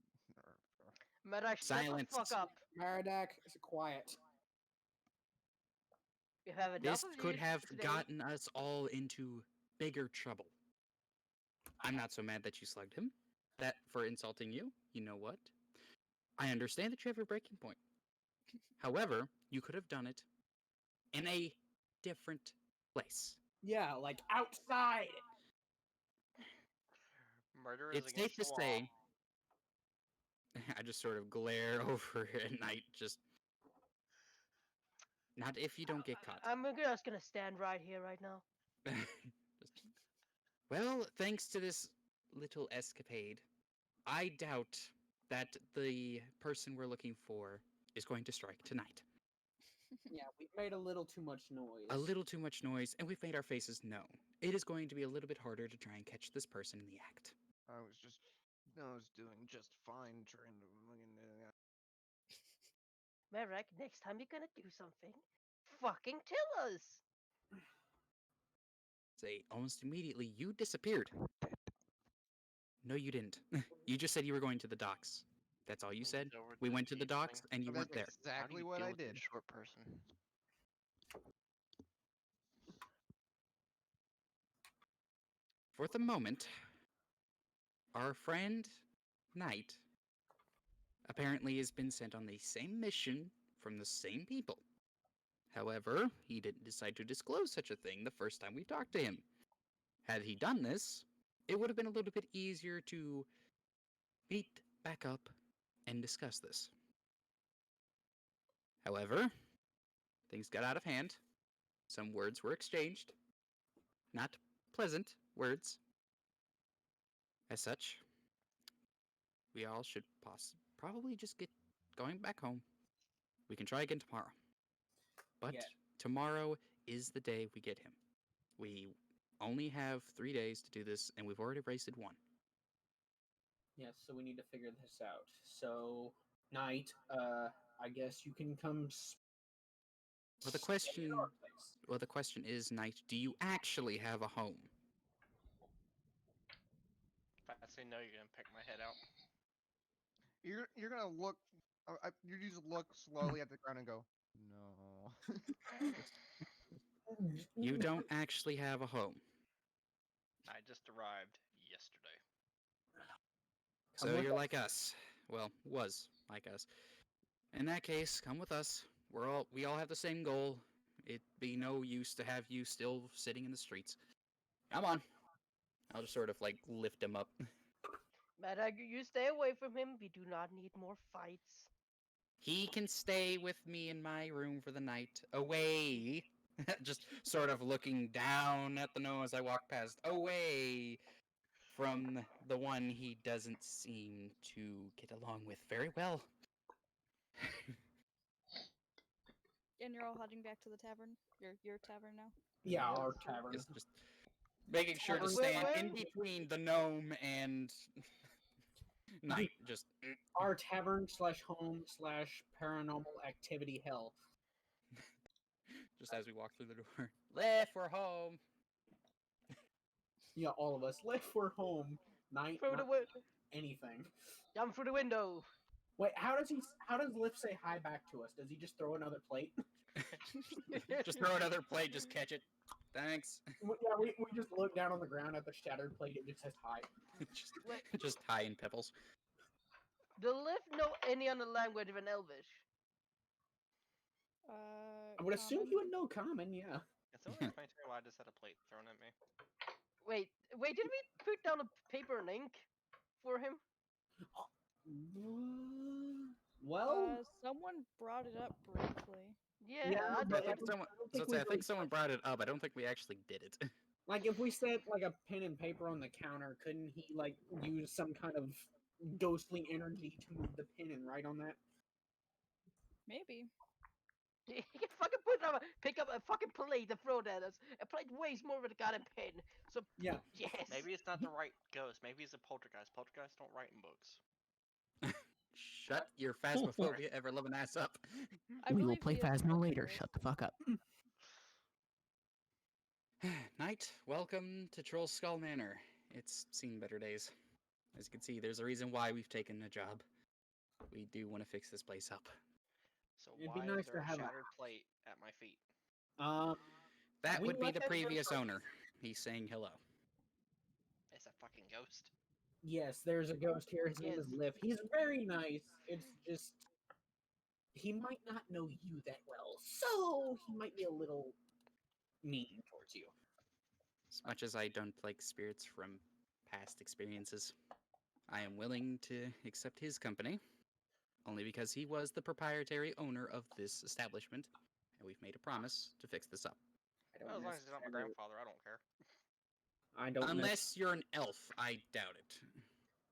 Medak, shut the Silence. fuck up. Maradak, is quiet. We have enough This of could you have today. gotten us all into bigger trouble. I'm not so mad that you slugged him. That for insulting you. You know what? I understand that you have your breaking point. However, you could have done it in a different place. Yeah, like outside. Murder is It's safe against to the law. say. I just sort of glare over at night, just. Not if you don't get caught. I'm just gonna stand right here right now. Well, thanks to this little escapade, I doubt that the person we're looking for is going to strike tonight. Yeah, we've made a little too much noise. A little too much noise, and we've made our faces known. It is going to be a little bit harder to try and catch this person in the act. I was doing just fine trying to. Medak, next time you're gonna do something, fucking tell us. Say, almost immediately, you disappeared. No, you didn't. You just said you were going to the docks. That's all you Leans said. over We the went to the tiefling. docks, and you That's weren't there. How do exactly you what deal I with this did. short person? For the moment, our friend, Knight, apparently has been sent on the same mission from the same people. However, he didn't decide to disclose such a thing the first time we talked to him. Had he done this, it would have been a little bit easier to meet back up and discuss this. However, things got out of hand. Some words were exchanged. Not pleasant words. As such, we all should probably just get going back home. We can try again tomorrow. But Yeah. tomorrow is the day we get him. We only have 3 days to do this, and we've already wasted one. Yes, so we need to figure this out. So, Knight, I guess you can come. Well, the stay at question, our place. well, the question is, Knight, do you actually have a home? If I say no, you're gonna pick my head out. You're gonna look. You just look slowly at the ground and go, no. You don't actually have a home. I just arrived yesterday. Come So with you're us. like us. Well, was like us. In that case, come with us. We all have the same goal. It'd be no use to have you still sitting in the streets. Come on. I'll just sort of like lift him up. Medak, you stay away from him. We do not need more fights. He can stay with me in my room for the night. Away. Just sort of looking down at the gnome as I walk past. Away from the one he doesn't seem to get along with very well. And you're all heading back to the tavern? Your tavern now? Yeah, Yes. our tavern. It's just making sure to Tavern. stand Where- in between the gnome and Knight. Just Our tavern / home / paranormal activity hell. just as we walk through the door. Left for home. Yeah, all of us. Left for home. Night, Through the not wi- anything. jump through the window. Wait, how does Lift say hi back to us? Does he just throw another plate? Just throw another plate. Just catch it. Thanks. Yeah, we just look down on the ground at the shattered plate. It just says hi. just, Wait. just high in pebbles. Do Lift know any other language than Elvish? I would assume Common. he would know common. Yeah. Can someone explain to me why I just had a plate thrown at me? Wait, did we put down a paper and ink for him? Well, Someone brought it up briefly. Yeah, Yeah, I but I did. think someone. don't So think I we think really someone brought it up. I don't think we actually did it. like if we set like a pen and paper on the counter, couldn't he like use some kind of ghostly energy to move the pen and write on that? Maybe. He can fucking pick up a fucking plate and throw it at us. A plate weighs more than a goddamn pen. So Yeah. yes. Maybe it's not the right ghost. Maybe it's a poltergeist. Poltergeists don't write in books. Shut your phasmophobia ever loving ass up. I We will believe play he is a Phasmo later. poltergeist. Shut the fuck up. Knight, welcome to Troll Skull Manor. It's seen better days. As you can see, there's a reason why we've taken the job. We do want to fix this place up. So It'd be why nice is there to a have a- shattered plate at my feet? That We would be let the that previous ghost- owner. He's saying hello. It's a fucking ghost. Yes, there's a ghost here. His name is Yes. Liv. He's very nice. It's just he might not know you that well, so he might be a little mean towards you. As much as I don't like spirits from past experiences, I am willing to accept his company, only because he was the proprietary owner of this establishment, and we've made a promise to fix this up. I don't Well, as long as he's not my necessarily- grandfather, I don't care. I don't Unless you're an elf, I doubt it.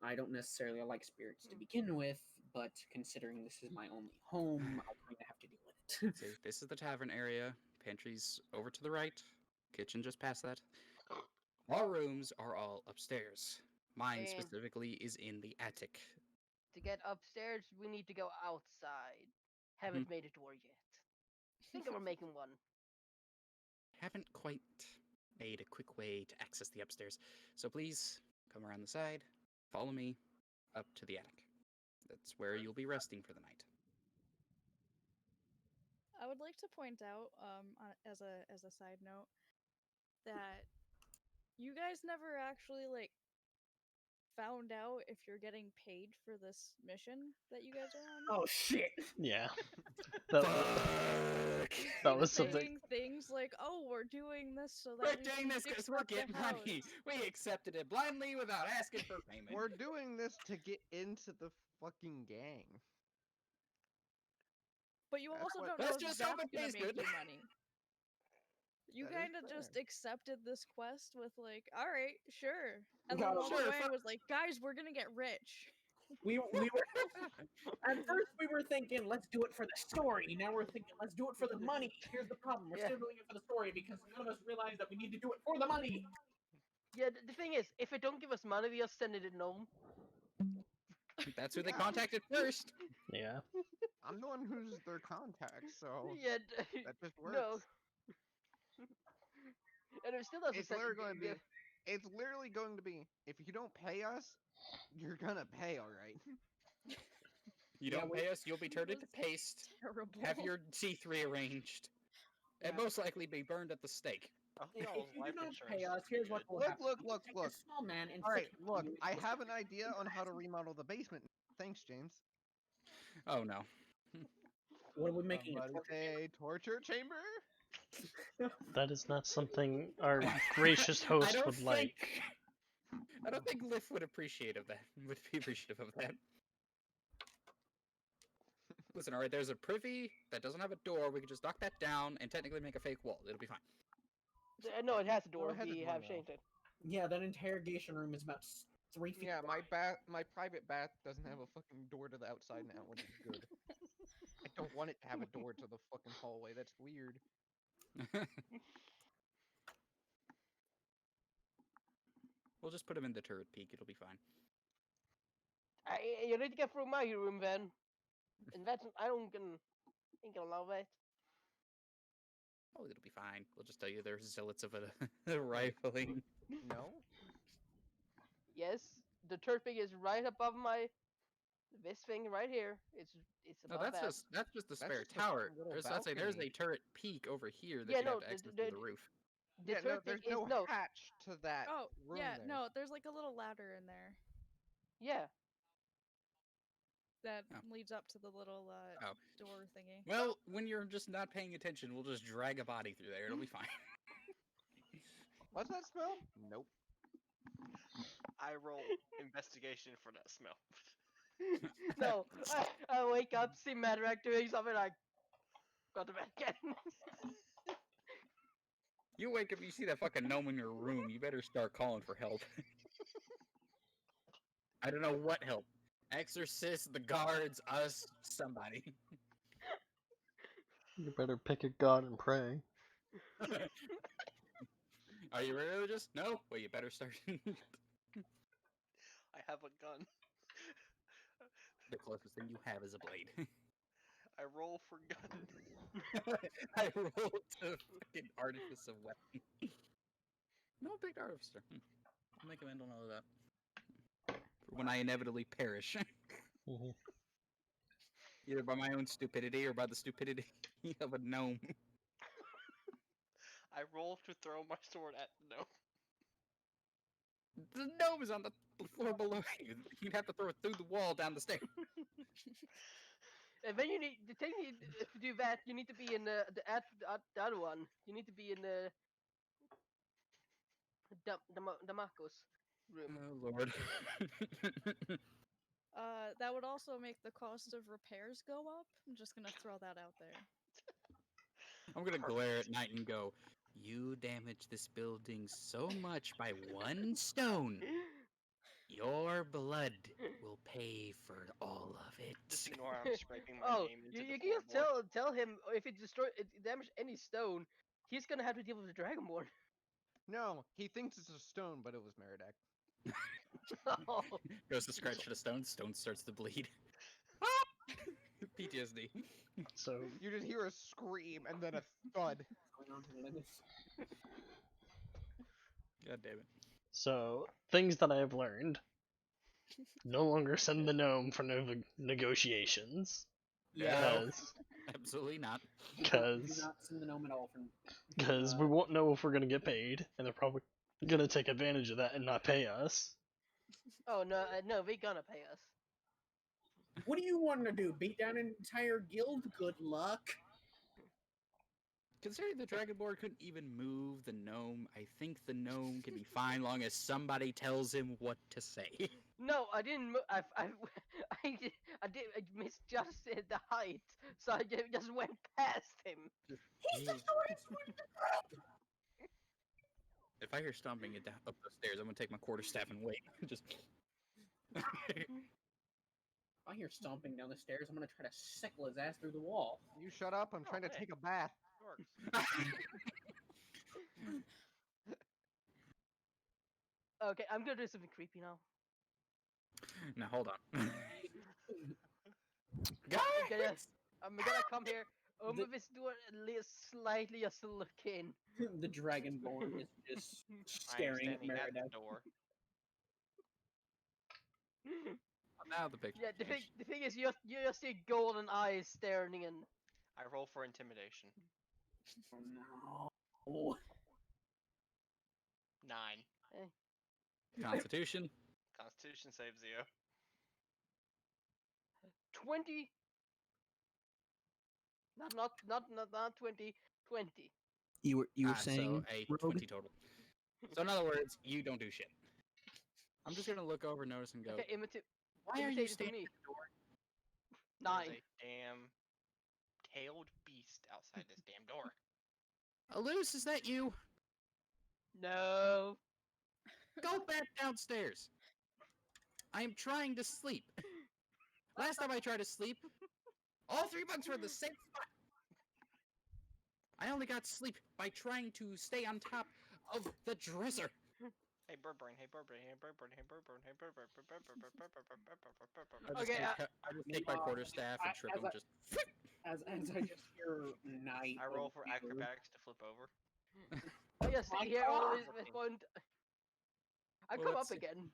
I don't necessarily like spirits to begin with, but considering this is my only home, I kind of have to deal with it. See, this is the tavern area. Pantry's over to the right. Kitchen just past that. Our rooms are all upstairs. Mine And- specifically is in the attic. To get upstairs, we need to go outside. Haven't made a door yet. Think of making one. Haven't quite made a quick way to access the upstairs. So please come around the side, follow me up to the attic. That's where you'll be resting for the night. I would like to point out, as a side note, that you guys never actually like found out if you're getting paid for this mission that you guys are on. Oh shit! Yeah. That, Fuck! that was Saying something. things like, "Oh, we're doing this so that We're we doing can this fix because we're up the getting money. house." We accepted it blindly without asking for payment. We're doing this to get into the fucking gang. But you That's also what- don't know Let's if just hope that's it gonna pays make good. you money. You That is kind of just fair. accepted this quest with like, "All right, sure," and Got then it. along Sure, the way fuck. was like, "Guys, we're gonna get rich." We were at first we were thinking let's do it for the story. Now we're thinking let's do it for the money. Here's the problem: we're Yeah. still doing it for the story because none of us realize that we need to do it for the money. Yeah, the thing is, if it don't give us money, we just send it to Gnome. That's who they Yeah. contacted first. Yeah. I'm the one who's their contact, so Yeah, that just works. no. And it still doesn't It's send literally going to be. It's literally going to be. If you don't pay us, you're gonna pay, all right. You Yeah, don't we- pay us, you'll be turned into was paste, Terrible. have your teeth rearranged, and Yeah. most likely be burned at the stake. I hope If y'all's you life do not insurance pay is us, pretty here's what good. will Look, happen. look, We will look, take look. this small man and All right, stick him look. to you I into a have an stick. idea on how to remodel the basement. Thanks, James. Oh no. What are we making? A Somebody torture say torture chamber. That is not something our gracious host would like. I don't think Liff would appreciate of that. Would be appreciative of that. Listen, all right. There's a privy that doesn't have a door. We could just knock that down and technically make a fake wall. It'll be fine. No, it has a No, door. it has a We door have now. changed it. Yeah, that interrogation room is about 3 feet. Yeah, my wide. my private bath doesn't have a fucking door to the outside now, which is good. I don't want it to have a door to the fucking hallway. That's weird. We'll just put him in the turret peak. It'll be fine. You need to get through my room then. And that's I don't ain't gonna allow that. Oh, it'll be fine. We'll just tell you there's zealots of a rifling. No. Yes, the turping is right above this thing right here. It's No, above that. that's just the That's spare just a tower. fucking little There's balcony. a turret peak over here that Yeah, you no, have to access through the roof. The Yeah, no, turping there's is no hatch to that Oh, room yeah, there. no, there's like a little ladder in there yeah. that Oh. leads up to the little Oh. door thingy. Well, when you're just not paying attention, we'll just drag a body through there. It'll be fine. What's that smell? Nope. I roll investigation for that smell. No, I wake up, see Madrak doing something like go to bed again. You wake up, you see that fucking gnome in your room. You better start calling for help. I don't know what help. Exorcist, the guards, us, somebody. You better pick a god and pray. Are you religious? No? Well, you better start. I have a gun. The closest thing you have is a blade. I roll for gun. I rolled to fucking artifice of weapon. No, I picked artificer. I'll make a mental note of that. For when I inevitably perish. Mhm. Either by my own stupidity or by the stupidity of a gnome. I roll to throw my sword at no. The gnome is on the floor below you. You'd have to throw it through the wall down the stairs. And then you need the thing. To do that, you need to be in the other one. You need to be in the Marcos room. Oh, Lord. That would also make the cost of repairs go up. I'm just gonna throw that out there. I'm gonna glare at night and go, you damaged this building so much by one stone. Your blood will pay for all of it. Just ignore I'm scraping my Oh, name you, into the you can just floorboard. tell him if it damage any stone, he's gonna have to deal with the Dragonborn. No, he thinks it's a stone, but it was Merodach. Oh. Goes to scratch at a stone, stone starts to bleed. PTSD. So You just hear a scream and then a thud. Going on to Linus. God damn it. So, things that I have learned. No longer send the gnome for negotiations. Yeah, Absolutely not. do Because not send the gnome at all. we won't know if we're going to get paid, and they're probably going to take advantage of that and not pay us. Oh no, no, they're gonna pay us. What do you want to do? Beat down an entire guild? Good luck. Considering the Dragonborn couldn't even move the gnome, I think the gnome can be fine long as somebody tells him what to say. No, I didn't. I misjudged the height, so I just went past him. If I hear stomping it down up the stairs, I'm gonna take my quarterstaff and wait. Just. If I hear stomping down the stairs, I'm gonna try to sickle his ass through the wall. You shut up, I'm trying to hey. take a bath. Works. Okay, I'm gonna do something creepy now. Now hold on. I'm gonna come here, open this door, and slightly just look in. The Dragonborn is just I am staring at standing at Meredith. the door. Now the picture. Yeah, the thing is, you just see golden eyes staring in. I roll for intimidation. Oh no. 9. Constitution. Constitution saves you. 20. Not 20. 20. You were so saying a rogue? 20 total. So in other words, you don't do shit. I'm just gonna look over, notice, and go. Okay, Why are you imitate it for standing me. at the door? 9. There's a damn tailed beast outside this damn door. Alus, is that you? No. Go back downstairs. I am trying to sleep. Last time I tried to sleep, all 3 bugs were in the same spot. I only got sleep by trying to stay on top of the dresser. Hey Birdburn, hey Birdburn, hey Birdburn, hey Birdburn, hey Birdburn, Okay, I just take my quarterstaff and trip him. Just. As I just hear night. I roll for over here. acrobatics to flip over. I just sit here all this point. I Well, come let's up see. again.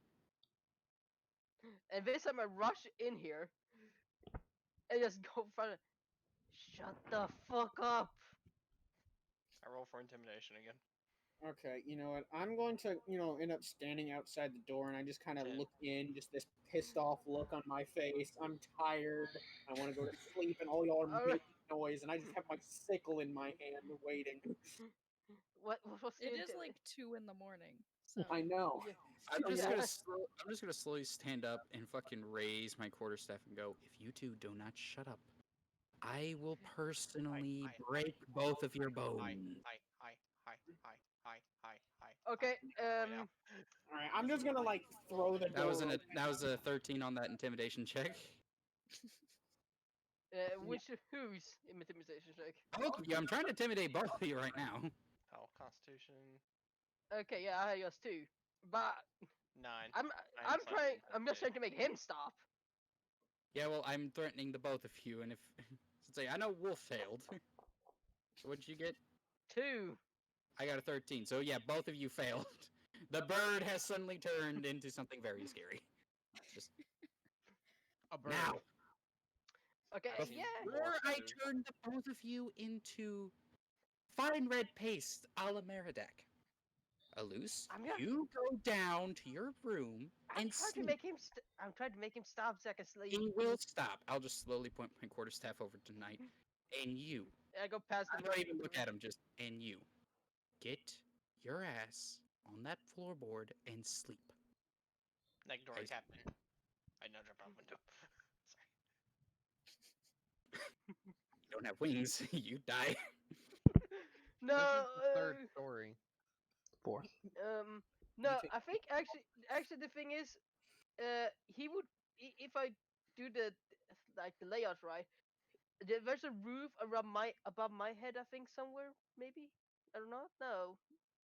And this time I rush in here. And just go in front of. Shut the fuck up. I roll for intimidation again. Okay, you know what? I'm going to, end up standing outside the door and I just kind of 10. look in, just this pissed off look on my face. I'm tired. I want to go to sleep, and all y'all are Alright. making noise, and I just have my sickle in my hand waiting. What's the It is inti- like 2 in the morning. So I know. Yeah. I'm just Yeah. gonna I'm just gonna slowly stand up and fucking raise my quarterstaff and go, if you two do not shut up, I will personally break both of your bones. Hi. Okay, All right, I'm just gonna throw the door. That was a 13 on that intimidation check. Whose intimidation check? Both of you. I'm trying to intimidate both of you right now. Oh, Constitution Okay, yeah, I just 2. But 9. I'm I'm slightly I'm just trying to make him stop. Yeah, well, I'm threatening the both of you, and if say I know Wolf failed. What'd you get? 2. I got a 13. So yeah, both of you failed. The bird has suddenly turned into something very scary. Just A bird. now. Okay, I see yeah. Before I Morph turn the both of you into fine red paste a la Meridak. Alus, I'm gonna- you go down to your room I'm and trying to sleep. make him. I'm trying to make him stop so I can sleep. He will stop. I'll just slowly point my quarterstaff over to Knight. And you. I go past the I don't even look at him, just and you. Get your ass on that floorboard and sleep. Next door, Guys. Captain. I know jump out window. Sorry. You don't have wings, you die. No. This is the third story. 4th. No. take- I think actually the thing is, he would if I do the layout right. There's a roof around above my head. I think somewhere maybe. I don't know. No.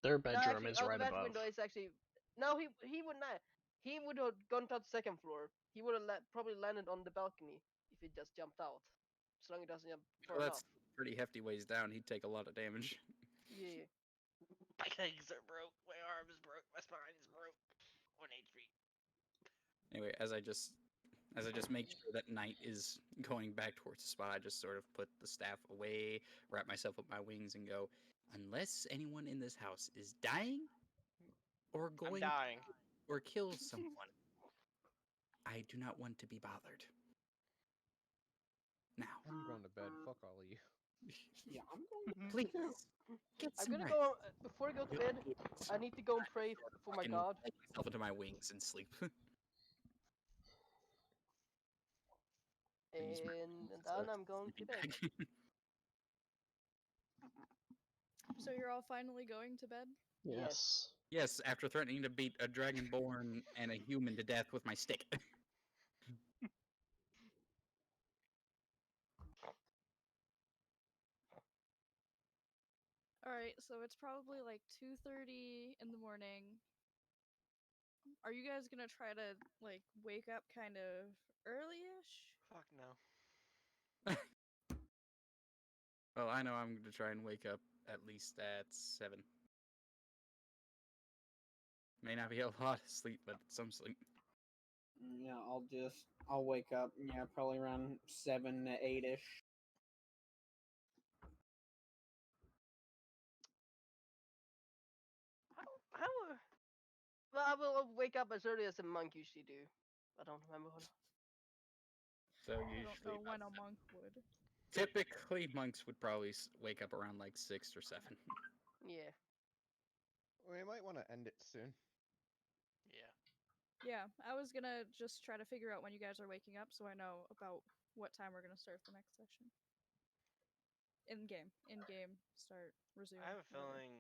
Their No, bedroom actually, is right that above. window is actually. No, he would not. He would have gone to the second floor. He would have probably landed on the balcony if he just jumped out. As long as it doesn't jump far Well, enough. that's pretty hefty ways down. He'd take a lot of damage. Yeah. My legs are broke. My arm is broke. My spine is broke. 1 HP. Anyway, as I just make sure that Knight is going back towards the spot, I just sort of put the staff away, wrap myself up my wings, and go. Unless anyone in this house is dying or I'm going dying. or kill someone, I do not want to be bothered. Now, I'm going to bed. Fuck all of you. Yeah, I'm going. please get I'm some gonna rest. go before I go to bed. I need to go and pray for my Fucking God. let myself into my wings and sleep. Use my And wings as then a I'm going to sleeping bed. bag. So you're all finally going to bed? Yes. Yes, after threatening to beat a dragonborn and a human to death with my stick. All right, so it's probably like 2:30 in the morning. Are you guys gonna try to like wake up kind of early-ish? Fuck no. Well, I know I'm going to try and wake up at least at 7. May not be a lot of sleep, but some sleep. Yeah, I'll wake up. Yeah, probably around 7 to 8ish. How? Well, I will wake up as early as a monk usually do. I don't remember when. So I don't usually, know when a monk would. typically monks would probably wake up around like 6 or 7. Yeah. We might want to end it soon. Yeah. Yeah, I was gonna just try to figure out when you guys are waking up so I know about what time we're gonna start the next session. In game. Start, resume. I have a whatever. feeling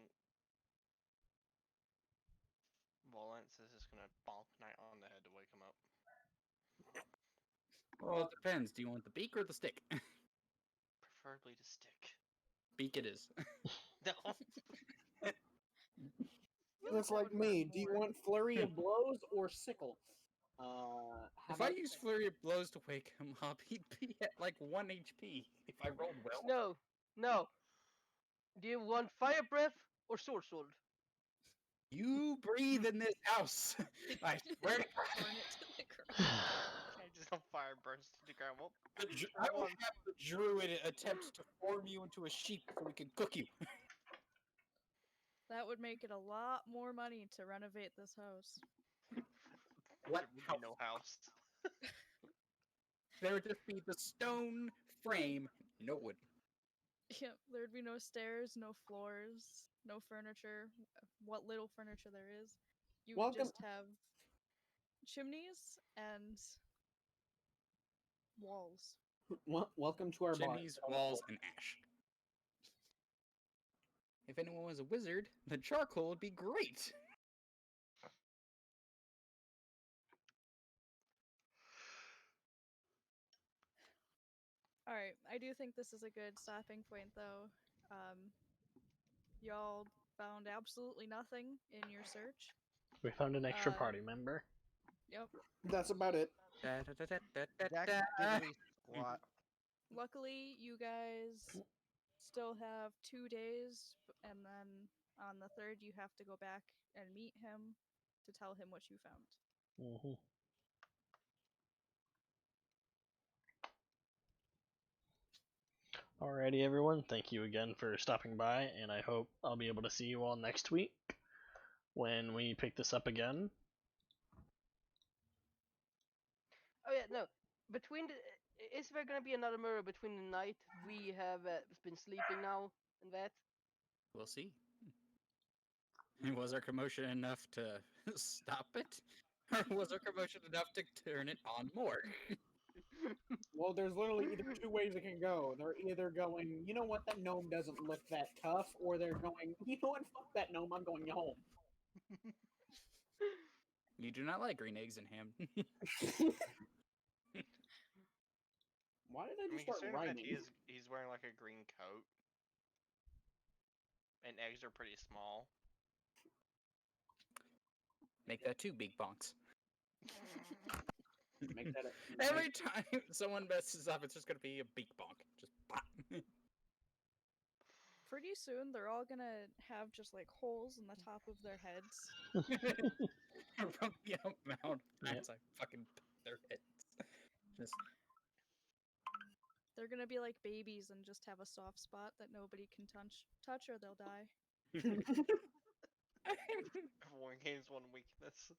Volance is just gonna bonk Knight on the head to wake him up. Well, it depends. Do you want the beak or the stick? Preferably to stick. Beak it is. No. Looks like me. Do you want flurry of blows or sickle? If I use Flurry of Blows to wake him up, he'd be at like 1 HP if I rolled well. No. Do you want fire breath or sword sword? You breathe in this house. I swear to God. Burn it to the ground. I just don't fire burst to the ground. Well, I will have the druid attempt to form you into a sheep so we can cook you. That would make it a lot more money to renovate this house. What there would be no house. There would just be the stone frame, no wood. Yep, there'd be no stairs, no floors, no furniture. What little furniture there is. You would Welcome- just have chimneys and walls. Welcome to our bar. Chimneys, walls, and ash. If anyone was a wizard, the charcoal would be great. Alright, I do think this is a good stopping point, though. Y'all found absolutely nothing in your search. We found an extra Uh, party member. Yep. That's about it. Dex diddly squat. Luckily, you guys still have 2 days, and then on the third, you have to go back and meet him to tell him what you found. Mm-hmm. Alrighty, everyone. Thank you again for stopping by, and I hope I'll be able to see you all next week when we pick this up again. Oh yeah, no. Between the, is there gonna be another murder between the night we have been sleeping now and that? We'll see. Was our commotion enough to stop it? Or was our commotion enough to turn it on more? Well, there's literally either two ways it can go. They're either going, you know what, that gnome doesn't look that tough, or they're going, you know what, fuck that gnome, I'm going home. You do not like green eggs and ham. Why did I I just mean, start considering that rhyming? he's wearing like a green coat, and eggs are pretty small. Make that 2 big bonks. Make that Every time someone messes up, it's just gonna be a big bonk. Just pop. Pretty soon, they're all gonna have just like holes in the top of their heads. From the amount of Yep. times I fucking put their heads. Just They're gonna be like babies and just have a soft spot that nobody can touch or they'll die. Everyone gains one weakness.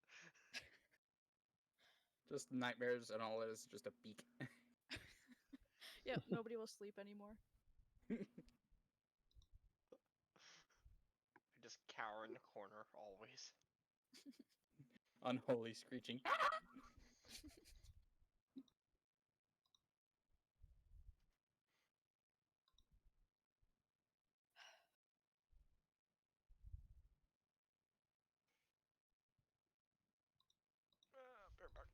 just nightmares and all it is just a beak. Yep, nobody will sleep anymore. I just cower in the corner always. Unholy screeching. Bear back.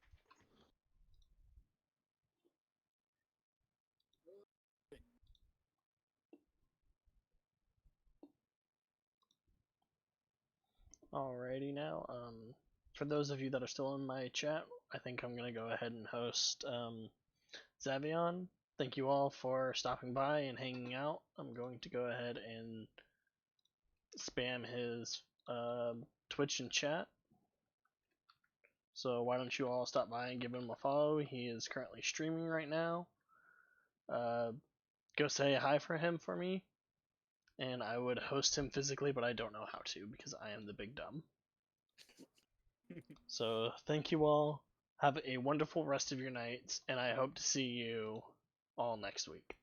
Alrighty now. For those of you that are still in my chat, I think I'm gonna go ahead and host Zavion. Thank you all for stopping by and hanging out. I'm going to go ahead and spam his Twitch and chat. So why don't you all stop by and give him a follow? He is currently streaming right now. Go say hi for him for me. And I would host him physically, but I don't know how to because I am the big dumb. So thank you all. Have a wonderful rest of your nights, and I hope to see you all next week.